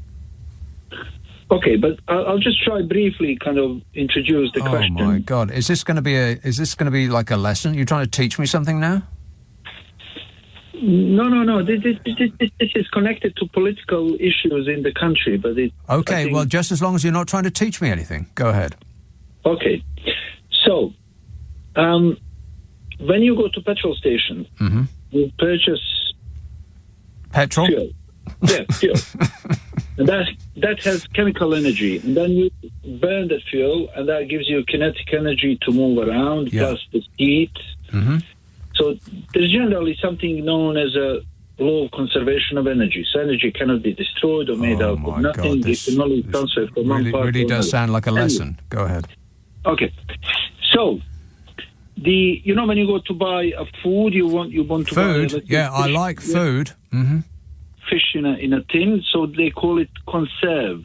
Okay, but I'll just try briefly kind of introduce the question. Oh my God. Is this going to be like a lesson? You're trying to teach me something now? No. This is connected to political issues in the country, but it... Okay, well, just as long as you're not trying to teach me anything. Go ahead. Okay. So, when you go to petrol station, you purchase... Petrol? Fuel. Yeah, fuel. And that has chemical energy. And then you burn that fuel, and that gives you kinetic energy to move around, plus the heat. Mm-hmm. So there's generally something known as a law of conservation of energy. So energy cannot be destroyed or made out of nothing. It can only transfer from one part really to does another. sound like a lesson. Go ahead. Okay. So, when you go to buy a food, you want to food? buy... Yeah, I like food. Mm-hmm. Fish in a tin, so they call it conserve.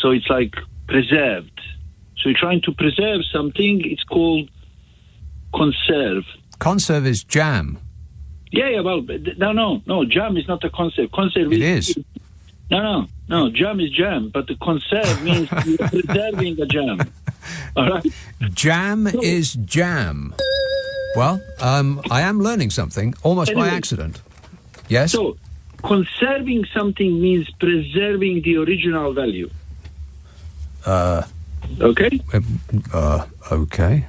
So it's like preserved. So you're trying to preserve something, it's called conserve. Conserve is jam. Yeah, well, no, jam is not a conserve. Conserve is. No, jam is jam, but the conserve means you're preserving a jam. All right? Jam is jam. Well, I am learning something, almost by accident. Yes? So, conserving something means preserving the original value. Okay? Okay.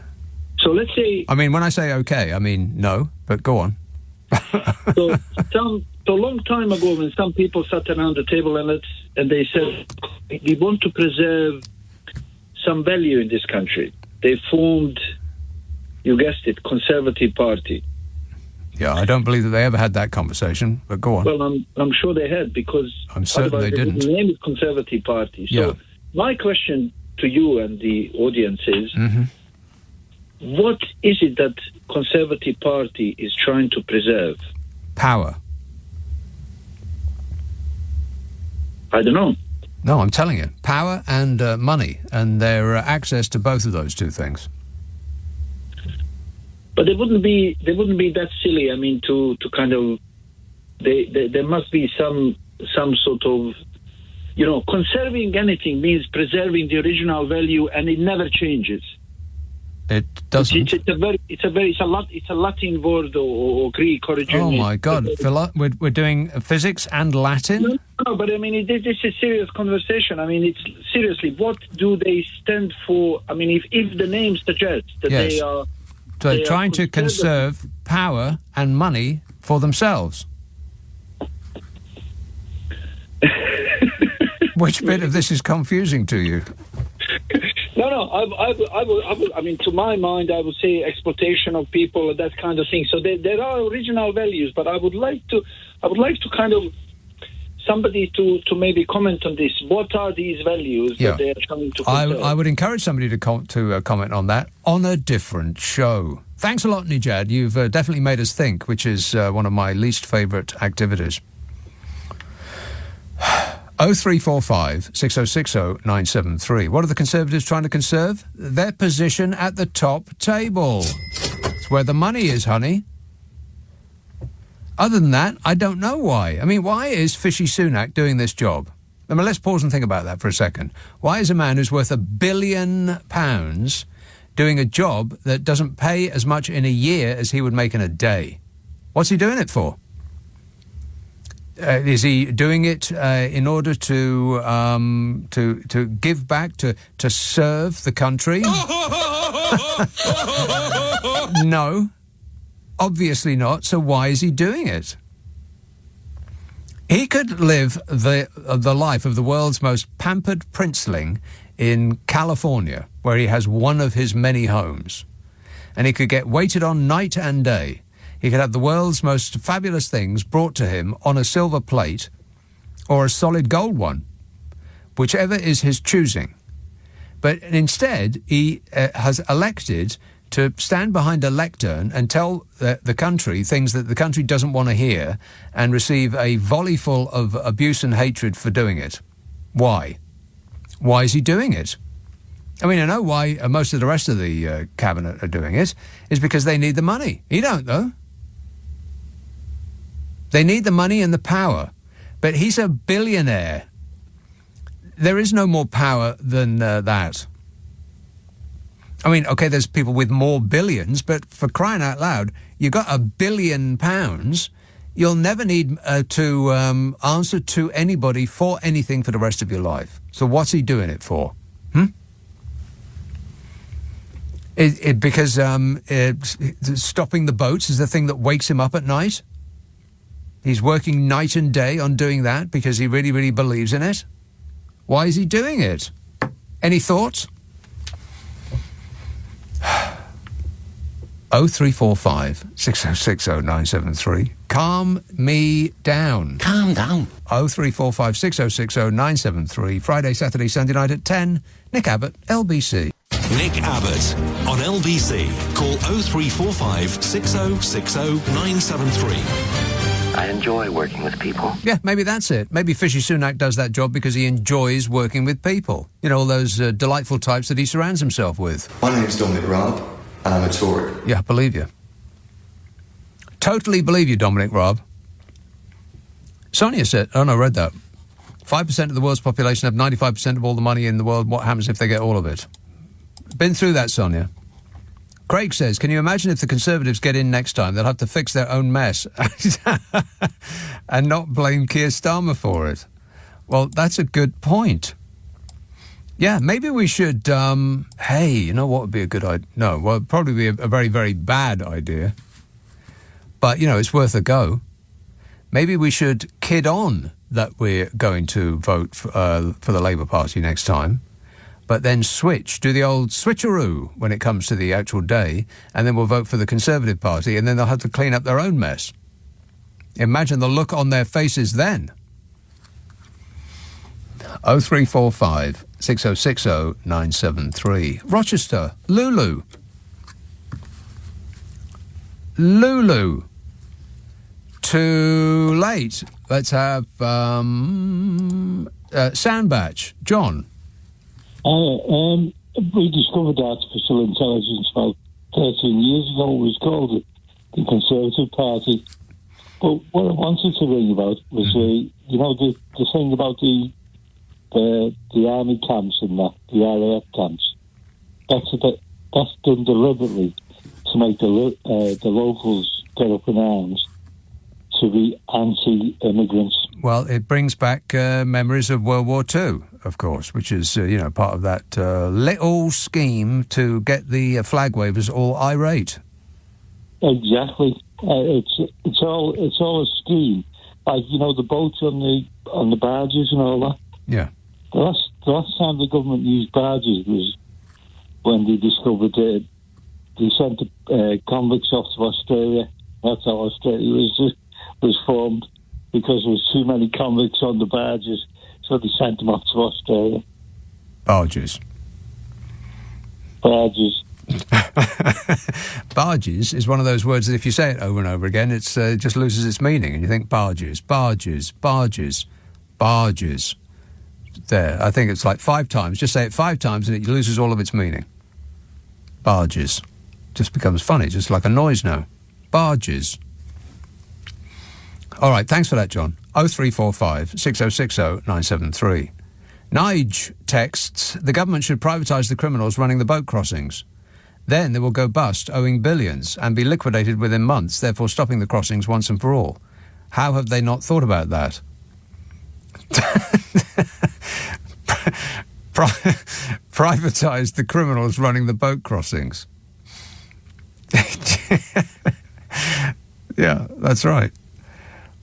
So let's say... I mean, when I say okay, I mean no, but go on. So a long time ago, when some people sat around the table and they said, we want to preserve some value in this country. They formed, you guessed it, Conservative Party. Yeah, I don't believe that they ever had that conversation, but go on. Well, I'm sure they had, because I'm certain they didn't. The name is Conservative Party. So my question to you and the audience is, what is it that Conservative Party is trying to preserve? Power. I don't know. No, I'm telling you. Power and money, and their access to both of those two things. But they wouldn't be that silly. I mean, to kind of, there must be some sort of, conserving anything means preserving the original value, and it never changes. It doesn't. It's a Latin word or Greek origin. Oh my God! We're doing physics and Latin. No, but I mean, this is a serious conversation. I mean, it's seriously, what do they stand for? I mean, if the name suggests that they are. So they're trying to conserve power and money for themselves. Which bit of this is confusing to you? No. I mean, to my mind, I would say exploitation of people and that kind of thing. So there are original values, but I would like to kind of somebody to maybe comment on this. What are these values that they are trying to conserve? I would encourage somebody to comment on that on a different show. Thanks a lot, Nijad. You've definitely made us think, which is one of my least favourite activities. 0345 6060 973. What are the Conservatives trying to conserve? Their position at the top table. It's where the money is, honey. Other than that, I don't know why. I mean, why is Fishy Sunak doing this job? I mean, let's pause and think about that for a second. Why is a man who's worth £1 billion doing a job that doesn't pay as much in a year as he would make in a day. What's he doing it for? Is he doing it in order to give back, to serve the country? No, obviously not. So why is he doing it? He could live the life of the world's most pampered princeling in California, where he has one of his many homes. And he could get waited on night and day. He could have the world's most fabulous things brought to him on a silver plate or a solid gold one, whichever is his choosing. But instead, he has elected to stand behind a lectern and tell the country things that the country doesn't want to hear and receive a volley full of abuse and hatred for doing it. Why? Why is he doing it? I mean, I know why most of the rest of the cabinet are doing it, is because they need the money. He don't, though. They need the money and the power. But he's a billionaire. There is no more power than that. I mean, OK, there's people with more billions, but for crying out loud, you've got £1 billion. You'll never need to answer to anybody for anything for the rest of your life. So what's he doing it for? Because stopping the boats is the thing that wakes him up at night? He's working night and day on doing that because he really, really believes in it? Why is he doing it? Any thoughts? 0345 6060 973. Calm me down. Calm down. 0345 6060 973. Friday, Saturday, Sunday night at 10. Nick Abbot, LBC. Nick Abbot on LBC. Call 0345 6060 973. I enjoy working with people. Yeah, maybe that's it. Maybe Fishy Sunak does that job because he enjoys working with people. You know, all those delightful types that he surrounds himself with. My name's Dominic Raab, and I'm a Tory. Yeah, believe you. Totally believe you, Dominic Raab. Sonia said, oh no, I read that. 5% of the world's population have 95% of all the money in the world. What happens if they get all of it? Been through that, Sonia. Craig says, can you imagine if the Conservatives get in next time? They'll have to fix their own mess and not blame Keir Starmer for it. Well, that's a good point. Yeah, maybe we should, hey, you know what would be a good idea? No, well, it'd probably be a very, very bad idea. But, you know, it's worth a go. Maybe we should kid on that we're going to vote for the Labour Party next time. But then do the old switcheroo when it comes to the actual day, and then we'll vote for the Conservative Party, and then they'll have to clean up their own mess. Imagine the look on their faces then. 0345 6060 973. Rochester, Lulu. Lulu. Too late. Let's have Soundbatch. John. We discovered artificial intelligence about 13 years ago. It was called the Conservative Party. But what I wanted to ring about was, you know, the thing about the army camps and that, the RAF camps. That's done deliberately to make the locals get up in arms to be anti-immigrants. Well, it brings back memories of World War II, of course, which is, you know, part of that little scheme to get the flag wavers all irate. Exactly. It's all a scheme. Like, you know, the boats on the barges and all that. Yeah. The last time the government used barges was when they discovered they sent convicts off to Australia. That's how Australia was formed, because there was too many convicts on the barges, so they sent them off to Australia. Barges. Barges is one of those words that if you say it over and over again, it just loses its meaning, and you think barges. There, I think it's like 5 times. Just say it 5 times and it loses all of its meaning. Barges. Just becomes funny, just like a noise now. Barges. All right, thanks for that, John. 0345 6060 973. Nige texts, the government should privatise the criminals running the boat crossings. Then they will go bust, owing billions, and be liquidated within months, therefore stopping the crossings once and for all. How have they not thought about that? Privatise the criminals running the boat crossings. Yeah, that's right.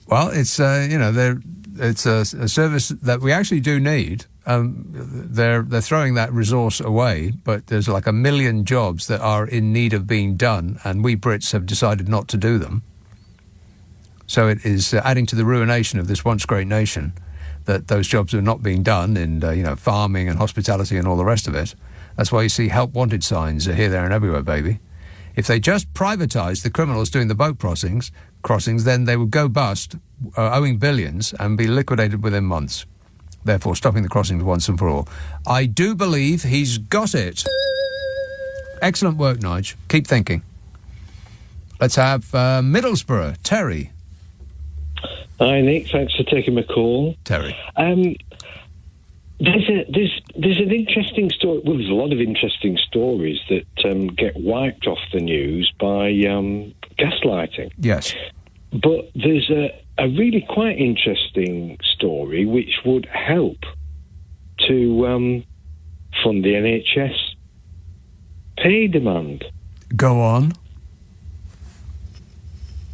Well, it's it's a service that we actually do need. They're throwing that resource away, but there's like 1 million jobs that are in need of being done, and we Brits have decided not to do them. So it is adding to the ruination of this once great nation that those jobs are not being done in farming and hospitality and all the rest of it. That's why you see help wanted signs here, there, and everywhere, baby. If they just privatised the criminals doing the boat crossings, then they would go bust, owing billions, and be liquidated within months, therefore stopping the crossings once and for all. I do believe he's got it. Excellent work, Nige. Keep thinking. Let's have Middlesbrough. Terry. Hi, Nick. Thanks for taking my call. Terry. There's an interesting story. Well, there's a lot of interesting stories that get wiped off the news by gaslighting. Yes. But there's a really quite interesting story which would help to fund the NHS pay demand. Go on.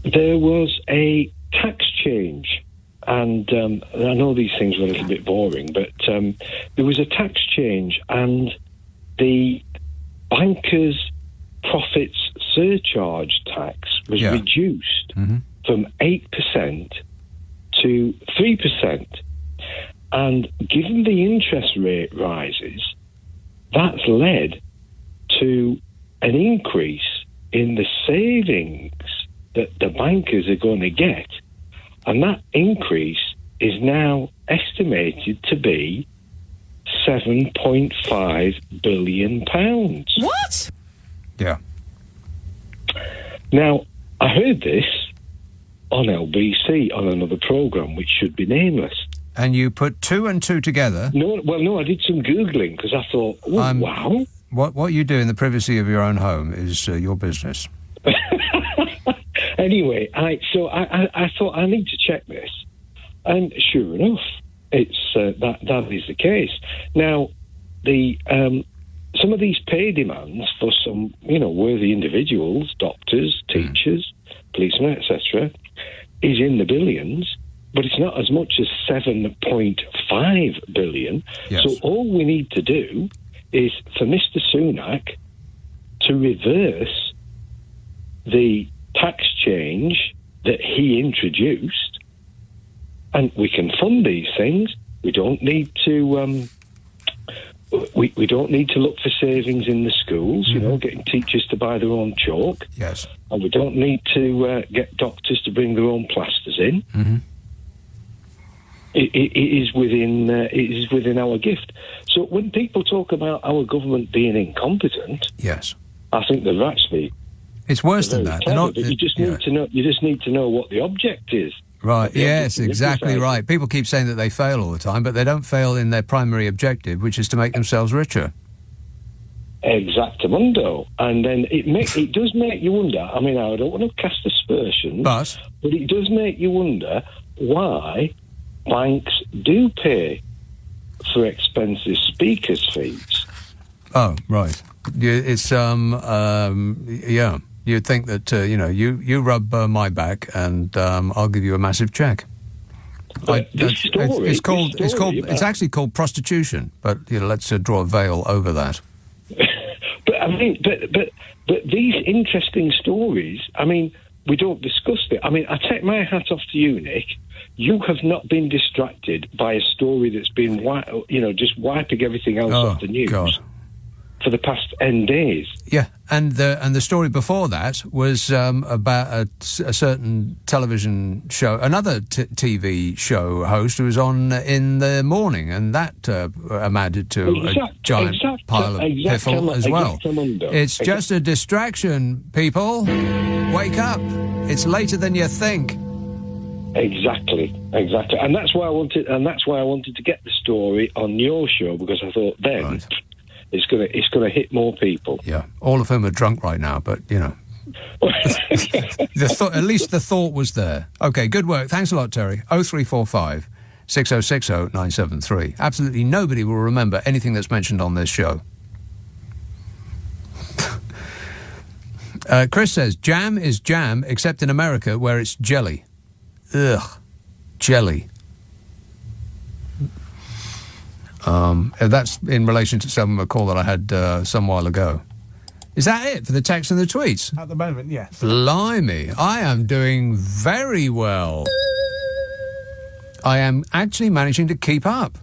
There was a tax change, and I know these things were a little bit boring, but there was a tax change, and the bankers' profits surcharge tax was reduced from 8% to 3%. And given the interest rate rises, that's led to an increase in the savings that the bankers are going to get. And that increase is now estimated to be £7.5 billion. What? Yeah. Now, I heard this on LBC on another programme which should be nameless. And you put 2 and 2 together? No, I did some Googling because I thought, wow. What you do in the privacy of your own home is your business. Anyway, I thought I need to check this, and sure enough, it's that is the case. Now, the some of these pay demands for some worthy individuals, doctors, teachers, policemen, etc., is in the billions, but it's not as much as 7.5 billion. Yes. So all we need to do is for Mr. Sunak to reverse the tax change that he introduced, and we can fund these things. We don't need to we don't need to look for savings in the schools, getting teachers to buy their own chalk. Yes. And we don't need to get doctors to bring their own plasters in. Mm-hmm. It is within our gift. So when people talk about our government being incompetent, yes, I think they're actually. It's worse than that. Clever, but you just need to know. You just need to know what the object is. Right. Yes, exactly right. People keep saying that they fail all the time, but they don't fail in their primary objective, which is to make themselves richer. Exactamundo. And then it does make you wonder. I mean, I don't want to cast aspersions, but it does make you wonder why banks do pay for expensive speakers' fees. Oh, right. It's yeah. You'd think that you rub my back and I'll give you a massive check. It's actually called prostitution, but let's draw a veil over that. But I mean, but these interesting stories. I mean, we don't discuss it. I mean, I take my hat off to you, Nick. You have not been distracted by a story that's been just wiping everything else off the news. God. For the past 10 days. Yeah, and the story before that was about a certain television show, another TV show host who was on in the morning, and that amounted to a giant pile of piffle as well. It's just a distraction, people. Wake up. It's later than you think. Exactly, and that's why I wanted to get the story on your show, because I thought then. Right. it's gonna hit more people. Yeah, all of whom are drunk right now, but you know. At least the thought was there. Okay, good work. Thanks a lot, Terry. 0345 6060 973. Absolutely nobody will remember anything that's mentioned on this show. Chris says, jam is jam, except in America where it's jelly. Ugh. Jelly. That's in relation to a call that I had some while ago. Is that it for the text and the tweets? At the moment, yes. Blimey, I am doing very well. I am actually managing to keep up,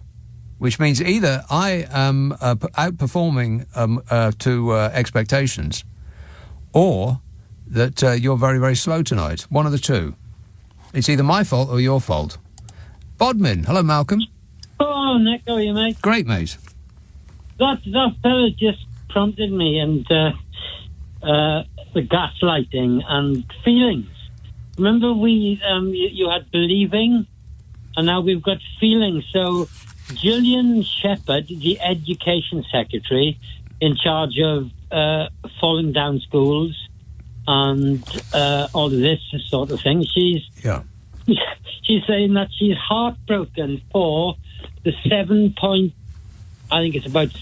which means either I am outperforming to expectations, or that you're very, very slow tonight. One of the two. It's either my fault or your fault. Bodmin. Hello, Malcolm. Oh, Nick, how are you, mate? Great, mate. That fella just prompted me, and the gaslighting and feelings. Remember, you had believing, and now we've got feelings. So, Gillian Shepherd, the Education Secretary, in charge of falling down schools and all of this sort of thing, she's saying that she's heartbroken for the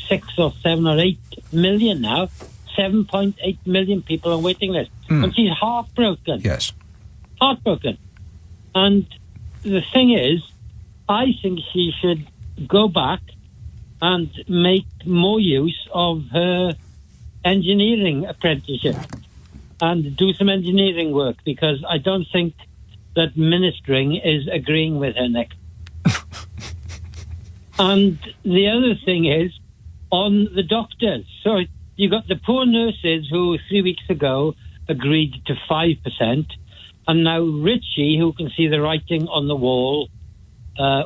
6 or 7 or 8 million now. 7.8 million people on waiting list. And she's heartbroken. Yes. Heartbroken. And the thing is, I think she should go back and make more use of her engineering apprenticeship and do some engineering work, because I don't think that ministering is agreeing with her, Nick. And the other thing is, on the doctors. So you got the poor nurses who 3 weeks ago agreed to 5%, and now Richie, who can see the writing on the wall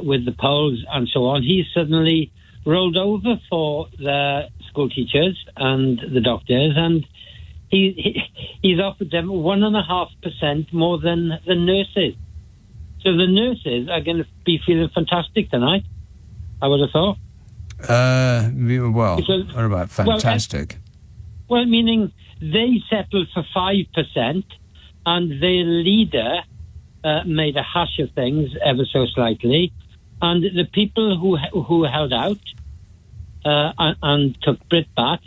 with the polls and so on, he's suddenly rolled over for the school teachers and the doctors, and he's offered them 1.5% more than the nurses. So the nurses are going to be feeling fantastic tonight, I would have thought. What about fantastic? Well, meaning they settled for 5%, and their leader made a hash of things ever so slightly, and the people who held out and took Britbats,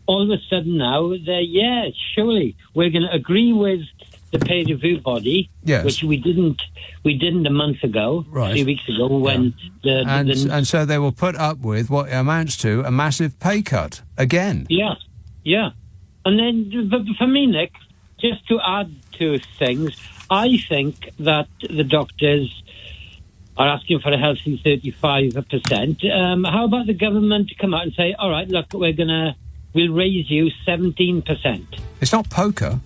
all of a sudden now they're surely we're going to agree with the peer review body, which we didn't a month ago, 3 weeks ago, when and so they will put up with what amounts to a massive pay cut again. Yeah. And then, but for me, Nick, just to add to things, I think that the doctors are asking for a healthy 35%. How about the government to come out and say, all right, look, we'll raise you 17%. It's not poker.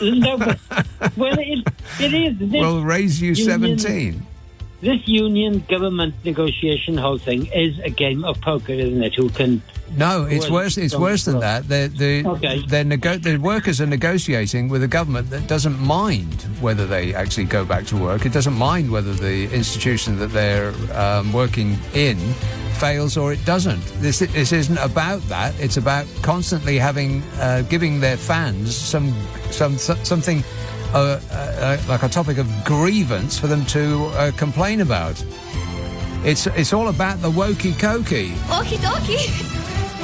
No, but, well, it is. We'll raise you 17. This union government negotiation whole thing is a game of poker, isn't it? Who can? No, it's worse. It's worse than that. The workers are negotiating with a government that doesn't mind whether they actually go back to work. It doesn't mind whether the institution that they're working in fails or it doesn't. This isn't about that. It's about constantly giving their fans something. Like a topic of grievance for them to complain about. It's all about the wokey-cokey. Okie dokie.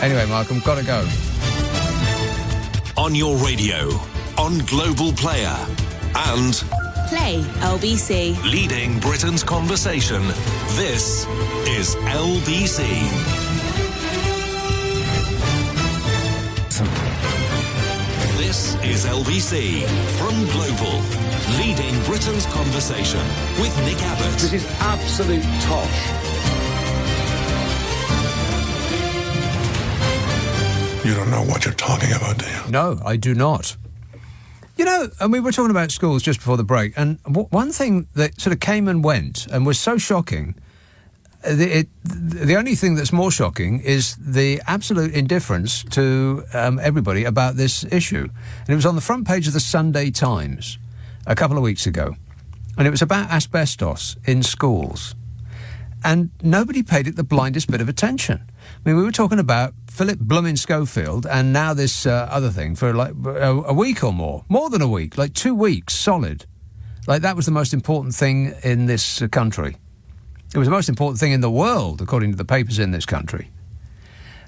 Anyway, Malcolm, gotta go. On your radio, on Global Player, and Play LBC. Leading Britain's conversation. This is LBC. This is LBC from Global, leading Britain's conversation with Nick Abbot. This is absolute tosh. You don't know what you're talking about, do you? No, I do not. You know, and we were talking about schools just before the break, and one thing that sort of came and went and was so shocking, the only thing that's more shocking is the absolute indifference to everybody about this issue. And it was on the front page of the Sunday Times a couple of weeks ago. And it was about asbestos in schools. And nobody paid it the blindest bit of attention. I mean, we were talking about Philip Bloomin' Schofield and now this other thing for like a week or more than a week, like 2 weeks solid. Like that was the most important thing in this country. It was the most important thing in the world, according to the papers in this country.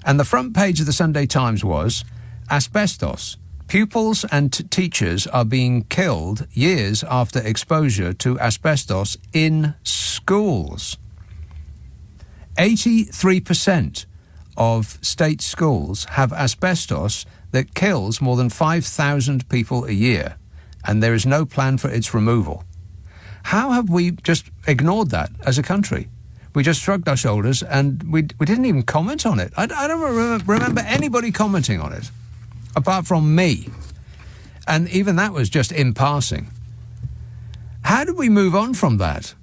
And the front page of the Sunday Times was, asbestos. Pupils and teachers are being killed years after exposure to asbestos in schools. 83% of state schools have asbestos that kills more than 5,000 people a year, and there is no plan for its removal. How have we just ignored that as a country? We just shrugged our shoulders and we didn't even comment on it. I don't remember anybody commenting on it, apart from me. And even that was just in passing. How did we move on from that?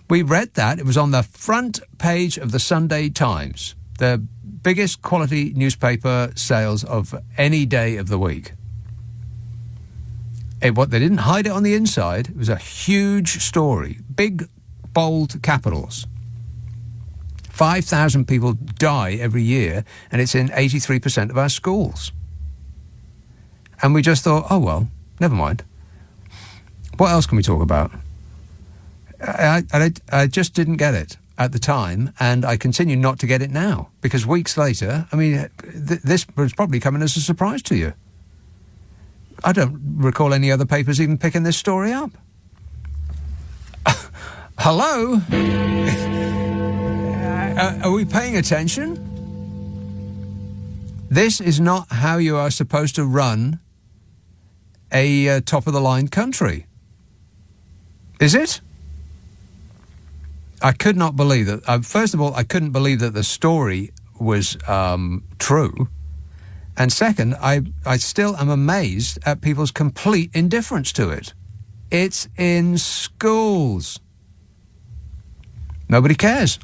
We read that. It was on the front page of the Sunday Times, the biggest quality newspaper sales of any day of the week. They didn't hide it on the inside. It was a huge story, big, bold capitals. 5,000 people die every year, and it's in 83% of our schools. And we just thought, oh, well, never mind. What else can we talk about? I just didn't get it at the time, and I continue not to get it now, because weeks later, I mean, this was probably coming as a surprise to you. I don't recall any other papers even picking this story up. Hello? Are we paying attention? This is not how you are supposed to run a top-of-the-line country. Is it? I could not believe that. First of all, I couldn't believe that the story was true. And second, I still am amazed at people's complete indifference to it. It's in schools. Nobody cares.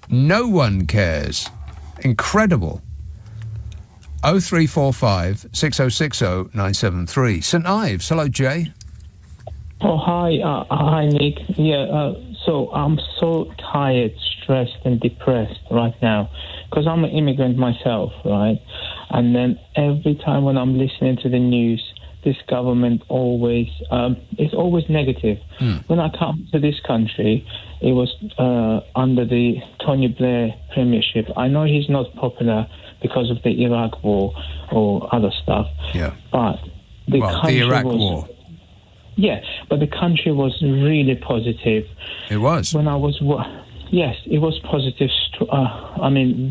No one cares. Incredible. 0345 6060 973. St Ives. Hello, Jay. Oh, hi. Hi, Nick. Yeah, so I'm so tired, stressed and depressed right now because I'm an immigrant myself, right? And then every time when I'm listening to the news, this government always, it's always negative. When I come to this country, it was under the Tony Blair premiership. I know he's not popular because of the Iraq war or other stuff. Yeah. But the Iraq war. Yeah, but the country was really positive. It was. When I was... Yes, it was positive.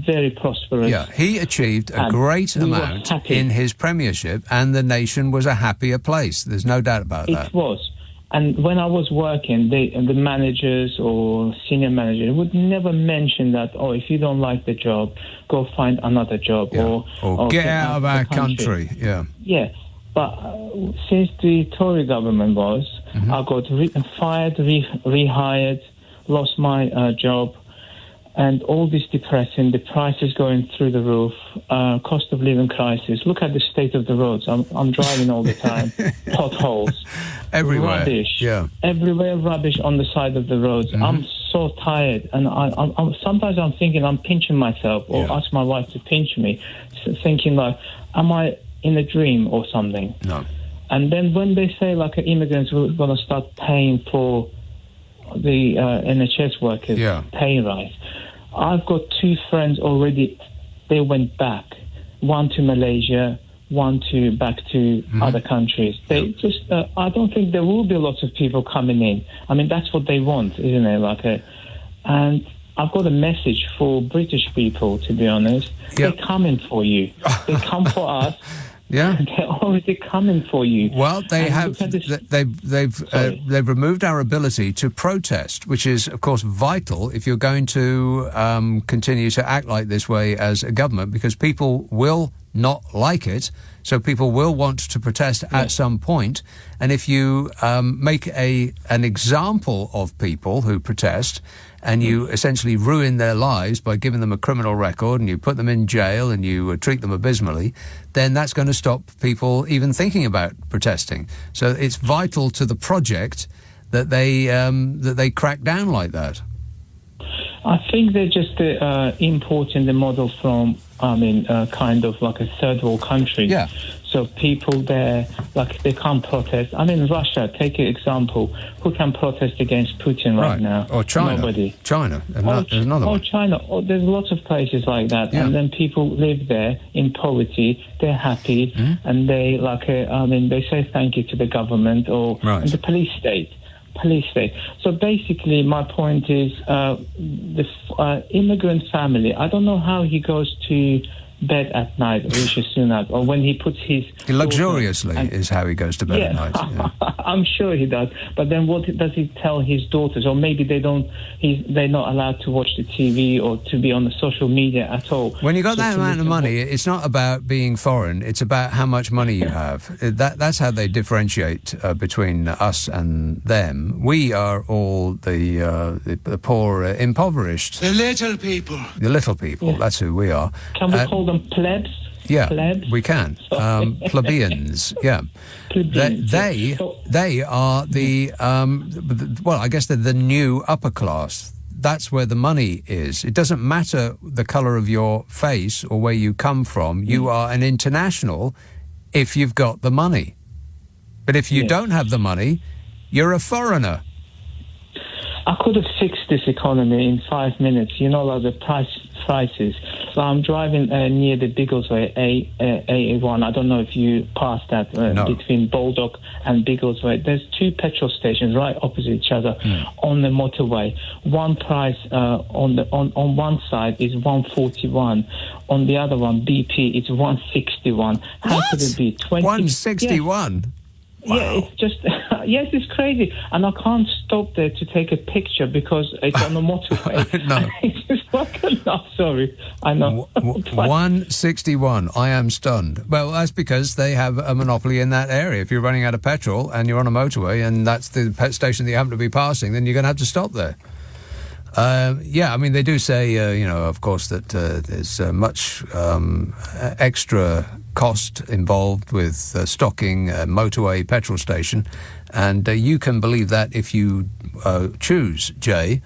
Very prosperous. Yeah, he achieved a great amount in his premiership, and the nation was a happier place. There's no doubt about that. It was. And when I was working, the managers or senior manager would never mention that, oh, if you don't like the job, go find another job. Yeah. Or get out of our country. Yeah. Yeah. But since the Tory government was, I got fired, rehired, lost my job, and all this depressing, the prices going through the roof, cost of living crisis. Look at the state of the roads. I'm driving all the time. Potholes. Everywhere. Rubbish. Yeah. Everywhere rubbish on the side of the roads. I'm so tired. And I'm sometimes I'm thinking I'm pinching myself or ask my wife to pinch me, thinking like, am I in a dream or something? No. And then when they say like immigrants were going to start paying for the NHS workers pay rise, I've got two friends already. They went back, one to Malaysia, one to back to other countries. They just I don't think there will be lots of people coming in. I mean, that's what they want, isn't it? And I've got a message for British people, to be honest. They're coming for you. They come for us. Yeah, they're already coming for you. Well, they have. They've removed our ability to protest, which is, of course, vital if you're going to continue to act like this way as a government, because people will not like it. So people will want to protest at some point. And if you make an example of people who protest, and you essentially ruin their lives by giving them a criminal record, and you put them in jail, and you treat them abysmally, then that's going to stop people even thinking about protesting. So it's vital to the project that they crack down like that. I think they're just importing the model from, kind of like a third world country. Yeah. So people there, like, they can't protest. I mean, Russia, take an example. Who can protest against Putin right now? Or China. Nobody. China. There's another one. China. There's lots of places like that. Yeah. And then people live there in poverty. They're happy. And they, they say thank you to the government or the police state. So basically, my point is the immigrant family. I don't know how he goes to bed at night, Rishi Sunak, or when he puts his... Luxuriously is how he goes to bed at night. Yeah. I'm sure he does. But then what does he tell his daughters? Or maybe they're not allowed to watch the TV or to be on the social media at all. When you got that amount of money, it's not about being foreign, it's about how much money you have. That's how they differentiate between us and them. We are all the poor, impoverished. The little people. The little people, that's who we are. Can we call them plebs? Yeah, plebs? we can. Plebeians, yeah. Plebeians, they are the, I guess they're the new upper class. That's where the money is. It doesn't matter the colour of your face or where you come from. You are an international if you've got the money. But if you don't have the money, you're a foreigner. I could have fixed this economy in 5 minutes. You know, like the prices. So I'm driving near the Biggleswade A1. I don't know if you passed that between Baldock and Biggleswade. There's 2 petrol stations right opposite each other on the motorway. One price on one side is 141. On the other one, BP, it's 161. How could it be 20? 161. Yes. Wow. Yeah, it's just, yes, it's crazy. And I can't stop there to take a picture because it's on the motorway. No. It's just like, no, sorry. I know. 161. I am stunned. Well, that's because they have a monopoly in that area. If you're running out of petrol and you're on a motorway and that's the pet station that you happen to be passing, then you're going to have to stop there. They do say, of course, that there's much extra cost involved with stocking a motorway petrol station, and you can believe that if you choose, Jay.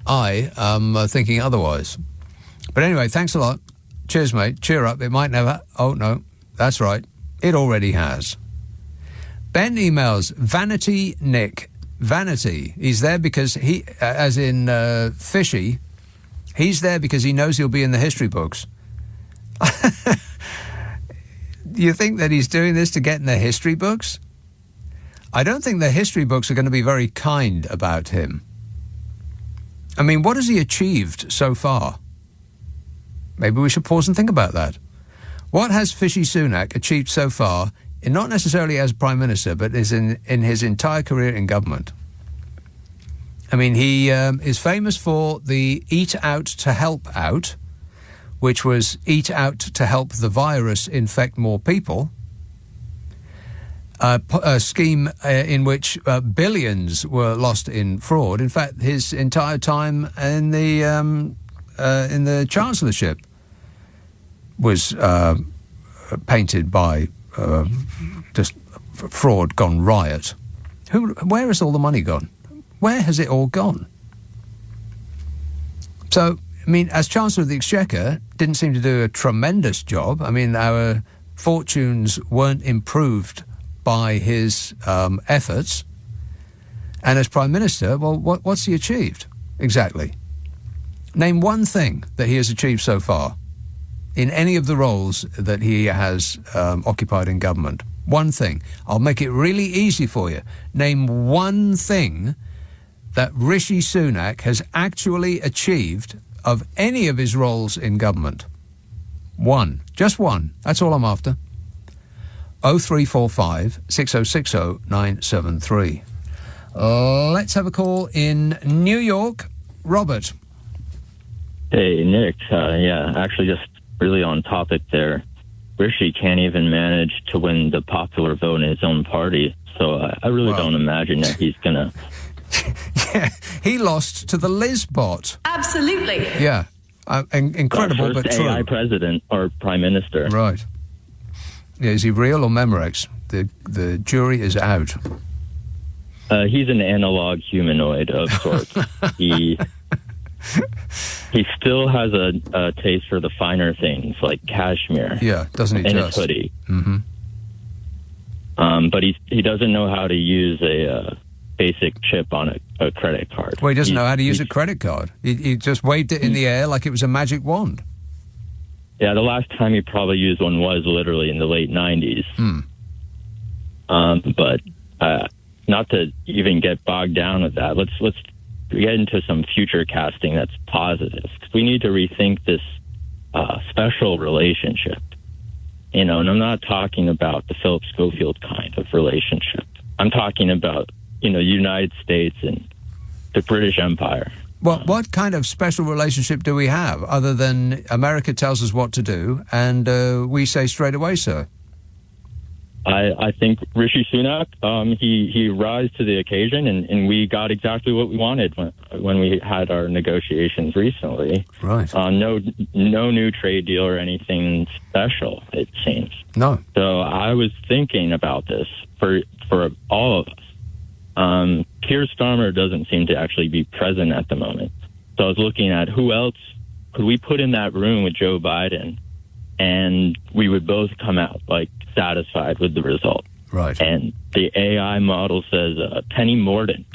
I am thinking otherwise. But anyway, thanks a lot. Cheers, mate. Cheer up. It might never... Oh, no. That's right. It already has. Ben emails, Vanity Nick. Vanity. He's there because he, as in Fishy, he's there because he knows he'll be in the history books. You think that he's doing this to get in the history books? I don't think the history books are going to be very kind about him. I mean, what has he achieved so far? Maybe we should pause and think about that. What has Fishy Sunak achieved so far, not necessarily as Prime Minister, but is in his entire career in government? I mean, he is famous for the Eat Out to Help Out, which was eat out to help the virus infect more people, a scheme in which billions were lost in fraud. In fact, his entire time in the chancellorship was painted by just fraud gone riot. Where has all the money gone? Where has it all gone? So, I mean, as Chancellor of the Exchequer, didn't seem to do a tremendous job. I mean, our fortunes weren't improved by his efforts. And as Prime Minister, well, what's he achieved exactly? Name one thing that he has achieved so far in any of the roles that he has occupied in government. One thing. I'll make it really easy for you. Name one thing that Rishi Sunak has actually achieved of any of his roles in government. One. Just one. That's all I'm after. 0345 6060 973. Let's have a call in New York. Robert. Hey, Nick. Actually just really on topic there. Rishi can't even manage to win the popular vote in his own party. So I really don't imagine that he's going to... Yeah, he lost to the Liz bot. Absolutely. Yeah, incredible, but true. AI president or prime minister. Right. Yeah, is he real or Memorex? The jury is out. He's an analog humanoid of sorts. he still has a taste for the finer things like cashmere. Yeah, doesn't he? And just? his hoodie. Mm-hmm. But he doesn't know how to use a basic chip on a credit card. Well, he doesn't know how to use a credit card. He just waved it in the air like it was a magic wand. Yeah, the last time he probably used one was literally in the late 90s. But not to even get bogged down with that, let's get into some future casting that's positive. We need to rethink this special relationship. You know, and I'm not talking about the Philip Schofield kind of relationship. I'm talking about, the United States and the British Empire. Well, what kind of special relationship do we have other than America tells us what to do and we say straight away, sir? I think Rishi Sunak, he rose to the occasion, and we got exactly what we wanted when we had our negotiations recently. Right. No new trade deal or anything special, it seems. No. So I was thinking about this for all of us. Keir Starmer doesn't seem to actually be present at the moment. So I was looking at who else could we put in that room with Joe Biden, and we would both come out satisfied with the result. Right. And the AI model says Penny Mordaunt.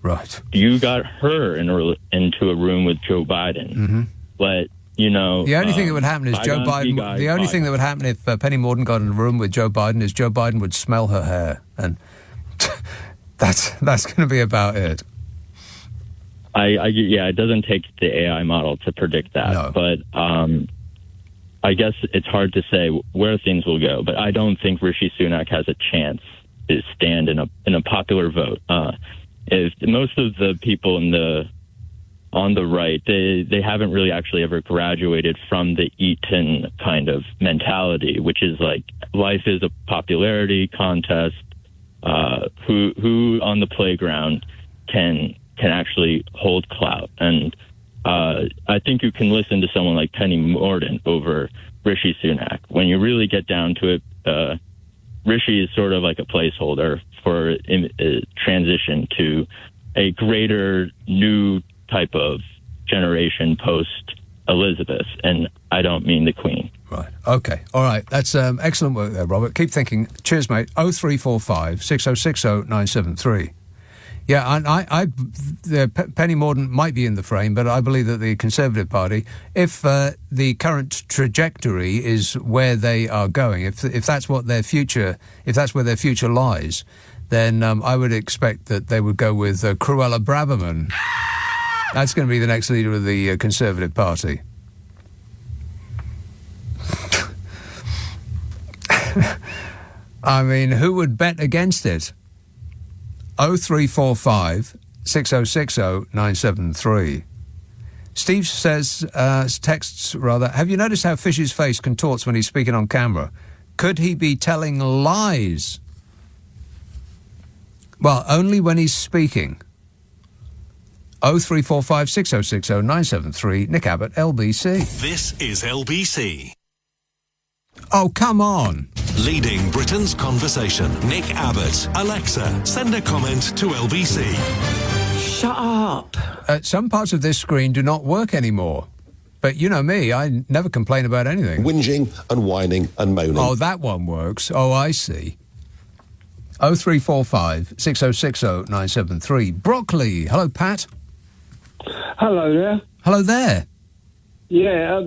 Right. You got her into a room with Joe Biden. Mm-hmm. But, the only thing that would happen is Joe Biden. The only thing that would happen if Penny Mordaunt got in a room with Joe Biden is Joe Biden would smell her hair, and that's going to be about it. It doesn't take the AI model to predict that. No. But I guess it's hard to say where things will go. But I don't think Rishi Sunak has a chance to stand in a popular vote. If most of the people on the right, they haven't really actually ever graduated from the Eton kind of mentality, which is life is a popularity contest. Who on the playground can actually hold clout. And I think you can listen to someone like Penny Mordaunt over Rishi Sunak. When you really get down to it, Rishi is sort of like a placeholder for a transition to a greater new type of generation post-Elizabeth, and I don't mean the Queen. Right. Okay. All right. That's excellent work there, Robert. Keep thinking. Cheers, mate. 0345 6060 973. Yeah, and Penny Mordaunt might be in the frame, but I believe that the Conservative Party, if the current trajectory is where they are going, if that's what their future, if that's where their future lies, then I would expect that they would go with Cruella Braverman. That's going to be the next leader of the Conservative Party. I mean, who would bet against it? 0345 6060 973. Steve says, texts rather, have you noticed how Fish's face contorts when he's speaking on camera? Could he be telling lies? Well, only when he's speaking. 0345 6060 973. Nick Abbott, LBC. This is LBC. Oh, come on. Leading Britain's conversation. Nick Abbott. Alexa, send a comment to LBC. Shut up. Some parts of this screen do not work anymore. But you know me, I never complain about anything. Whinging and whining and moaning. Oh, that one works. Oh, I see. 0345 6060 973. Broccoli. Hello, Pat. Hello there. Hello there. Yeah,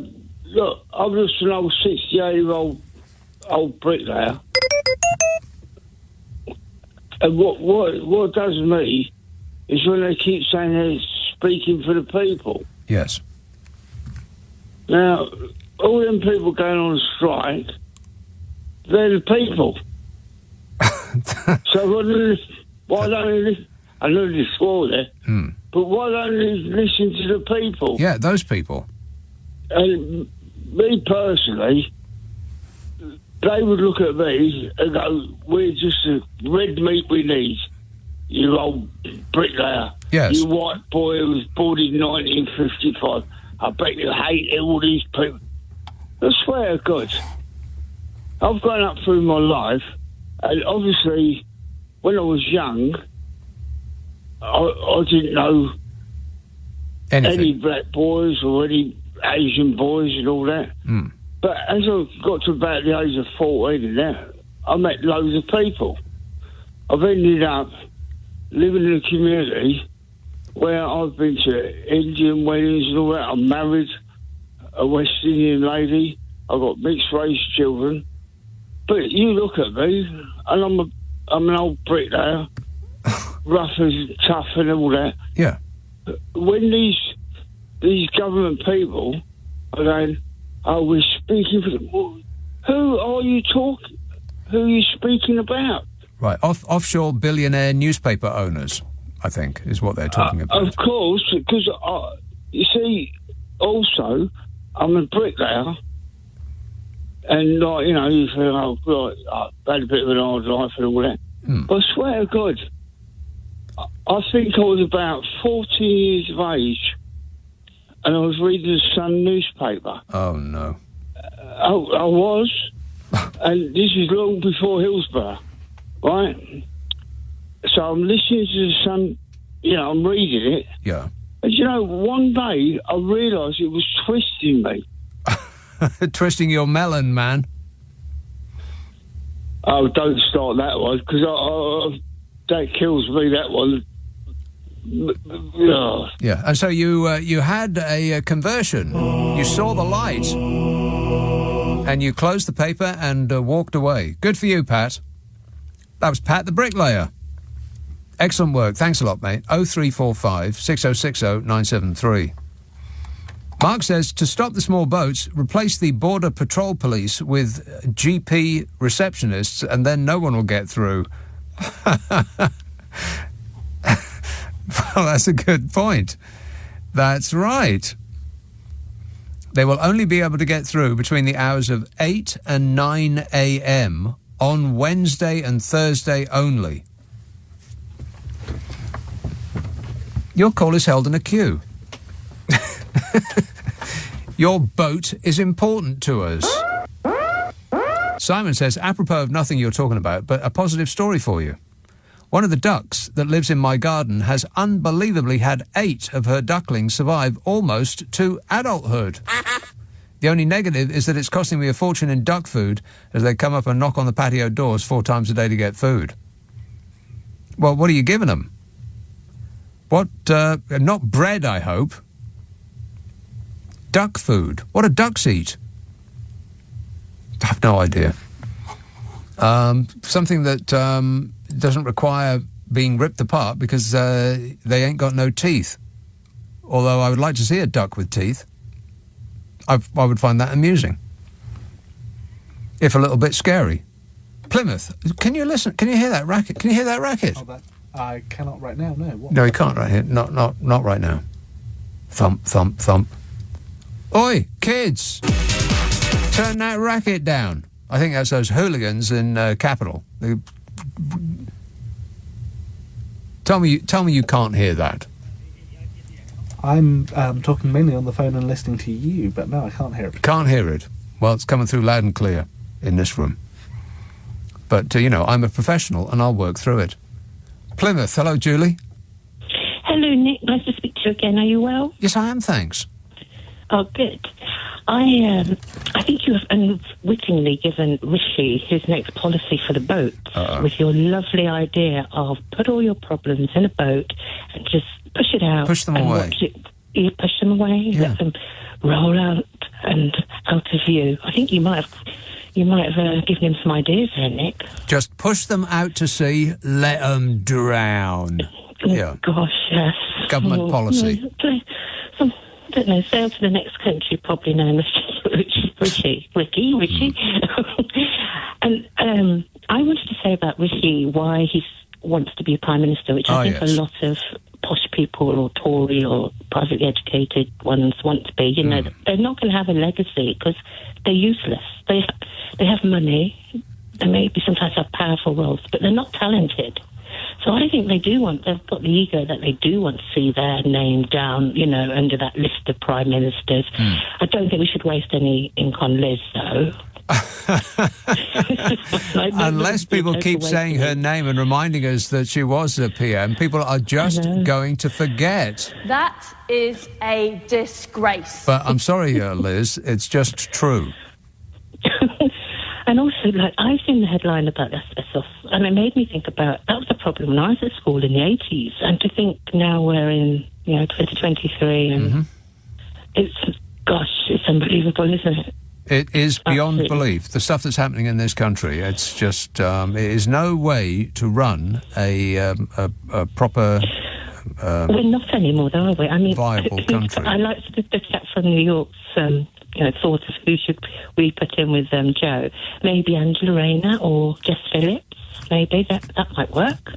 look, I'm just an old 68-year-old bricklayer. And what does me is when they keep saying they're speaking for the people. Yes. Now, all them people going on strike, they're the people. So why don't they, I know they swore there, but why don't they listen to the people? Yeah, those people. And me personally, they would look at me and go, we're just a red meat we need, you old bricklayer. Yes. You white boy who was born in 1955. I bet you hate all these people. I swear to God, I've grown up through my life, and obviously, when I was young, I didn't know any black boys or any Asian boys and all that. But as I got to about the age of 14 and that, I met loads of people. I've ended up living in a community where I've been to Indian weddings and all that. I'm married a West Indian lady. I've got mixed-race children. But you look at me, and I'm an old bricklayer, rough and tough and all that. Yeah. When these government people are going, oh, we're speaking for them. Well, who are you talking? Who are you speaking about? Right, offshore billionaire newspaper owners, I think, is what they're talking about. Of course, because, you see, also, I'm a bricklayer, and, you know, you feel, oh, God, I've had a bit of an hard life and all that. But I swear to God, I think I was about 14 years of age, and I was reading the Sun newspaper. Oh, no. I was, and this is long before Hillsborough, right? So I'm listening to the Sun, you know, I'm reading it. Yeah. And, you know, one day I realised it was twisting me. Twisting your melon, man. Oh, don't start that one, because that kills me, that one. Oh. Yeah, and so you had a conversion. You saw the light, and you closed the paper and walked away. Good for you, Pat. That was Pat the bricklayer. Excellent work. Thanks a lot, mate. 0345 6060 973. Mark says, to stop the small boats, replace the Border Patrol Police with GP receptionists, and then no one will get through. Well, that's a good point. That's right. They will only be able to get through between the hours of 8 and 9 a.m. on Wednesday and Thursday only. Your call is held in a queue. Your boat is important to us. Simon says, apropos of nothing you're talking about, but a positive story for you. One of the ducks that lives in my garden has unbelievably had 8 of her ducklings survive almost to adulthood. The only negative is that it's costing me a fortune in duck food as they come up and knock on the patio doors 4 times a day to get food. Well, what are you giving them? What, not bread, I hope. Duck food. What do ducks eat? I have no idea. Something that doesn't require being ripped apart because they ain't got no teeth. Although I would like to see a duck with teeth. I would find that amusing. If a little bit scary. Plymouth, can you listen? Can you hear that racket? Can you hear that racket? Oh, I cannot right now, no. What? No, you can't right here. Not right now. Thump, thump, thump. Oi, kids! Turn that racket down. I think that's those hooligans in Capital. Tell me you can't hear that. I'm talking mainly on the phone and listening to you, but no, I can't hear it. Can't hear it? Well, it's coming through loud and clear in this room. But, I'm a professional and I'll work through it. Plymouth, hello, Julie. Hello, Nick. Nice to speak to you again. Are you well? Yes, I am, thanks. Oh, good. I think you have unwittingly given Rishi his next policy for the boat with your lovely idea of put all your problems in a boat and just push it out. Push them away. You push them away, let them roll out and out of view. I think you might have given him some ideas there, Nick. Just push them out to sea, let them drown. Oh, yeah. Gosh, yes. Government policy. I don't know, sail to the next country, probably known as Rishi. And I wanted to say about Rishi why he wants to be a Prime Minister, which I think a lot of posh people or Tory or privately educated ones want to be. They're not going to have a legacy because they're useless. They have money, they maybe sometimes have powerful roles, but they're not talented. So I think they've got the ego that they do want to see their name down, under that list of prime ministers. I don't think we should waste any ink on Liz, though. Unless people keep saying her name and reminding us that she was a PM, people are just going to forget. That is a disgrace. But I'm sorry, Liz, it's just true. And also, like, I've seen the headline about asbestos, and it made me think about, that was a problem when I was at school in the 80s, and to think now we're in, 2023, and it's unbelievable, isn't it? It is beyond belief. The stuff that's happening in this country, it's just, it is no way to run a proper... we're not anymore, though, are we? I mean, viable country. I like the chat from New York's... thought of who should we put in with Joe. Maybe Angela Rayner or Jess Phillips. Maybe that might work.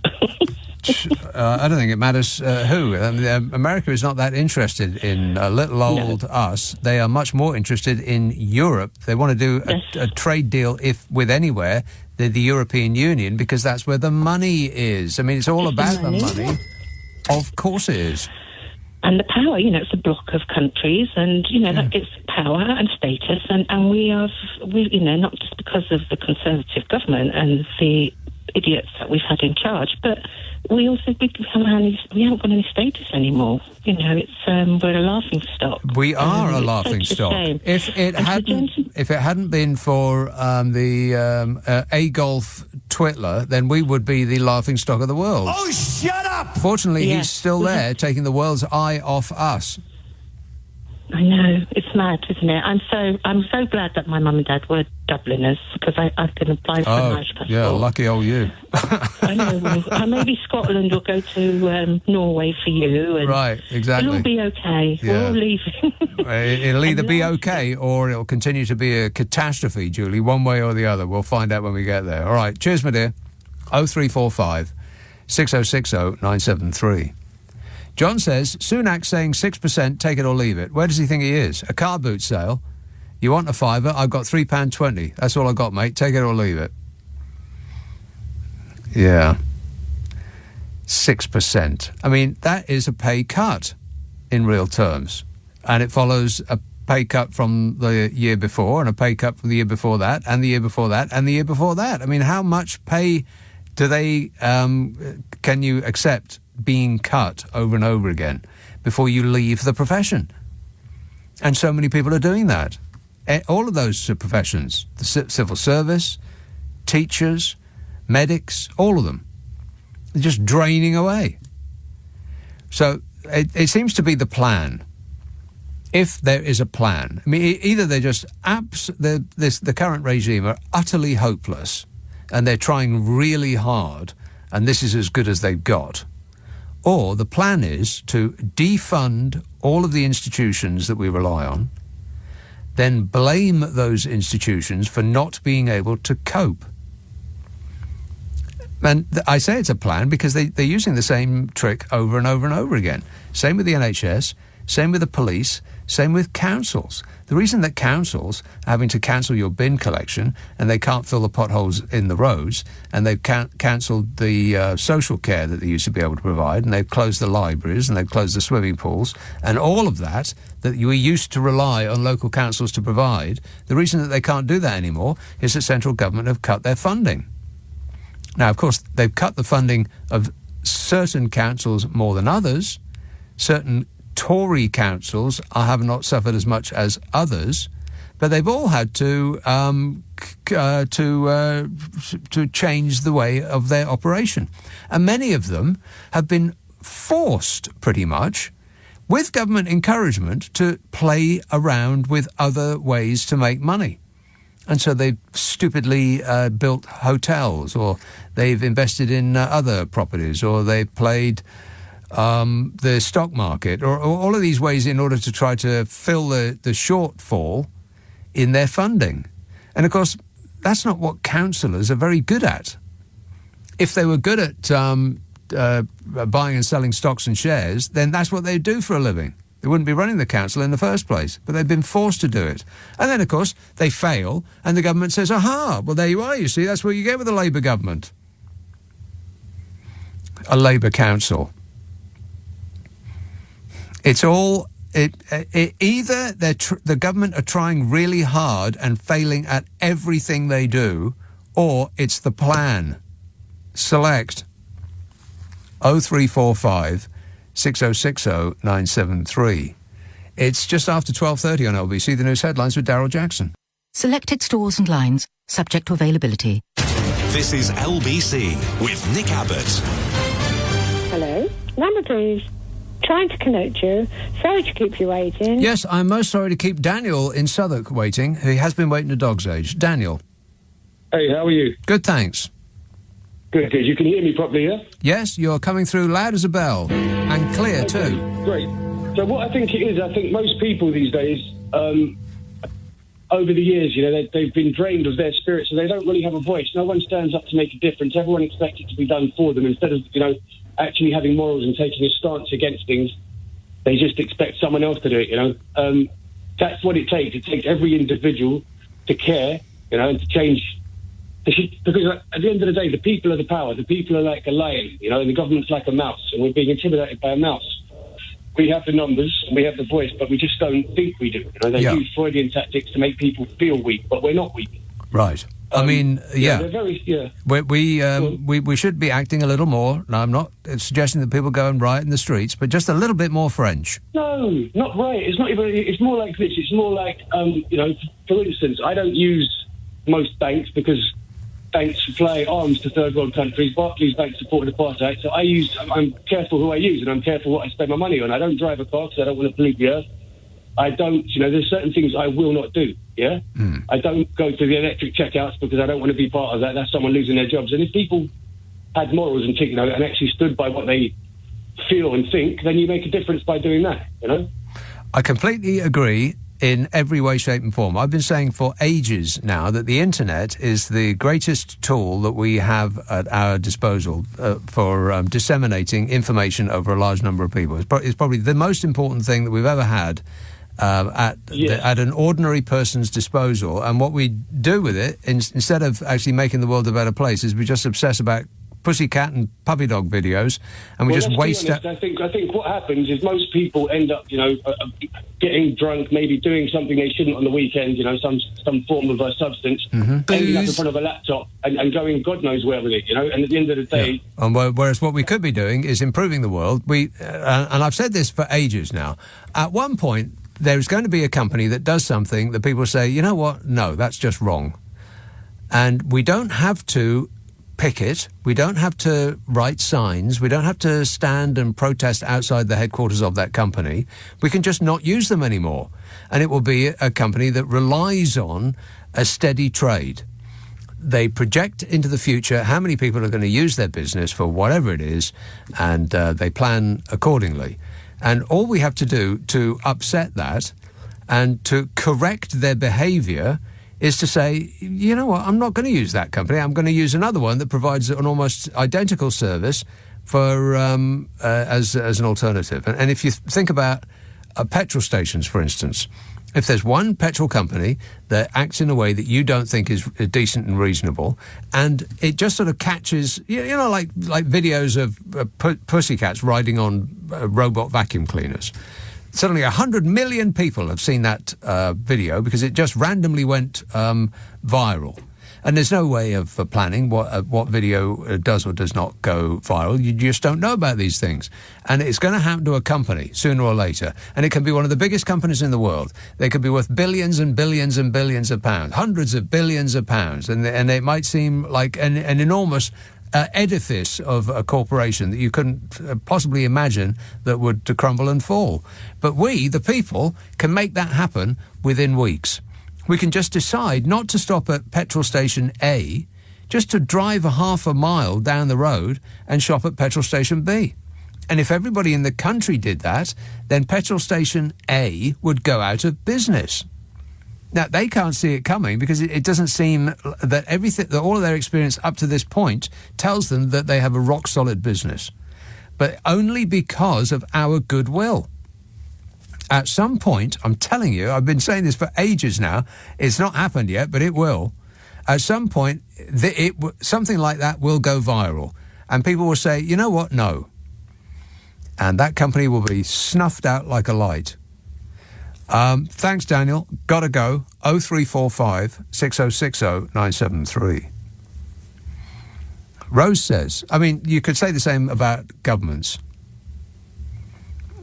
I don't think it matters who. America is not that interested in little old us. They are much more interested in Europe. They want to do a trade deal, if with anywhere, the European Union, because that's where the money is. I mean, it's all about the money. Of course it is. And the power, it's a block of countries, and, that gives power and status, and we not just because of the Conservative government and the idiots that we've had in charge, but we also we haven't got any status anymore. It's we're a laughing stock. We are a laughing stock. If it hadn't been for the A-Golf Twitler, then we would be the laughing stock of the world. Oh, shut up! Fortunately, he's still there, taking the world's eye off us. I know, it's mad, isn't it? I'm so glad that my mum and dad were Dubliners, because I can apply for an Irish passport. Yeah, lucky old you. I know. Maybe Scotland will go to Norway for you. And right, exactly. It'll all be okay. Yeah. We're all leaving. It'll either be okay or it'll continue to be a catastrophe, Julie, one way or the other. We'll find out when we get there. All right, cheers, my dear. 0345 6060 973. John says, Sunak saying 6%, take it or leave it. Where does he think he is? A car boot sale? You want a fiver? I've got £3.20. That's all I got, mate. Take it or leave it. Yeah. 6%. I mean, that is a pay cut in real terms. And it follows a pay cut from the year before, and a pay cut from the year before that, and the year before that, and the year before that. I mean, how much pay do they, can you accept being cut over and over again before you leave the profession? And so many people are doing that. All of those professions, the civil service, teachers, medics, all of them, they're just draining away. So it seems to be the plan. If there is a plan, I mean, either they're just the current regime are utterly hopeless, and they're trying really hard, and this is as good as they've got. Or the plan is to defund all of the institutions that we rely on, then blame those institutions for not being able to cope. And I say it's a plan because they're using the same trick over and over and over again. Same with the NHS, same with the police, same with councils. The reason that councils are having to cancel your bin collection and they can't fill the potholes in the roads, and they've cancelled the social care that they used to be able to provide, and they've closed the libraries, and they've closed the swimming pools, and all of that we used to rely on local councils to provide, the reason that they can't do that anymore is that central government have cut their funding. Now, of course, they've cut the funding of certain councils more than others. Certain Tory councils have not suffered as much as others, but they've all had to change the way of their operation. And many of them have been forced, pretty much, with government encouragement, to play around with other ways to make money. And so they've stupidly built hotels, or they've invested in other properties, or they've played the stock market, or all of these ways in order to try to fill the shortfall in their funding. And of course, that's not what councillors are very good at. If they were good at buying and selling stocks and shares, then that's what they'd do for a living. They wouldn't be running the council in the first place, but they've been forced to do it. And then, of course, they fail, and the government says, aha, well, there you are, you see, that's what you get with a Labour government. A Labour council. It's all Either the government are trying really hard and failing at everything they do, or it's the plan. Select 0345 6060 973. It's just after 12:30 on LBC, the news headlines with Daryl Jackson. Selected stores and lines, subject to availability. This is LBC with Nick Abbott. Hello, number please. Trying to connect you. Sorry to keep you waiting. Yes, I'm most sorry to keep Daniel in Southwark waiting. He has been waiting a dog's age. Daniel. Hey, how are you? Good, thanks. Good. You can hear me properly, yeah? Yes, you're coming through loud as a bell. And clear, too. Great. So what I think it is, I think most people these days, over the years, they've been drained of their spirit, so they don't really have a voice. No one stands up to make a difference. Everyone expects it to be done for them. Instead of, actually having morals and taking a stance against things, they just expect someone else to do it, That's what it takes. It takes every individual to care, and to change. Because at the end of the day, the people are the power. The people are like a lion, and the government's like a mouse, and we're being intimidated by a mouse. We have the numbers and we have the voice, but we just don't think we do. They use Freudian tactics to make people feel weak, but we're not weak. Right. I mean, they're very, we should be acting a little more. Now, I'm not suggesting that people go and riot in the streets, but just a little bit more French. No, not right. It's not even. It's more like this. It's more like, for instance, I don't use most banks because banks supply arms to third world countries. Barclays Bank supported apartheid, so I'm careful who I use and I'm careful what I spend my money on. I don't drive a car because I don't want to pollute the earth. I don't, there's certain things I will not do, yeah? I don't go to the electric checkouts because I don't want to be part of that. That's someone losing their jobs. And if people had morals and, and actually stood by what they feel and think, then you make a difference by doing that, I completely agree in every way, shape and form. I've been saying for ages now that the internet is the greatest tool that we have at our disposal for disseminating information over a large number of people. It's probably the most important thing that we've ever had at an ordinary person's disposal. And what we do with it, instead of actually making the world a better place, is we just obsess about pussycat and puppy dog videos, and we just waste that. I think what happens is most people end up, getting drunk, maybe doing something they shouldn't on the weekend, some form of a substance, ending up in front of a laptop and going God knows where with it, and at the end of the day... Yeah. And whereas what we could be doing is improving the world. And I've said this for ages now. At one point, there's going to be a company that does something that people say, you know what, no, that's just wrong. And we don't have to picket, we don't have to write signs, we don't have to stand and protest outside the headquarters of that company. We can just not use them anymore. And it will be a company that relies on a steady trade. They project into the future how many people are going to use their business for whatever it is, and they plan accordingly. And all we have to do to upset that and to correct their behaviour is to say, you know what, I'm not going to use that company. I'm going to use another one that provides an almost identical service for as an alternative. And if you think about petrol stations, for instance, if there's one petrol company that acts in a way that you don't think is decent and reasonable, and it just sort of catches, like videos of pussycats riding on robot vacuum cleaners. Suddenly 100 million people have seen that video because it just randomly went viral. And there's no way of planning what video does or does not go viral. You just don't know about these things. And it's going to happen to a company sooner or later. And it can be one of the biggest companies in the world. They could be worth billions and billions and billions of pounds, hundreds of billions of pounds. And it might seem like an enormous edifice of a corporation that you couldn't possibly imagine that would crumble and fall. But we, the people, can make that happen within weeks. We can just decide not to stop at petrol station A, just to drive a half a mile down the road and shop at petrol station B. And if everybody in the country did that, then petrol station A would go out of business. Now, they can't see it coming because it doesn't seem that all of their experience up to this point tells them that they have a rock-solid business. But only because of our goodwill. At some point, I'm telling you, I've been saying this for ages now, it's not happened yet, but it will. At some point, something like that will go viral. And people will say, you know what, no. And that company will be snuffed out like a light. Thanks, Daniel. Gotta go. 0345 6060 973. Rose says, I mean, you could say the same about governments.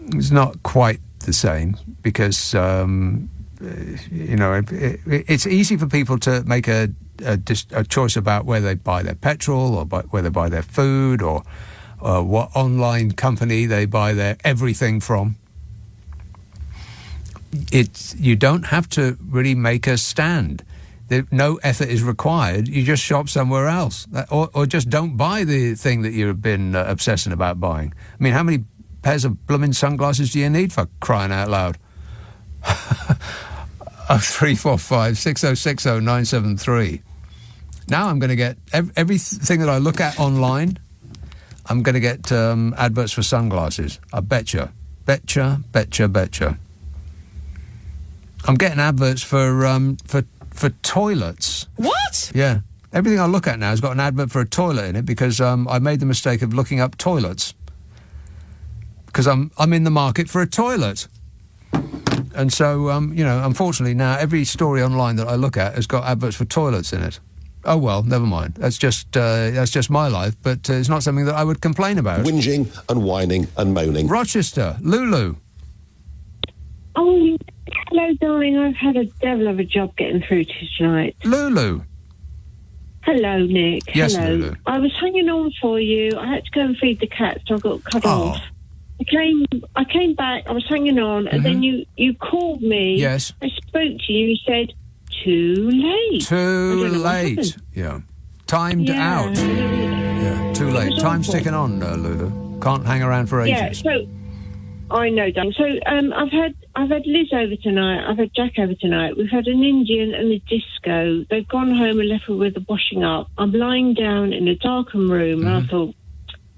It's not quite the same because, it's easy for people to make a choice about where they buy their petrol or where they buy their food or what online company they buy their everything from. You don't have to really make a stand. No effort is required. You just shop somewhere else, or just don't buy the thing that you've been obsessing about buying. I mean, how many pairs of blooming sunglasses do you need, for crying out loud? 0345 6060 973. Now I'm going to get everything that I look at online. I'm going to get adverts for sunglasses. I betcha. I'm getting adverts for toilets. What? Yeah. Everything I look at now has got an advert for a toilet in it because I made the mistake of looking up toilets. Because I'm in the market for a toilet. And so, unfortunately now every story online that I look at has got adverts for toilets in it. Oh, well, never mind. That's just my life, but it's not something that I would complain about. Whinging and whining and moaning. Rochester, Lulu. Oh, hello, darling. I've had a devil of a job getting through to you tonight. Lulu. Hello, Nick. Yes, hello. Lulu. I was hanging on for you. I had to go and feed the cat, so I got cut off. I came back. I was hanging on, and then you called me. Yes. I spoke to you. You said, too late. Too late. Yeah. Timed out. Yeah, too late. Time's ticking on, Lulu. Can't hang around for ages. Yeah, so I know, Dan. So I've had Liz over tonight. I've had Jack over tonight. We've had an Indian and a disco. They've gone home and left me with the washing up. I'm lying down in a darkened room, and I thought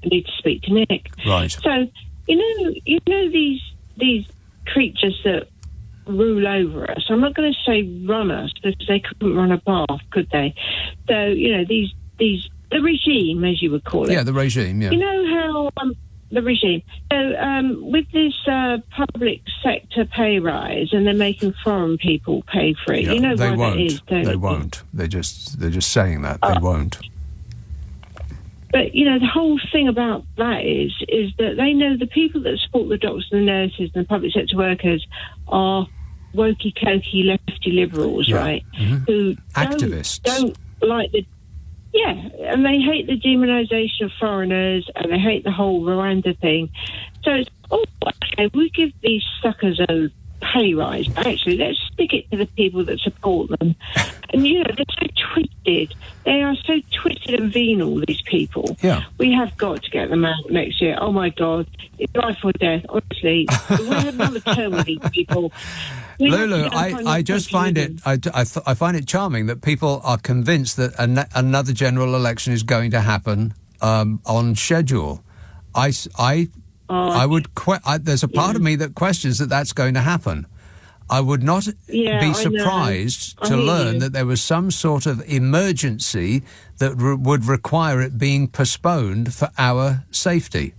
I need to speak to Nick. Right. So you know these creatures that rule over us. I'm not going to say run us because they couldn't run a bath, could they? So the regime, as you would call it. Yeah, the regime. Yeah. You know how the regime. So with this public sector pay rise, and they're making foreign people pay for it. Yeah, you know they why won't. that is, don't they you? won't. They're just saying that they won't. But, the whole thing about that is that they know the people that support the doctors and the nurses and the public sector workers are wokey-cokey lefty liberals, right? Mm-hmm. Who activists don't like and they hate the demonisation of foreigners, and they hate the whole Rwanda thing. So it's, okay, we give these suckers a pay rise, but actually let's stick it to the people that support them. And they're so twisted. They are so twisted and venal, these people. Yeah. We have got to get them out next year. Oh my God, it's life or death. Honestly, we have another term with these people. Lulu, I just find it I find it charming that people are convinced that another general election is going to happen on schedule. There's a part of me that questions that that's going to happen. I would not be surprised to learn that there was some sort of emergency that would require it being postponed for our safety.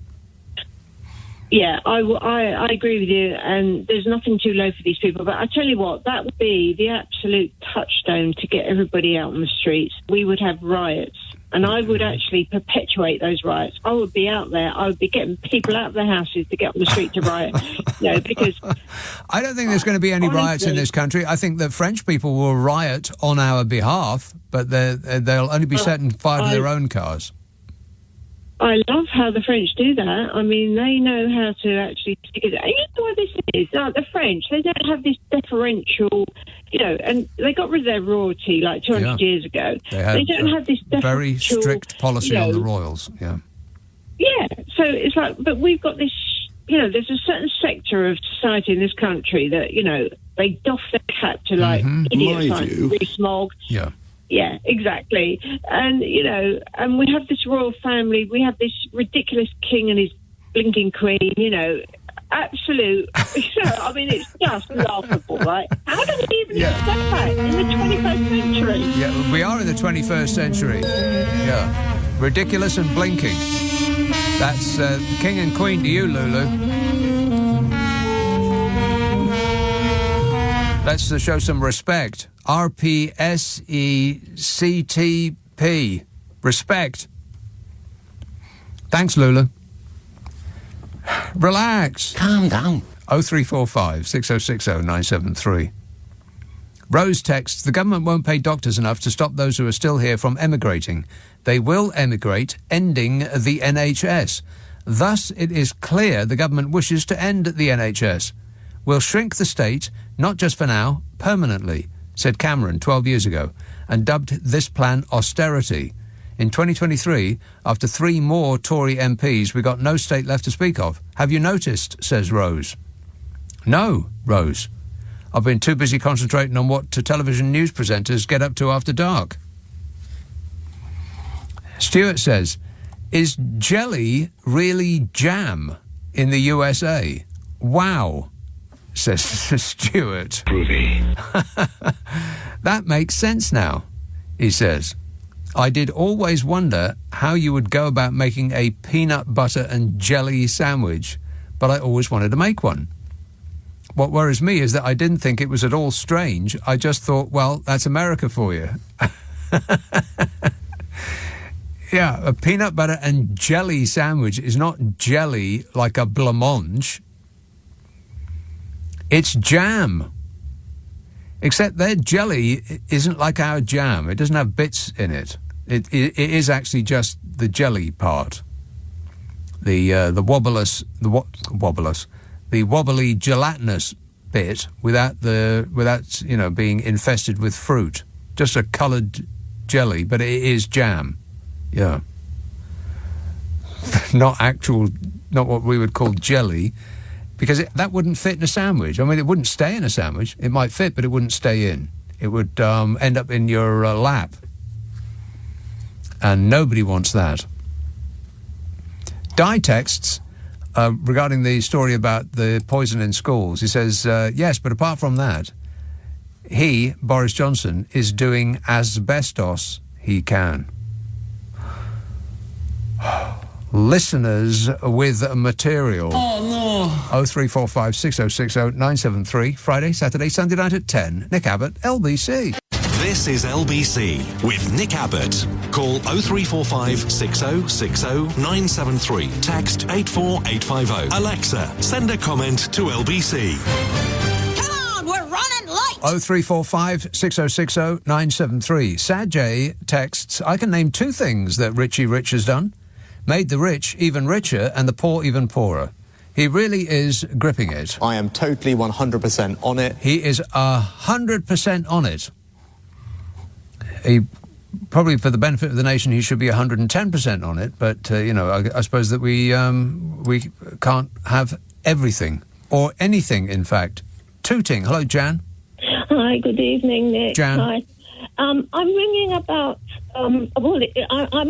Yeah, I agree with you, and there's nothing too low for these people. But I tell you what, that would be the absolute touchstone to get everybody out on the streets. We would have riots, and I would actually perpetuate those riots. I would be out there. I would be getting people out of their houses to get on the street to riot. Because I don't think there's going to be any riots in this country. I think that French people will riot on our behalf, but they'll only be setting fire to their own cars. I love how the French do that. I mean, they know how to actually stick it. You know what this is? Like the French, they don't have this deferential, and they got rid of their royalty like 200 years ago. They don't have this deferential, very strict policy on the royals. Yeah. Yeah. So it's like, but we've got this. There's a certain sector of society in this country that they doff their cap to idiots like Rees-Mogg. Yeah. Yeah, exactly. And, and we have this royal family. We have this ridiculous king and his blinking queen, absolute. I mean, it's just laughable, right? How do we even accept that in the 21st century? Yeah, we are in the 21st century. Yeah. Ridiculous and blinking. That's king and queen to you, Lulu. Let's show some respect. RPSECTP. Respect. Thanks, Lula. Relax. Calm down. 0345 6060 973. Rose texts, the government won't pay doctors enough to stop those who are still here from emigrating. They will emigrate, ending the NHS. Thus, it is clear the government wishes to end the NHS. We'll shrink the state, not just for now, permanently, said Cameron 12 years ago, and dubbed this plan austerity. In 2023, after 3 more Tory MPs, we got no state left to speak of. Have you noticed, says Rose. No, Rose. I've been too busy concentrating on what television news presenters get up to after dark. Stuart says, is jelly really jam in the USA? Wow, says Stuart. Groovy. That makes sense now, he says. I did always wonder how you would go about making a peanut butter and jelly sandwich, but I always wanted to make one. What worries me is that I didn't think it was at all strange. I just thought, well, that's America for you. Yeah, a peanut butter and jelly sandwich is not jelly like a blancmange. It's jam. Except their jelly isn't like our jam. It doesn't have bits in it. It is actually just the jelly part. The wobbly gelatinous bit without being infested with fruit. Just a coloured jelly, but it is jam. Yeah. Not what we would call jelly, because that wouldn't fit in a sandwich. I mean, it wouldn't stay in a sandwich. It might fit, but it wouldn't stay in. It would end up in your lap. And nobody wants that. Di texts regarding the story about the poison in schools. He says, yes, but apart from that, he, Boris Johnson, is doing asbestos he can. Listeners with material. Oh, no. 0345 6060 973. Friday, Saturday, Sunday night at 10. Nick Abbott, LBC. This is LBC with Nick Abbott. Call 0345 6060 973. Text 84850. Alexa, send a comment to LBC. Come on, we're running late. 0345 6060 973. Sajay texts, I can name 2 things that Richie Rich has done. Made the rich even richer and the poor even poorer. He really is gripping it. I am totally 100% on it. He is 100% on it. He probably, for the benefit of the nation, he should be 110% on it. But I suppose that we can't have everything or anything. In fact, Tooting. Hello, Jan. Hi. Good evening, Nick. Jan. Hi. I'm ringing about. I'm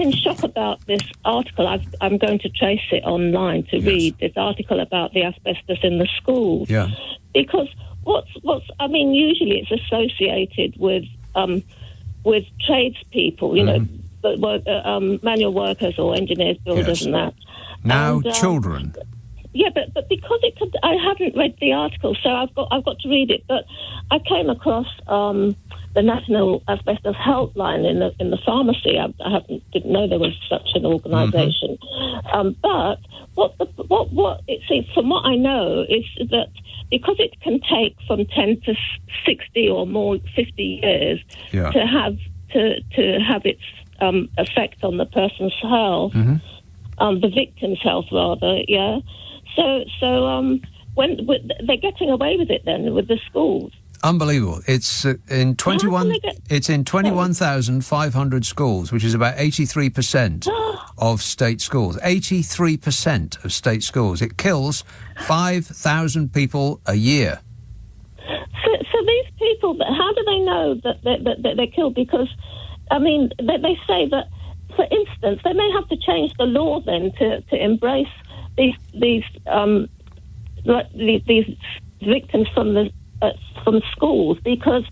in shock about this article. I'm going to trace it online to read this article about the asbestos in the schools. Yeah. Because usually it's associated with tradespeople, but manual workers or engineers, builders, and that. Now, children. Yeah, but because I haven't read the article, so I've got to read it. But I came across the National Asbestos Helpline in the pharmacy. I didn't know there was such an organisation. But what it seems, from what I know, is that because it can take from 10 to 60 or more 50 years to have its effect on the person's health, the victim's health rather. Yeah. So when they're getting away with it then with the schools. Unbelievable. It's in 21. It's in 21,500 schools, which is about 83% of state schools. 83% of state schools. It kills 5,000 people a year. So these people, how do they know that they're killed? Because they say that, for instance, they may have to change the law then to embrace these victims from schools, because,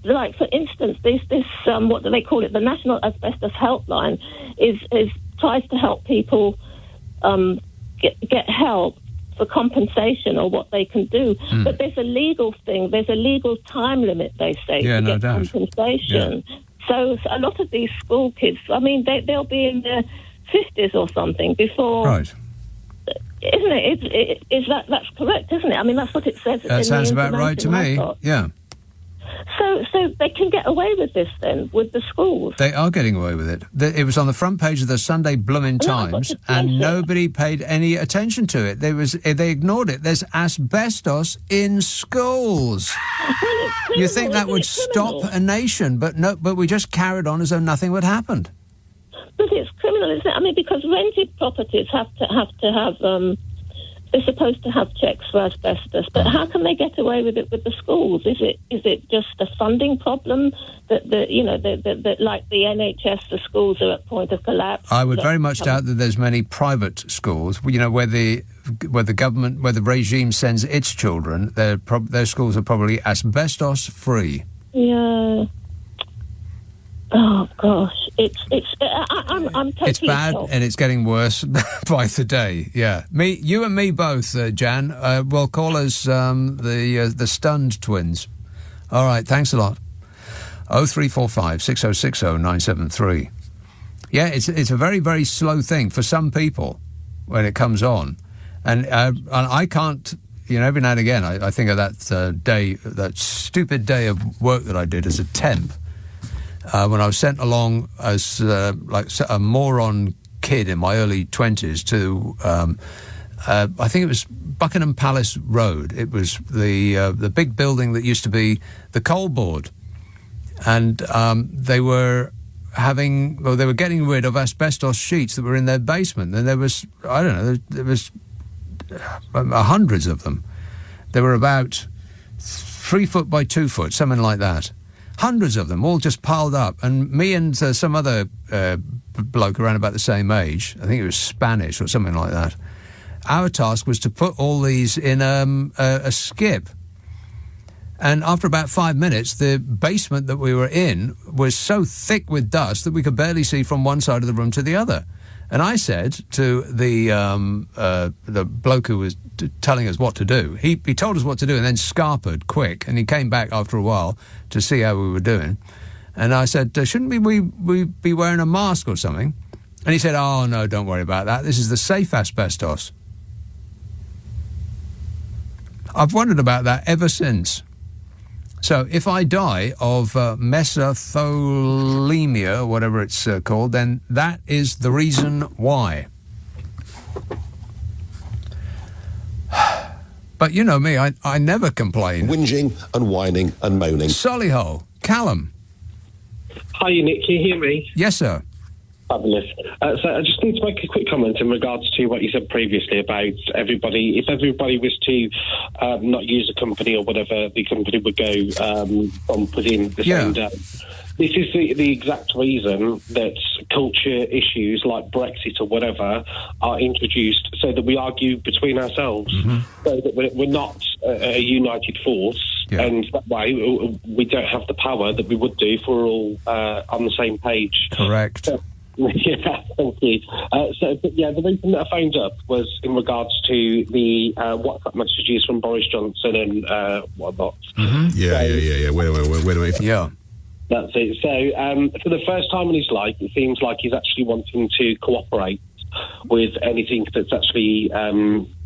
like, for instance, this what do they call it? The National Asbestos Helpline tries to help people get help for compensation or what they can do. But there's a legal thing. There's a legal time limit, they say, to get compensation. Yeah. So a lot of these school kids, I mean, they'll be in their 50s or something before... Right. Isn't it? That's correct, isn't it? I mean, that's what it says. That sounds about right to me, yeah. So they can get away with this then, with the schools? They are getting away with it. It was on the front page of the Sunday Bloomin' Times, and nobody paid any attention to it. They ignored it. There's asbestos in schools. You think that would stop a nation, but we just carried on as though nothing had happened. But it's criminal, isn't it? I mean, because rented properties have to have they're supposed to have checks for asbestos, but how can they get away with it with the schools? Is it just a funding problem that like the NHS, the schools are at point of collapse? I would very much doubt that there's many private schools, where the government, where the regime sends its children, their schools are probably asbestos free. Yeah. Oh gosh, I'm totally it's bad, shocked. And it's getting worse by the day. Yeah, you and me both, Jan. We'll call us the stunned twins. All right, thanks a lot. 0345 6060 973. Yeah, it's a very, very slow thing for some people when it comes on, and I can't. Every now and again, I think of that day, that stupid day of work that I did as a temp. When I was sent along as a moron kid in my early 20s to, I think it was Buckingham Palace Road. It was the big building that used to be the coal board, and they were getting rid of asbestos sheets that were in their basement, and there was hundreds of them. They were about 3 foot by 2 foot, something like that. Hundreds of them, all just piled up. And me and some other bloke around about the same age, I think it was Spanish or something like that, our task was to put all these in a skip. And after about 5 minutes, the basement that we were in was so thick with dust that we could barely see from one side of the room to the other. And I said to the bloke who was telling us what to do, he told us what to do and then scarpered quick, and he came back after a while to see how we were doing. And I said, shouldn't we be wearing a mask or something? And he said, oh, no, don't worry about that. This is the safe asbestos. I've wondered about that ever since. So if I die of mesothelioma, or whatever it's called, then that is the reason why. But you know me, I never complain. Whinging and whining and moaning. Solihull, Callum. Hi, Nick, can you hear me? Yes, sir. Fabulous. So I just need to make a quick comment in regards to what you said previously about everybody. If everybody was to not use a company or whatever, the company would go on within the same day. This is the exact reason that culture issues like Brexit or whatever are introduced, so that we argue between ourselves, so that we're not a united force, and that way we don't have the power that we would do if we're all on the same page. Correct. Yeah, thank you. The reason that I phoned up was in regards to the WhatsApp messages from Boris Johnson and whatnot. Yeah. Wait. Yeah. That's it. So, for the first time in his life, it seems like he's actually wanting to cooperate with anything that's actually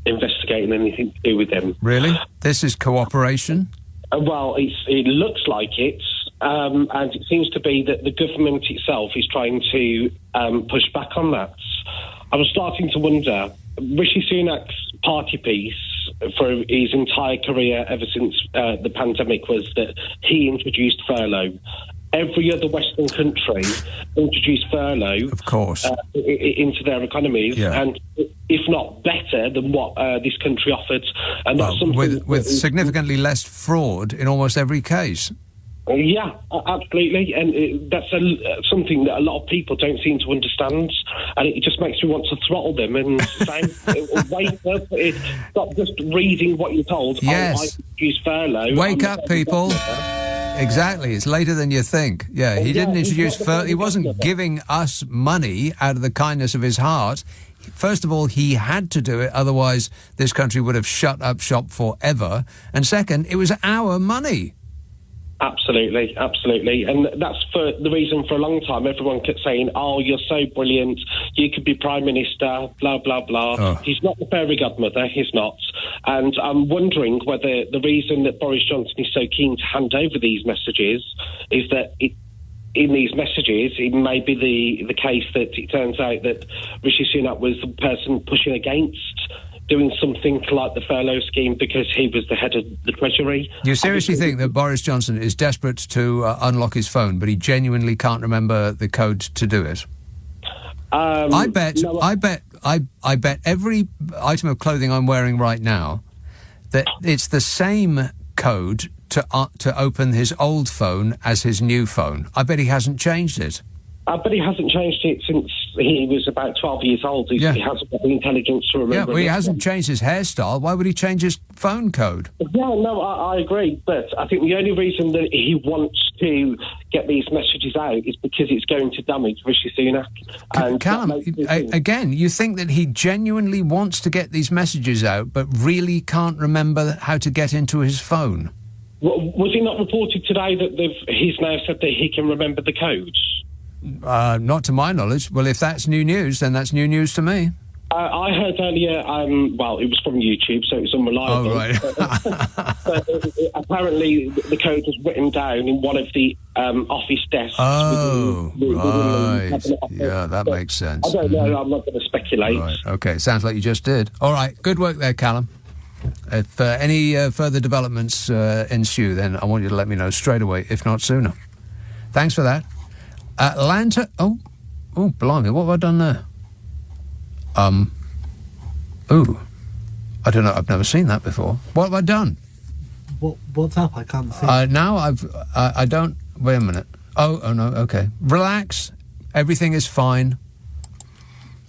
investigating anything to do with them. Really? This is cooperation? Well, it looks like it. And it seems to be that the government itself is trying to push back on that. I was starting to wonder, Rishi Sunak's party piece for his entire career ever since the pandemic was that he introduced furlough. Every other Western country introduced furlough, of course, into their economies, and if not better than what this country offered. And that's something with significantly less fraud in almost every case. Yeah, absolutely, and that's something that a lot of people don't seem to understand, and it just makes me want to throttle them and say, wake up, stop just reading what you're told. Yes. I use furlough. Wake up, people. Exactly, it's later than you think. Yeah, he didn't introduce furlough. He wasn't giving us money out of the kindness of his heart. first of all, he had to do it, otherwise this country would have shut up shop forever. And second, it was our money. Absolutely. And that's for the reason for a long time everyone kept saying, oh, you're so brilliant, you could be Prime Minister, blah, blah, blah. Oh. He's not the fairy godmother, he's not. And I'm wondering whether the reason that Boris Johnson is so keen to hand over these messages is that in these messages, it may be the case that it turns out that Rishi Sunak was the person pushing against doing something like the furlough scheme because he was the head of the Treasury. You seriously think that Boris Johnson is desperate to unlock his phone, but he genuinely can't remember the code to do it? I bet every item of clothing I'm wearing right now, that it's the same code to open his old phone as his new phone. I bet he hasn't changed it. But he hasn't changed it since he was about 12 years old. He hasn't got the intelligence to remember. Yeah, well, he hasn't changed his hairstyle. Why would he change his phone code? Yeah, no, I agree. But I think the only reason that he wants to get these messages out is because it's going to damage Rishi Sunak. And Callum, again, you think that he genuinely wants to get these messages out, but really can't remember how to get into his phone? Was it not reported today that he's now said that he can remember the codes? Not to my knowledge. Well, if that's new news, then that's new news to me. I heard earlier, well, it was from YouTube, so it's unreliable. Oh, right. But apparently the code was written down in one of the office desks. Oh, right. Yeah, that makes sense. I don't know, I'm not going to speculate. Right. OK, sounds like you just did. All right, good work there, Callum. If any further developments ensue, then I want you to let me know straight away, if not sooner. Thanks for that. Atlanta. Oh, blimey! What have I done there? I don't know. I've never seen that before. What have I done? What's up? I can't see. Now I don't. Wait a minute. Oh no. Okay. Relax. Everything is fine.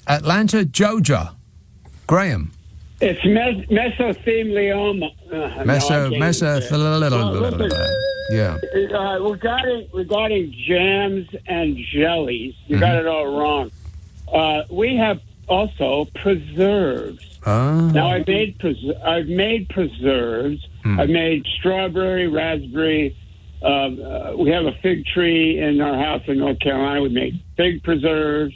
Atlanta, Georgia. Graham. It's mesothelioma. Yeah. Regarding jams and jellies, you got it all wrong. We have also preserves. Now I've made preserves. I've made strawberry, raspberry. We have a fig tree in our house in North Carolina. We make fig preserves.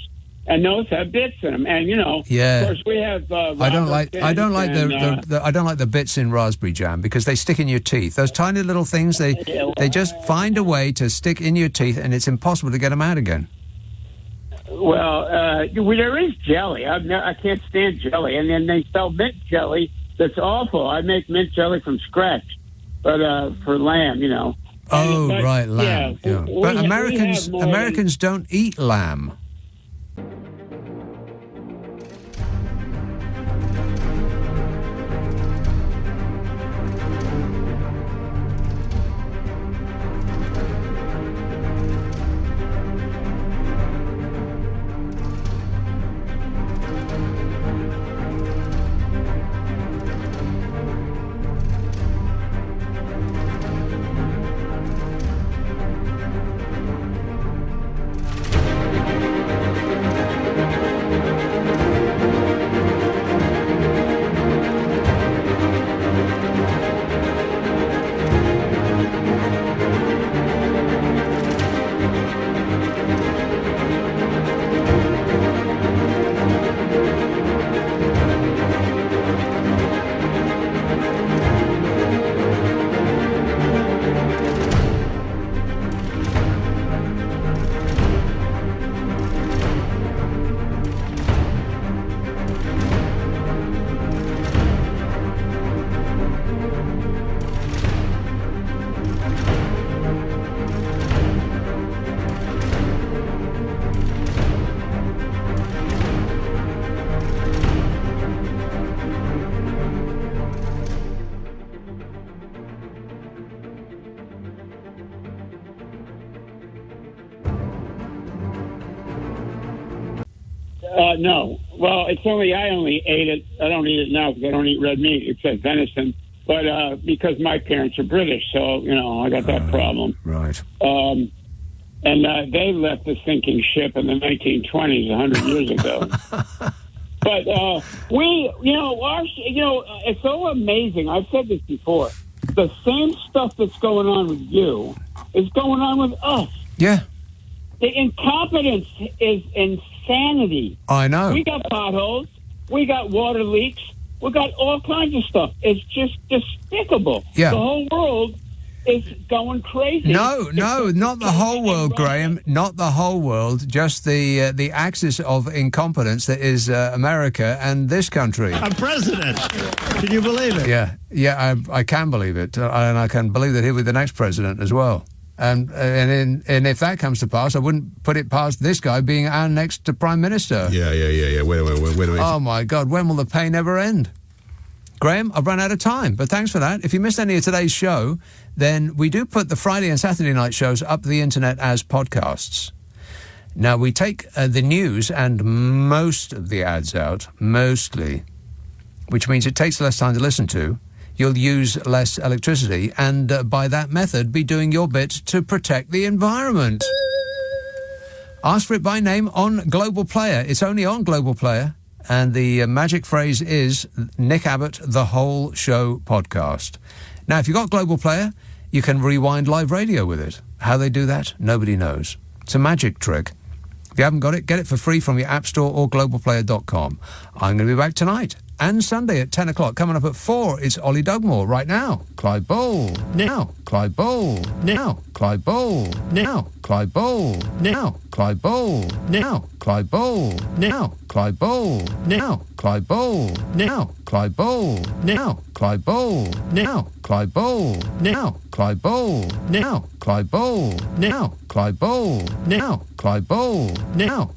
And those have bits in them, and of course we have. I don't like the bits in raspberry jam because they stick in your teeth. Those tiny little things, they just find a way to stick in your teeth, and it's impossible to get them out again. Well, there is jelly. I can't stand jelly, and then they sell mint jelly. That's awful. I make mint jelly from scratch, but for lamb, Oh, right, lamb. Yeah. But Americans don't eat lamb. No. Well, I only ate it. I don't eat it now because I don't eat red meat except venison. But because my parents are British, so, I got that problem. Right. And they left the sinking ship in the 1920s, 100 years ago. But it's so amazing. I've said this before. The same stuff that's going on with you is going on with us. Yeah. The incompetence is insanity. I know. We got potholes. We got water leaks. We got all kinds of stuff. It's just despicable. Yeah. The whole world is going crazy. No, not the whole world, Graham. Not the whole world. Just the axis of incompetence that is America and this country. A president. Can you believe it? Yeah, I can believe it, and I can believe that he'll be the next president as well. And if that comes to pass, I wouldn't put it past this guy being our next prime minister. Yeah. Wait a minute. Oh my God, when will the pain ever end? Graham, I've run out of time, but thanks for that. If you missed any of today's show, then we do put the Friday and Saturday night shows up the internet as podcasts. Now, we take the news and most of the ads out, mostly, which means it takes less time to listen to. You'll use less electricity and by that method be doing your bit to protect the environment. Ask for it by name on Global Player. It's only on Global Player. And the magic phrase is Nick Abbot, The Whole Show Podcast. Now, if you've got Global Player, you can rewind live radio with it. How they do that, nobody knows. It's a magic trick. If you haven't got it, get it for free from your App Store or globalplayer.com. I'm going to be back tonight and Sunday at 10 o'clock. Coming up at 4, it's Ollie Dugmore. Right now, Clyde Bowl. Now, Clyde Bowl. Now, Clyde Bowl. Now, Clyde Bowl. Now, Clyde Bowl. Now, Clyde Bowl. Now, Clyde Bowl. Now, Clyde Bowl. Now, Clyde Bowl. Now, Clyde Bowl. Now, Clyde Bowl. Now, Clyde Bowl. Now, Clyde Bowl. Now, Clyde Bowl. Now, Clyde Bowl. Now.